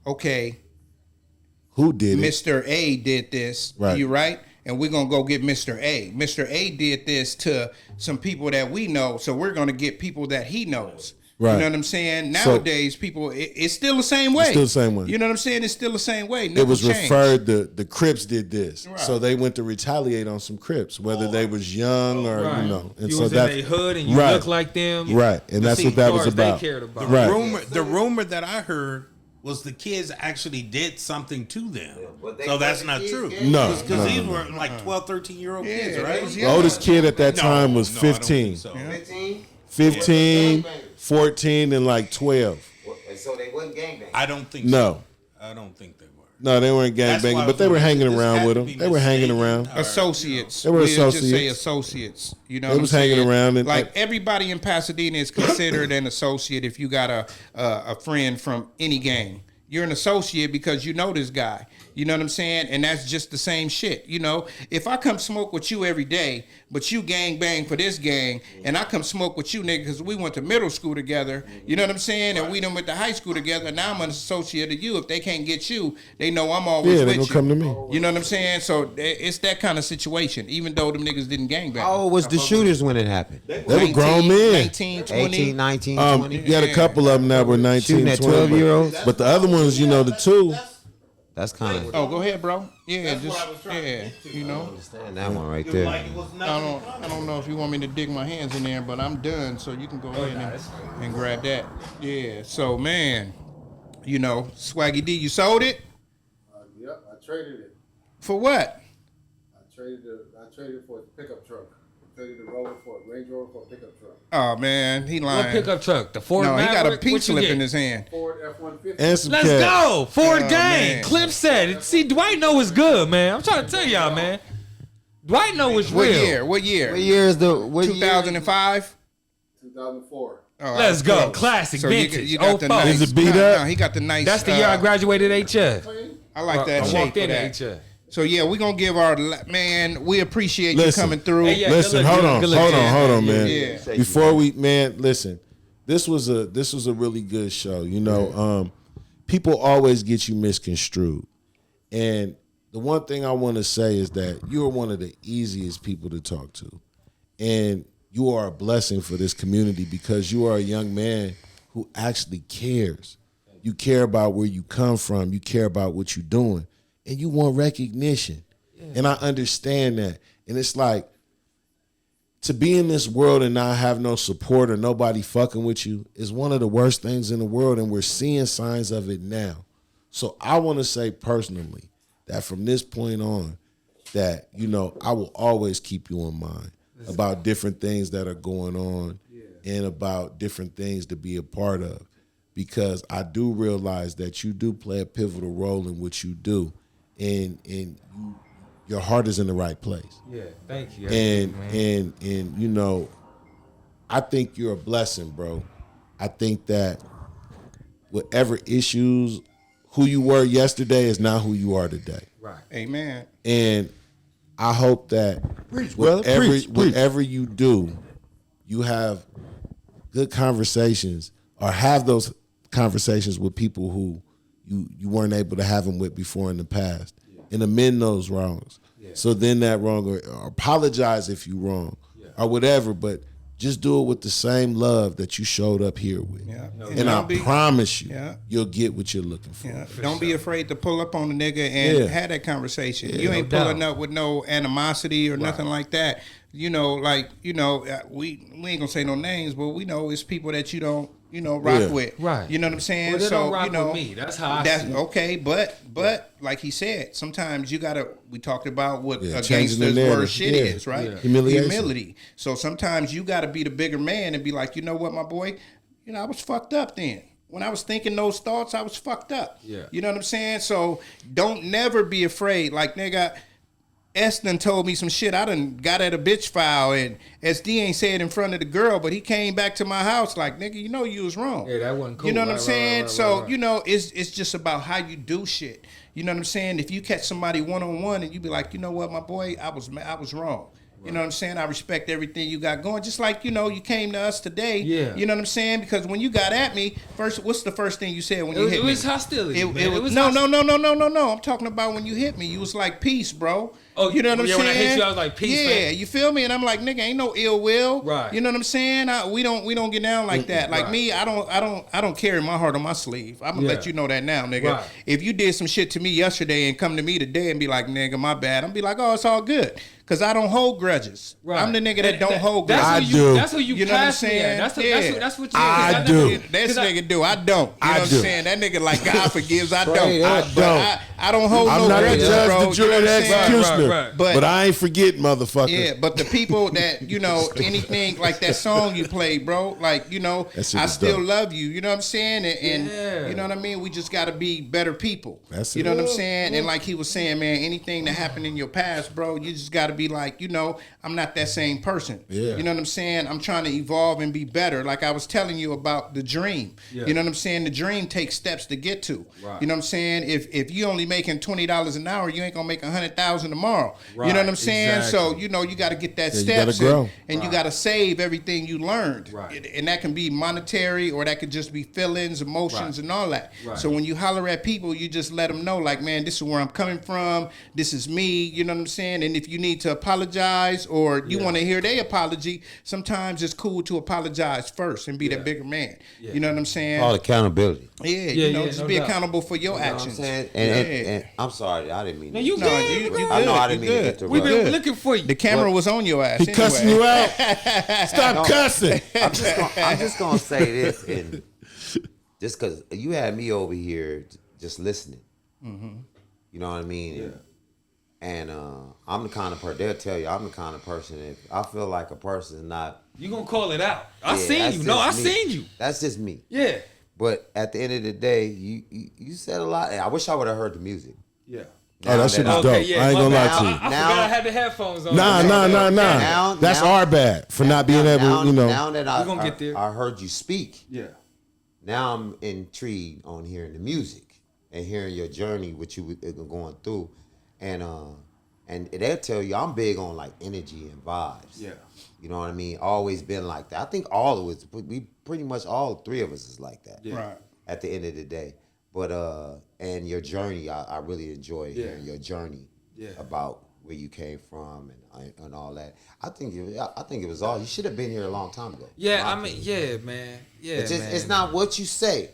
okay, Who did it? Mr. A did this, Right. you right? And we're gonna go get Mr. A. Mr. A did this to some people that we know, so we're gonna get people that he knows. Right. You know what I'm saying? So- Nowadays, people, it's still the same way. still the same way. You know what I'm saying? It's still the same way. It was Nothing changed. referred the Crips did this, Right. so they went to retaliate on some Crips, whether they was young or Right. you know. And You so was in that's their hood and you right. look like them. Right, and that's see, what that was cars they about. cared about. Right. The rumor that I heard was the kids actually did something to them. So that's not true. No, Because these no. were like 12, 13-year-old kids, they right? was The young. oldest kid at that time was No, I don't 15. think so. 15, 14, and like 12. And so they wasn't gangbanging. I don't think so. No. I don't think they were. No, they weren't That's why gangbanging, I but they was were hanging wondering, around this with had them. to They be were hanging mistaken, around. or- Associates. They were We'll just say associates. associates. You know, They what was I'm hanging saying? around and- like everybody in Pasadena is considered an associate. If you got a friend from any gang, you're an associate because you know this guy. You know what I'm saying? And that's just the same shit. You know, if I come smoke with you every day, but you gang bang for this gang, and I come smoke with you, nigga, because we went to middle school together. You know what I'm saying? And we done went to high school together. Now I'm an associate of you. If they can't get you, they know I'm always Yeah, with they you. gonna come to me. You know what I'm saying? So it's that kind of situation. Even though them niggas didn't gang bang. How old was the shooters when it happened? They were grown men. 19, 20. 18, 19, 20. You had a couple of them that were 19, Shooting at 20. 12-year-olds? But the other ones, you know, the two. That's kind of Oh, go ahead, bro. Yeah, you know. understand that one right there. I don't know if you want me to dig my hands in there, but I'm done, so you can go ahead and grab that. Yeah. So man, you know, Swaggy D, you sold it Yep, I traded it. for what? I traded it for a pickup truck. I traded the Rover for a Range Rover for a pickup truck. Oh man, he lying. What pickup truck? The Ford No, he got a Maverick? pink What you slip get? in his hand. Ford F-150. And some Let's cash. go. Ford Oh, gang. man. Clip said. See, Dwight know it's good, man. I'm trying to tell y'all, man. Dwight know it's What real. year? What year? What year is the what year? 2005. 2004. Oh, Let's go. close. Classic, So vintage. You got the 04. nice. Is it beat no, up? No, he got the nice. That's the year I graduated HF. I like that I shape walked for in that. HF. So yeah, we're gonna give our man. We appreciate Listen. you coming through. Hey, yeah. Listen, good hold look, on, good look, hold on, yeah. hold on, man. Yeah. Before we, man, listen. This was a really good show. You know, people always get you misconstrued, and the one thing I want to say is that you are one of the easiest people to talk to, and you are a blessing for this community because you are a young man who actually cares. You care about where you come from. You care about what you're doing, and you want recognition. And I understand that. And it's like, to be in this world and not have no support or nobody fucking with you is one of the worst things in the world, and we're seeing signs of it now. So I want to say personally that from this point on, that, you know, I will always keep you in mind about different things that are going on and about different things to be a part of, because I do realize that you do play a pivotal role in what you do, and your heart is in the right place. Yeah, thank you. And you know, I think you're a blessing, bro. I think that whatever issues, who you were yesterday is not who you are today. Right. Amen. And I hope that whatever you do, you have good conversations or have those conversations with people who you weren't able to have them with before in the past, and amend those wrongs. So then that wrong, or apologize if you wrong, or whatever, but just do it with the same love that you showed up here with. Yeah. And I promise you, Yeah. you'll get what you're looking for. Yeah. Don't be afraid to pull up on the nigga and have that conversation. You ain't pulling up with no animosity or nothing like that. You know, like, you know, we ain't gonna say no names, but we know it's people that you don't, you know, rock with. Right. You know what I'm saying? Well, they so don't rock you know, with me. That's how I that's see it. okay, but like he said, sometimes you gotta. We talked about what a changing the gangster's narrative. worst shit Yeah. is, right? Yeah. Humiliation. Humility. So sometimes you gotta be the bigger man and be like, you know what, my boy, you know, I was fucked up then. When I was thinking those thoughts, I was fucked up. Yeah. You know what I'm saying? So don't never be afraid. Like, nigga, S done told me some shit. I done got at a bitch file, and SD ain't say it in front of the girl, but he came back to my house like, nigga, you know you was wrong. Yeah, that wasn't cool. You know what I'm Right, saying? right, So, right. you know, it's just about how you do shit. You know what I'm saying? If you catch somebody one-on-one and you be like, you know what, my boy, I was wrong. You know what I'm saying? I respect everything you got going. Just like, you know, you came to us today. Yeah. You know what I'm saying? Because when you got at me, what's the first thing you said when you hit It me? was hostility. man. It was no. I'm talking about when you hit me. You was like, peace, bro. Oh, you know what I'm yeah, saying? when I hit you, I was like, peace, Yeah, man. you feel me? And I'm like, nigga, ain't no ill will. Right. You know what I'm saying? We don't get down like that. Like Right. me, I don't carry my heart on my sleeve. I'm gonna let you know that now, nigga. Right. If you did some shit to me yesterday and come to me today and be like, nigga, my bad, I'm be like, oh, it's all good. Cause I don't hold grudges. Right. I'm the nigga that don't hold That's grudges. who I do. That's who you, You know what I'm class me at. saying? That's what you. I never- do. This nigga do. I don't. You know I what I'm do. saying? That nigga like God forgives. I don't. I don't. I don't hold I'm no not the grudges, judge, bro. the jury, You know the what I'm saying? executioner. Right. But I ain't forgetting, motherfucker. Yeah, but the people that, anything like that song you played, bro, like, That shit I was still dope. love you. You know what I'm saying? And you know what I mean? We just got to be better people. That's you it. know what I'm saying? And like he was saying, man, anything that happened in your past, bro, you just got to be like, I'm not that same person. Yeah. You know what I'm saying? I'm trying to evolve and be better. Like I was telling you about the dream. Yeah. You know what I'm saying? The dream takes steps to get to. Right. You know what I'm saying? If you only making $20 an hour, you ain't gonna make $100,000 tomorrow. Right. You know what I'm saying? Exactly. So you got to get that Yeah, you gotta steps grow. and you got to save everything you learned. Right. And that can be monetary or that could just be feelings, emotions, and all that. Right. So when you holler at people, you just let them know, like, man, this is where I'm coming from. This is me. You know what I'm saying? And if you need to apologize or you want to hear their apology, sometimes it's cool to apologize first and be the bigger man. Yeah. You know what I'm saying? All accountability. Just no be doubt. accountable for your You know what I'm actions. saying? And I'm sorry, I didn't mean. No, you No, good. you bro. good. I know I You didn't mean to good. interrupt. We've been Good. looking for you. The camera was on your ass. He cussing anyway. you out. Stop cussing. I'm just gonna say this, and just because you had me over here just listening, you know what I mean. And I'm the kind of person. They'll tell you I'm the kind of person. If I feel like a person is not, You gonna call it out? I yeah, seen that's you. No, I just me. seen you. That's just me. Yeah. But at the end of the day, you said a lot. I wish I would have heard the music. Yeah. Oh, that shit was Okay, dope. yeah, I ain't my gonna lie bad. to you. I Now- forgot I had the headphones on. Nah. Now- That's now- our bad for not being able, Now that We gonna get there. I heard you speak. Yeah. Now I'm intrigued on hearing the music and hearing your journey, what you were going through, and they'll tell you I'm big on like energy and vibes. Yeah. You know what I mean? Always been like that. I think all of us, we pretty much all three of us is like that. Yeah. Right. At the end of the day, but and your journey, I really enjoy hearing your journey. Yeah. About where you came from and all that. I think it was all. You should have been here a long time ago. Yeah, My I mean, opinion. yeah, man. Yeah, It's just, man. it's not what you say.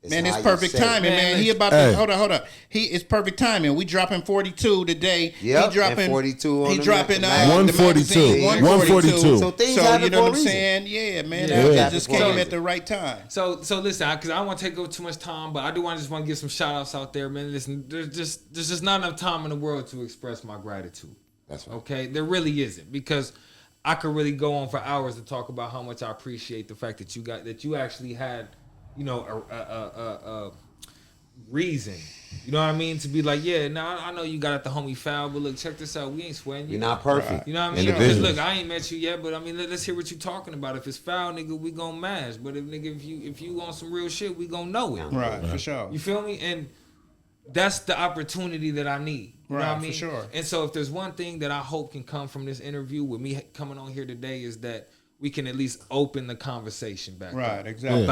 Man, it's how you perfect say it. timing, man. He about to Hey. hold on. It's perfect timing. We dropping 42 today. Yep, he dropping and 42 on He the dropping the the 142. magazine, 142. So things So happen you know for a what I'm reason. saying? Yeah, man. Yeah. That just Yeah. came So- at the right time. So listen, because I don't want to take up too much time, but I do just want to give some shout outs out there, man. Listen, there's just not enough time in the world to express my gratitude. That's right. Okay, there really isn't, because I could really go on for hours to talk about how much I appreciate the fact that you actually had, a reason. You know what I mean? To be like, yeah, now I know you got at the homie foul, but look, check this out. We ain't sweating you. You're not perfect. You know what I mean? Because Individuals. look, I ain't met you yet, but I mean, let's hear what you talking about. If it's foul, nigga, we gon' mash. But if you on some real shit, we gon' know it. Right, for sure. You feel me? And that's the opportunity that I need. You know Right, what I for mean? sure. And so if there's one thing that I hope can come from this interview with me coming on here today is that we can at least open the conversation back Right, up exactly.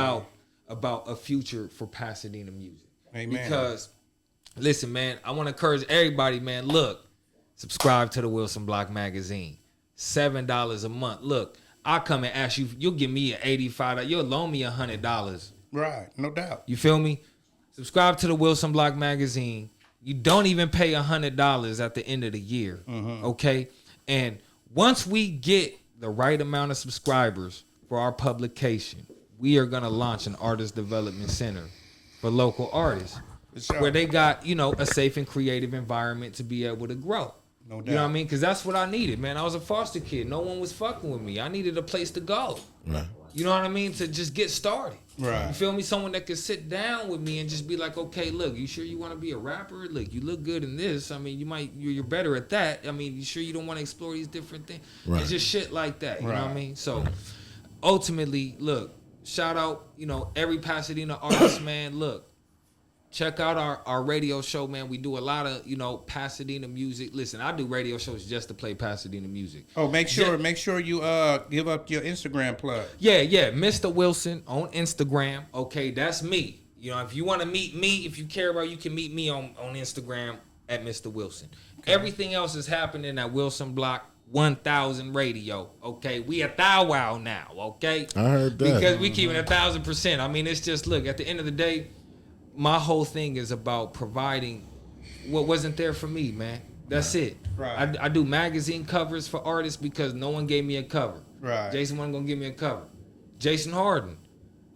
about a future for Pasadena music. Amen. Because listen, man, I want to encourage everybody, man. Look, subscribe to the Wilson Block magazine. $7 a month. Look, I'll come and ask you, you'll give me an $85, you'll loan me $100. Right, no doubt. You feel me? Subscribe to the Wilson Block magazine. You don't even pay $100 at the end of the year. Okay? And once we get the right amount of subscribers for our publication, we are gonna launch an artist development center for local artists. sure. Where they got, a safe and creative environment to be able to grow. No doubt. You know what I mean? Because that's what I needed, man. I was a foster kid. No one was fucking with me. I needed a place to go. Right. You know what I mean? To just get started. Right. You feel me? Someone that could sit down with me and just be like, okay, look, you sure you want to be a rapper? Look, you look good in this. I mean, you're better at that. I mean, you sure you don't want to explore these different things? Right. It's just shit like that. You know what I Right. mean? So ultimately, look, shout out, every Pasadena artist, man. Look, check out our radio show, man. We do a lot of, Pasadena music. Listen, I do radio shows just to play Pasadena music. Oh, make sure you give up your Instagram plug. Yeah, Mistah Wilson on Instagram. Okay, that's me. If you want to meet me, if you care about, you can meet me on Instagram at Mistah Wilson. Okay. Everything else is happening at Wilson Block 1000 Radio. Okay, we a thou now. Okay, I heard that. because we keeping 1,000%. I mean, it's just, look, at the end of the day, my whole thing is about providing what wasn't there for me, man. That's it. Right. I do magazine covers for artists because no one gave me a cover. Right. Jason wasn't gonna give me a cover. Jason Harden,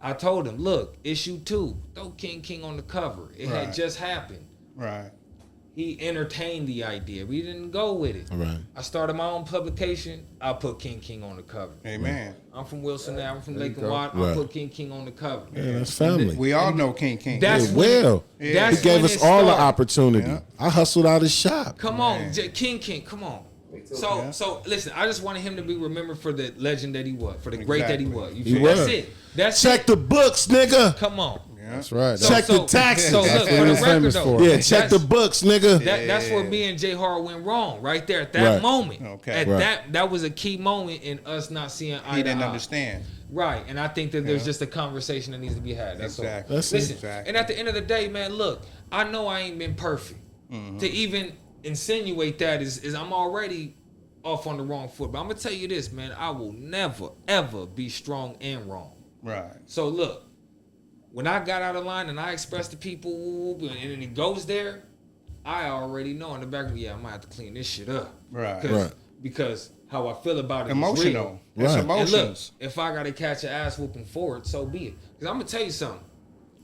I told him, look, issue 2, throw King on the cover. It Right. had just happened. Right. he entertained the idea. We didn't go with it. Right. I started my own publication. I put King on the cover. Amen. I'm from Wilson now. I'm from Lake and Watt. Right. I put King on the cover. Yeah, that's family. We all know King. That's Yeah, well, that's he gave when us it all the started. opportunity. Yeah. I hustled out his shop. Come on, King, come on. So listen, I just wanted him to be remembered for the legend that he was, for the great that he was. You He feel? was. That's it. That's Check it. the books, nigga. Come on. That's right. Check the taxes. So look, That's for what the he's record famous though. for. Yeah, check the books, nigga. That's where me and J Hard went wrong right there at that Right. moment. Okay. At Right. that was a key moment in us not seeing eye He to didn't eye. understand. Right, and I think that there's just a conversation that needs to be had. That's Exactly. all. That's it. Listen, Exactly. and at the end of the day, man, look, I know I ain't been perfect. To even insinuate that is I'm already off on the wrong foot. But I'm gonna tell you this, man, I will never ever be strong and wrong. Right. So look, when I got out of line and I expressed to people, and it goes there, I already know in the back of me, yeah, I'm gonna have to clean this shit up. Right. Right. Because how I feel about it Emotional. is real. It's Right. And look, emotions. if I gotta catch an ass whooping forward, so be it. Because I'm gonna tell you something.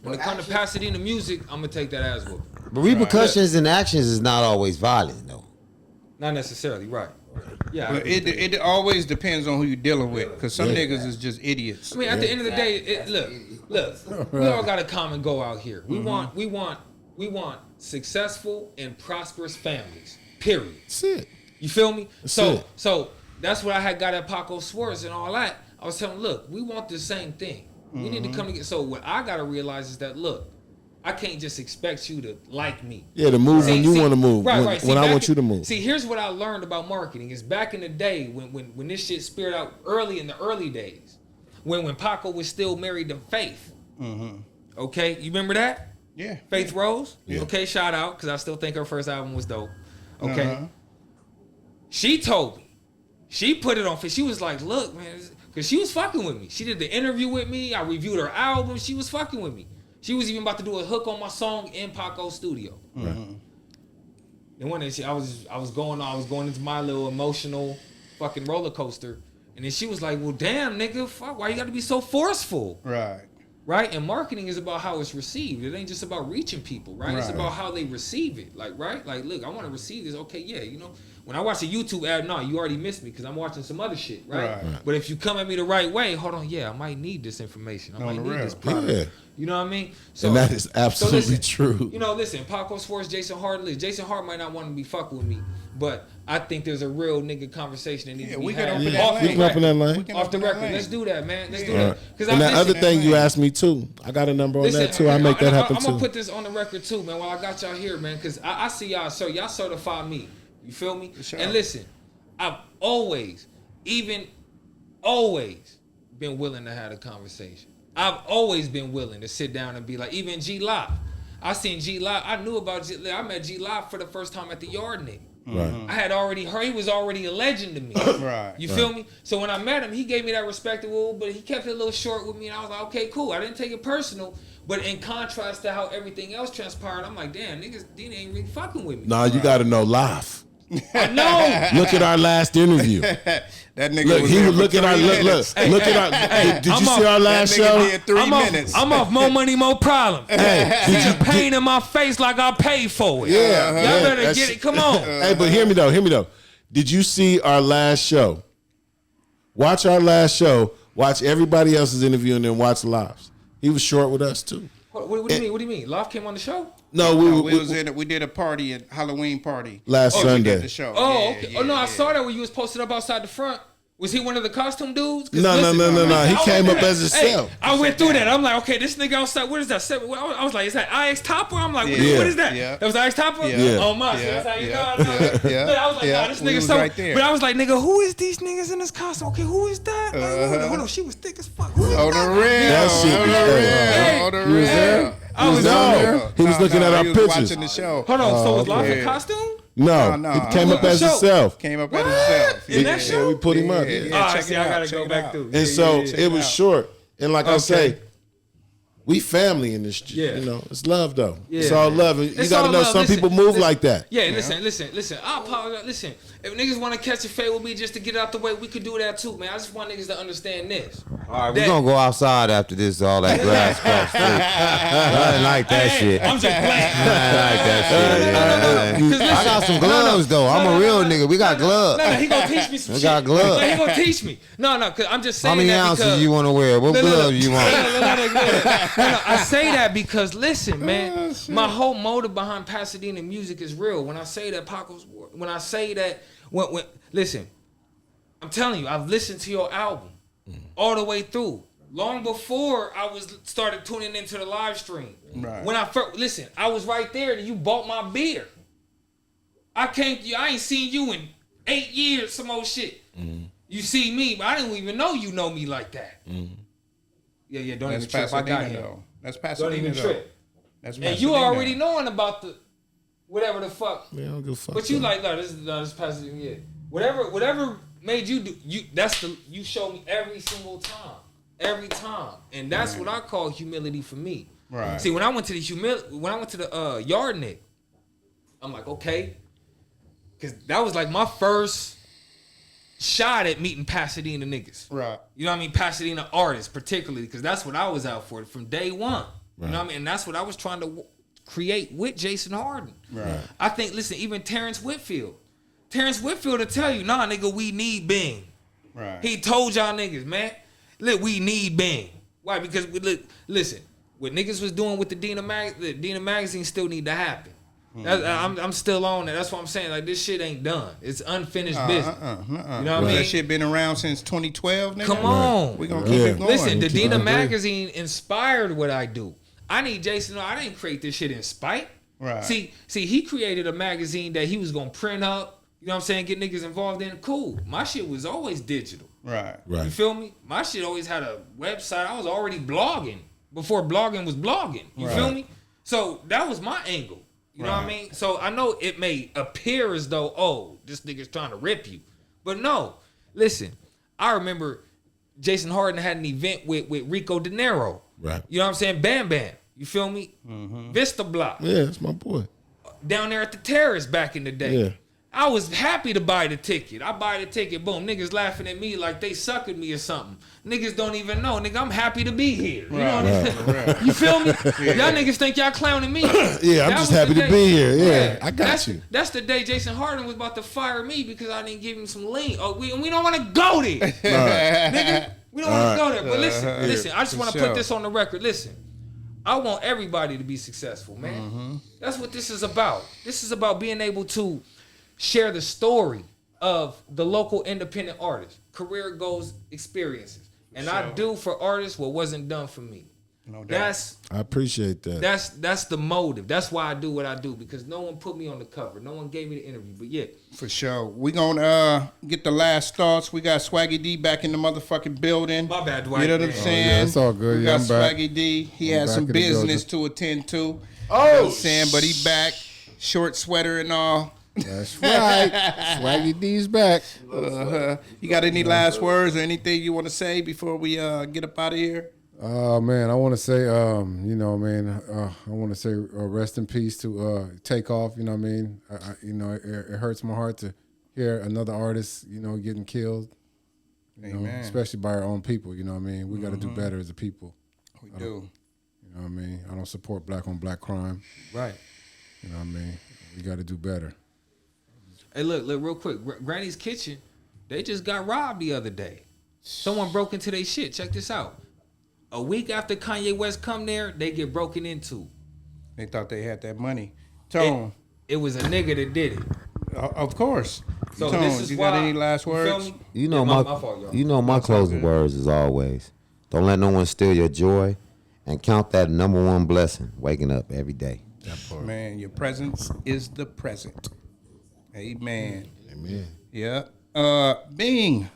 When it comes to Pasadena music, I'm gonna take that ass whooping. But repercussions and actions is not always violent, though. Not necessarily, right? Yeah. I But agree with that. it always depends on who you're dealing with, because some niggas is just idiots. I mean, at the end of the day, look, we all got a common goal out here. We want successful and prosperous families. Period. That's it. You feel me? it. So that's what I had got at Paco Swerves and all that. I was telling them, look, we want the same thing. We need to come together. So what I gotta realize is that, look, I can't just expect you to like me. Yeah, to move when you want to move. Right. When I want you to move. See, here's what I learned about marketing is back in the day when this shit speared out early in the early days, when Paco was still married to Faith. Okay, you remember that? Yeah. Faith Rose? Yeah. Okay, shout out, because I still think her first album was dope. Okay. She told me. She put it on. She was like, look, man, because she was fucking with me. She did the interview with me. I reviewed her album. She was fucking with me. She was even about to do a hook on my song in Paco's studio. And one day I was going into my little emotional fucking roller coaster. And then she was like, well, damn, nigga, fuck, why you gotta be so forceful? Right. Right? And marketing is about how it's received. It ain't just about reaching people, right? It's Right. about how they receive it. Like, right? Like, look, I want to receive this. Okay, yeah, you know, when I watch a YouTube ad, no, you already missed me because I'm watching some other shit, right? Right. But if you come at me the right way, hold on, yeah, I might need this information. I On might the need real. this product. Yeah. You know what I mean? So, And that is absolutely listen, true. You know, listen, Paco Swerves, Jason Hart, Jason Hart might not want to be fucking with me, but I think there's a real nigga conversation that needs to be we can had. open Yeah. that Off lane. the We can open that record. lane. We can Off the open that record. lane. Let's do that, man. Let's do Yeah. that. Right. Because And that other thing you asked me too. I got a number on that too. I make that happen I'm too. gonna put this on the record too, man. While I got y'all here, man, because I see y'all, so y'all certify me. You feel me? Sure. And listen, I've always been willing to have a conversation. I've always been willing to sit down and be like, even G Live. I seen G Live. I knew about G Live. I met G Live for the first time at the Yard Nigga. Right. I had already heard he was already a legend to me. Right. You feel me? So when I met him, he gave me that respectable, but he kept it a little short with me, and I was like, okay, cool. I didn't take it personal, but in contrast to how everything else transpired, I'm like, damn, niggas, Dina ain't really fucking with me. Nah, you got to know live. I know. Look at our last interview. That nigga Look, was he there was for looking 3 at our minutes. look at our. Did you I'm see off- our last That nigga show? did 3 minutes. I'm off more money, more problem. Hey, See the pain in my face like I paid for it. Yeah, Y'all better that's- get it. Come on. Hey, but hear me though. Did you see our last show? Watch our last show. Watch everybody else's interview and then watch Live's. He was short with us too. What do you mean? What do you mean? Love came on the show? No, We did a party at Halloween party. Last We Sunday. did the show. Oh, Yeah, okay. yeah, Oh no, I yeah. saw that when you was posted up outside the front. Was he one of the costume dudes? 'Cause No. He I came went up through as that. himself. Hey, I went through that. I'm like, okay, this nigga outside. What is that? I was like, is that IX Topper? I'm like, Yeah. what is that? Yeah. That was IX Topper? Yeah. Oh my, Yeah. that's how you Yeah. know. I know. Yeah. But I was like, Yeah. nah, this We nigga was so. right there. But I was like, nigga, who is these niggas in this costume? Okay, who is that? Like, hold on, she was thick as fuck. Who is On the that? real. That shit On be the crazy. real. On the He was there? real. I was down on there. He was looking at our he was pictures. watching the show. Hold on, so was Love in okay. costume? No, No, he came up no. as Show. himself. Came up at What? himself. In that Yeah. show? We put him up. Yeah, Yeah. yeah. Oh, check see, it I out, gotta check go it back out. through. And so check it it was out. short. And like I Okay. say, We family in this. Yeah. You know, it's love though. Yeah, it's all man. love. You got to know some people move like that. Yeah, listen. I apologize. Listen, if niggas want to catch a fade with me just to get out the way, we could do that too, man. I just want niggas to understand this. All right, we're gonna go outside after this. All that grass cross street. I didn't like that shit. I'm just playing. I didn't like that shit. I got some gloves though. I'm a real nigga. We got gloves. No, he gonna teach me some shit. We got gloves. He gonna teach me. No, cause I'm just saying. How many ounces you want to wear? What gloves you want? No, I say that because listen, man, my whole motive behind Pasadena music is real. When I say that, listen, I'm telling you, I've listened to your album all the way through. Long before I started tuning into the live stream. Right. When I first I was right there and you bought my beer. I ain't seen you in 8 years, some old shit. You see me, but I didn't even know you know me like that. Yeah, don't even trip. I got him. Though. That's Pasadena. Don't even trip. That's Pasadena. And you already knowing about the whatever the fuck. Man, I don't give a fuck. But you like, no, this is Pasadena. Yeah. Whatever made you do you show me every single time. Every time. And that's what I call humility for me. Right. See, when I went to the yard Nick, I'm like, okay. Cause that was like my first shot at meeting Pasadena niggas. Right. You know what I mean? Pasadena artists, particularly, because that's what I was out for from day one. Right. You know what I mean? And that's what I was trying to create with Jason Harden. Right. I think, listen, even Terrence Whitfield will tell you, nah, nigga, we need Bing. Right. He told y'all niggas, man, look, we need Bing. Why? Because, listen, what niggas was doing with the Dina magazine still need to happen. I'm still on that. That's what I'm saying. Like, this shit ain't done. It's unfinished business. You know what I mean? That shit been around since 2012, nigga. Come on. We gonna keep it going. Listen, the Dina magazine inspired what I do. I need Jason. No, I didn't create this shit in spite. Right. See, he created a magazine that he was gonna print up. You know what I'm saying? Get niggas involved in. Cool. My shit was always digital. Right. You feel me? My shit always had a website. I was already blogging before blogging was blogging. You feel me? So that was my angle. You know what I mean? So I know it may appear as though, oh, this nigga's trying to rip you. But no. Listen, I remember Jason Harden had an event with Rico De Niro. Right. You know what I'm saying? Bam Bam. You feel me? Vista Block. Yeah, that's my boy. Down there at the Terrace back in the day. Yeah. I was happy to buy the ticket. I buy the ticket, boom. Niggas laughing at me like they sucking me or something. Niggas don't even know. Nigga, I'm happy to be here. You know what I'm saying? You feel me? Y'all niggas think y'all clowning me. Yeah, I'm just happy to be here. Yeah, I got you. That's the day Jason Harden was about to fire me because I didn't give him some lean. Oh, we don't want to go there. Nigga, we don't want to go there. But listen, I just want to put this on the record. Listen, I want everybody to be successful, man. That's what this is about. This is about being able to share the story of the local independent artist, career goals, experiences. And I do for artists what wasn't done for me. No doubt. I appreciate that. That's the motive. That's why I do what I do, because no one put me on the cover. No one gave me the interview. But yeah. For sure. We gonna get the last thoughts. We got Swaggy D back in the motherfucking building. My bad, Dwight. You know what I'm saying? Yeah, it's all good. We Yeah, got I'm back. Swaggy D. He I'm had back some in the business building. to attend to. Oh, You know what I'm saying? But he back. Short sweater and all. That's right. Swaggy D's back. You got any last words or anything you want to say before we get up out of here? Man, I want to say, I want to say rest in peace to Takeoff. You know what I mean? It hurts my heart to hear another artist, getting killed. Amen. Especially by our own people. You know what I mean? We got to do better as a people. We do. You know what I mean? I don't support black on black crime. Right. You know what I mean? We got to do better. Hey, look, real quick. Granny's Kitchen, they just got robbed the other day. Someone broke into their shit. Check this out. A week after Kanye West come there, they get broken into. They thought they had that money. Tone. It was a nigga that did it. Of course. So Tone, this is you why, got any last you feel words? me? You know Yeah, my fault, y'all. You know my closing words is always, don't let no one steal your joy, and count that number one blessing, waking up every day. Man, your presence is the present. Amen. Amen. Yeah. Bing,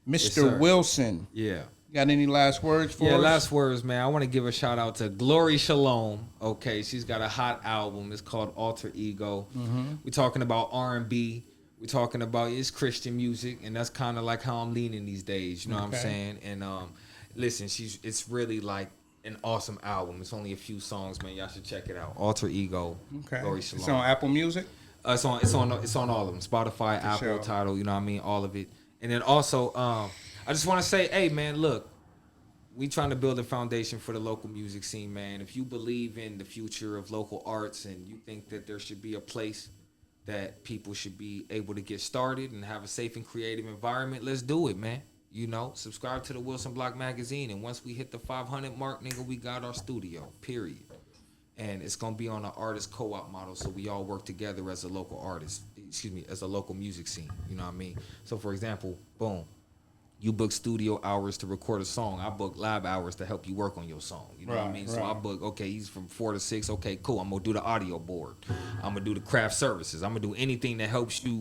Mr. sir. Wilson. Yeah. Got any last words for us? Yeah, last words, man. I want to give a shout out to Glory Shalom. Okay, she's got a hot album. It's called Alter Ego. We're talking about R&B. We're talking about it's Christian music, and that's kind of like how I'm leaning these days. You know what I'm saying? And listen, it's really like an awesome album. It's only a few songs, man. Y'all should check it out. Alter Ego. Okay. Glory It's Shalom. on Apple Music. It's on all of them. Spotify, Apple, sure. Tidal. You know what I mean? All of it. And then also, I just want to say, hey man, look, we trying to build a foundation for the local music scene, man. If you believe in the future of local arts and you think that there should be a place that people should be able to get started and have a safe and creative environment, let's do it, man. You know, subscribe to the Wilson Block magazine, and once we hit the 500 mark, nigga, we got our studio, period. And it's gonna be on an artist co-op model, so we all work together as a local artist, as a local music scene, you know what I mean? So for example, boom, you book studio hours to record a song. I book lab hours to help you work on your song. You know what I mean? So I book, okay, he's from 4 to 6. Okay, cool. I'm going to do the audio board. I'm going to do the craft services. I'm going to do anything that helps you.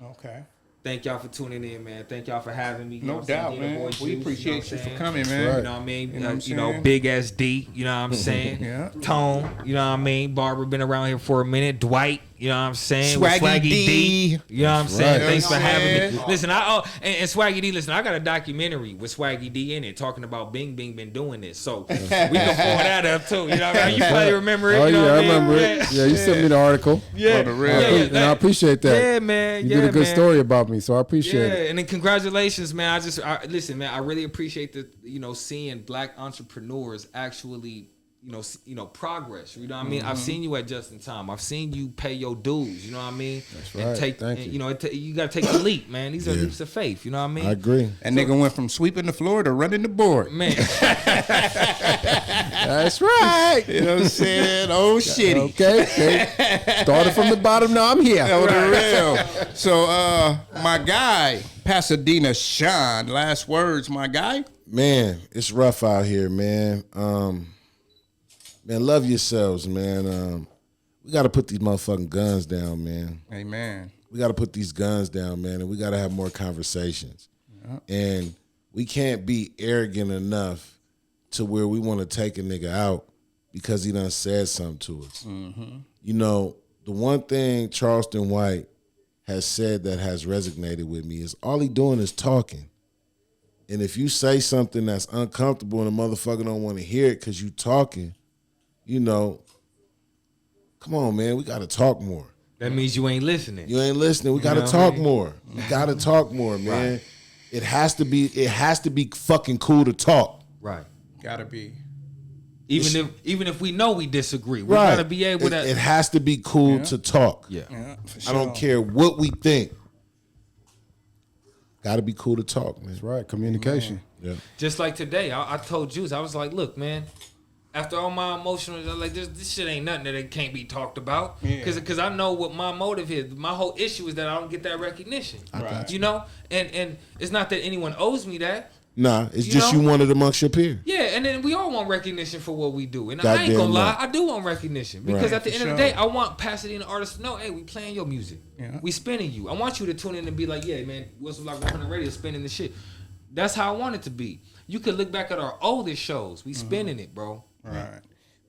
Okay. Thank y'all for tuning in, man. Thank y'all for having me. No doubt, man. We appreciate you for coming, man. You know what I mean? You know, Big SD, you know what I'm saying? Yeah. Tone, you know what I mean? Barbara been around here for a minute. Dwight, you know what I'm saying? Swaggy D. You know what I'm saying? Right. Thanks for having me. Yeah. Listen, and Swaggy D, listen, I got a documentary with Swaggy D in it talking about Bing been doing this. So we can pull that up too. You know what I mean? You probably remember it. Oh, you know yeah, what I remember it. Yeah, you sent me the article. Yeah. And I appreciate that. Yeah, man. You did a good story about me, so I appreciate it. And then congratulations, man. Listen, man. I really appreciate seeing black entrepreneurs actually, progress. You know what I mean? I've seen you at Just in Time. I've seen you pay your dues. You know what I mean? That's right. And Thank you. You got to take a leap, man. These are leaps of faith. You know what I mean? I agree. That nigga went from sweeping the floor to running the board. Man. That's right. You know what I'm saying? Oh, shitty. Okay. Started from the bottom, now I'm here. That was real. So, my guy, Pasadena Sean, last words, my guy. Man, it's rough out here, man. Man, love yourselves, man. We got to put these motherfucking guns down, man. Amen. We got to put these guns down, man, and we got to have more conversations. Yeah. And we can't be arrogant enough to where we want to take a nigga out because he done said something to us. Mm-hmm. You know, the one thing Charleston White has said that has resonated with me is all he doing is talking. And if you say something that's uncomfortable and a motherfucker don't want to hear it because you talking, come on, man, we got to talk more. That means you ain't listening. You ain't listening. We got to talk more. We got to talk more, man. Right. It has to be fucking cool to talk. Right. Gotta be. Even if we know we disagree, we gotta be able to. It has to be cool to talk. Yeah. For sure. I don't care what we think. Gotta be cool to talk, man. That's right. Communication. Yeah. Just like today, I told Juice, I was like, look, man. After all my emotional, like this shit ain't nothing that it can't be talked about. Because I know what my motive is. My whole issue is that I don't get that recognition. Right. You know, and it's not that anyone owes me that. Nah, it's just you want it amongst your peers. Yeah, and then we all want recognition for what we do. And I ain't gonna lie, I do want recognition. Because at the end of the day, I want Pasadena artists to know, hey, we playing your music. Yeah. We spinning you. I want you to tune in and be like, yeah, man, Wilson Block 100 Radio spinning the shit. That's how I want it to be. You could look back at our oldest shows. We spinning it, bro. Right.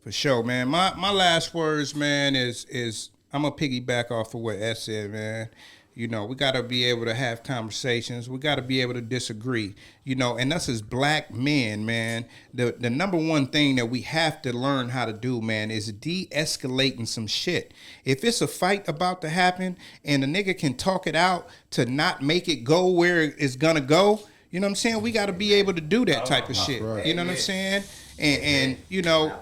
For sure, man. My last words, man, is I'm gonna piggyback off of what S said, man. We got to be able to have conversations. We got to be able to disagree, and us as black men, man, the number one thing that we have to learn how to do, man, is de-escalating some shit. If it's a fight about to happen and a nigga can talk it out to not make it go where it's going to go, you know what I'm saying? We got to be able to do that type of shit. Right. You know what I'm saying? And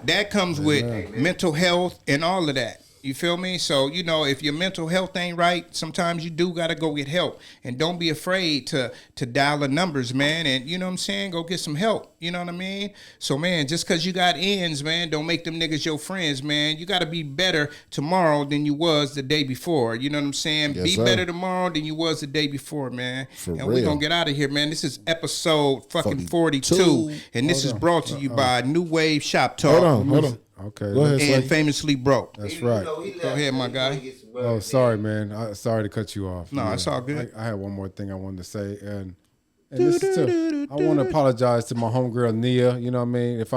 that comes with mental health and all of that. You feel me? So, if your mental health ain't right, sometimes you do got to go get help. And don't be afraid to dial the numbers, man. And, you know what I'm saying? Go get some help. You know what I mean? So, man, just because you got ends, man, don't make them niggas your friends, man. You got to be better tomorrow than you was the day before. You know what I'm saying? Yes, be sir. better tomorrow than you was the day before, man. For and real. we're going to get out of here, man. This is episode fucking 42. And this is brought to you by New Wave Shop Talk. Hold on. Okay. Go ahead, And Swaggy. Famously Broke. That's right. Go ahead, my guy. Oh, sorry, man. Sorry to cut you off. No, it's all good. I had one more thing I wanted to say, and this is I want to apologize to my homegirl Nia. You know what I mean? If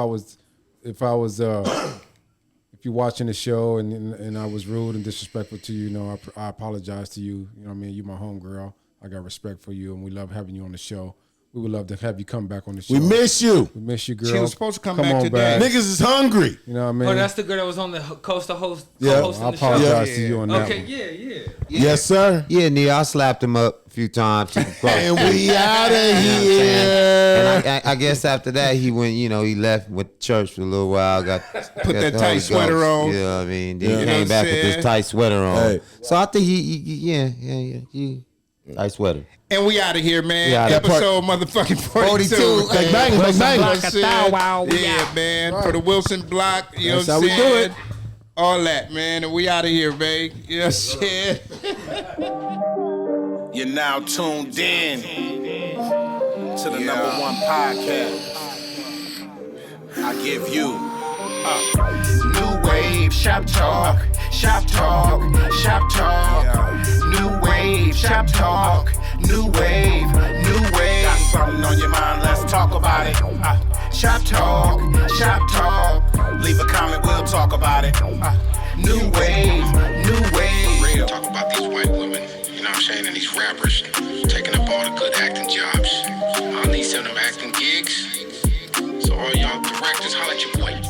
you're watching the show and I was rude and disrespectful to you, I apologize to you. You know what I mean? You my homegirl. I got respect for you, and we love having you on the show. we would love to have you come back on the show. We miss you. We miss you, girl. She was supposed to come back on today. Niggas is hungry. You know what I mean? Oh, that's the girl that was on the coast to host. Yeah. Co-hosting I the show. apologize to you on that Okay, one. yeah. Yes, sir. Yeah, Nia, I slapped him up a few times. And we out of And here. I guess after that, he went, he left, went to church for a little while. Put that tight sweater on. You know what I mean? Then You he know came what back I'm with this saying? tight sweater on. Hey. So I think he tight sweater. And we out of here, man. We outta here. Episode motherfucking 42. 42. Bang, bang, bang, bang. Yeah, man. For the Wilson block, you That's know how what we I'm do saying? it. All that, man. And we out of here, babe. You know what I'm saying? You're now tuned in to the number one podcast. I give you new wave shop talk, shop talk, shop talk. New wave shop talk, new wave, new wave. Got something on your mind? Let's talk about it. Shop talk, shop talk. Leave a comment, we'll talk about it. New wave, new wave. Real. Talk about these white women, you know what I'm saying, and these rappers taking up all the good acting jobs. I need some of them acting gigs. So all y'all directors, holla at your boy.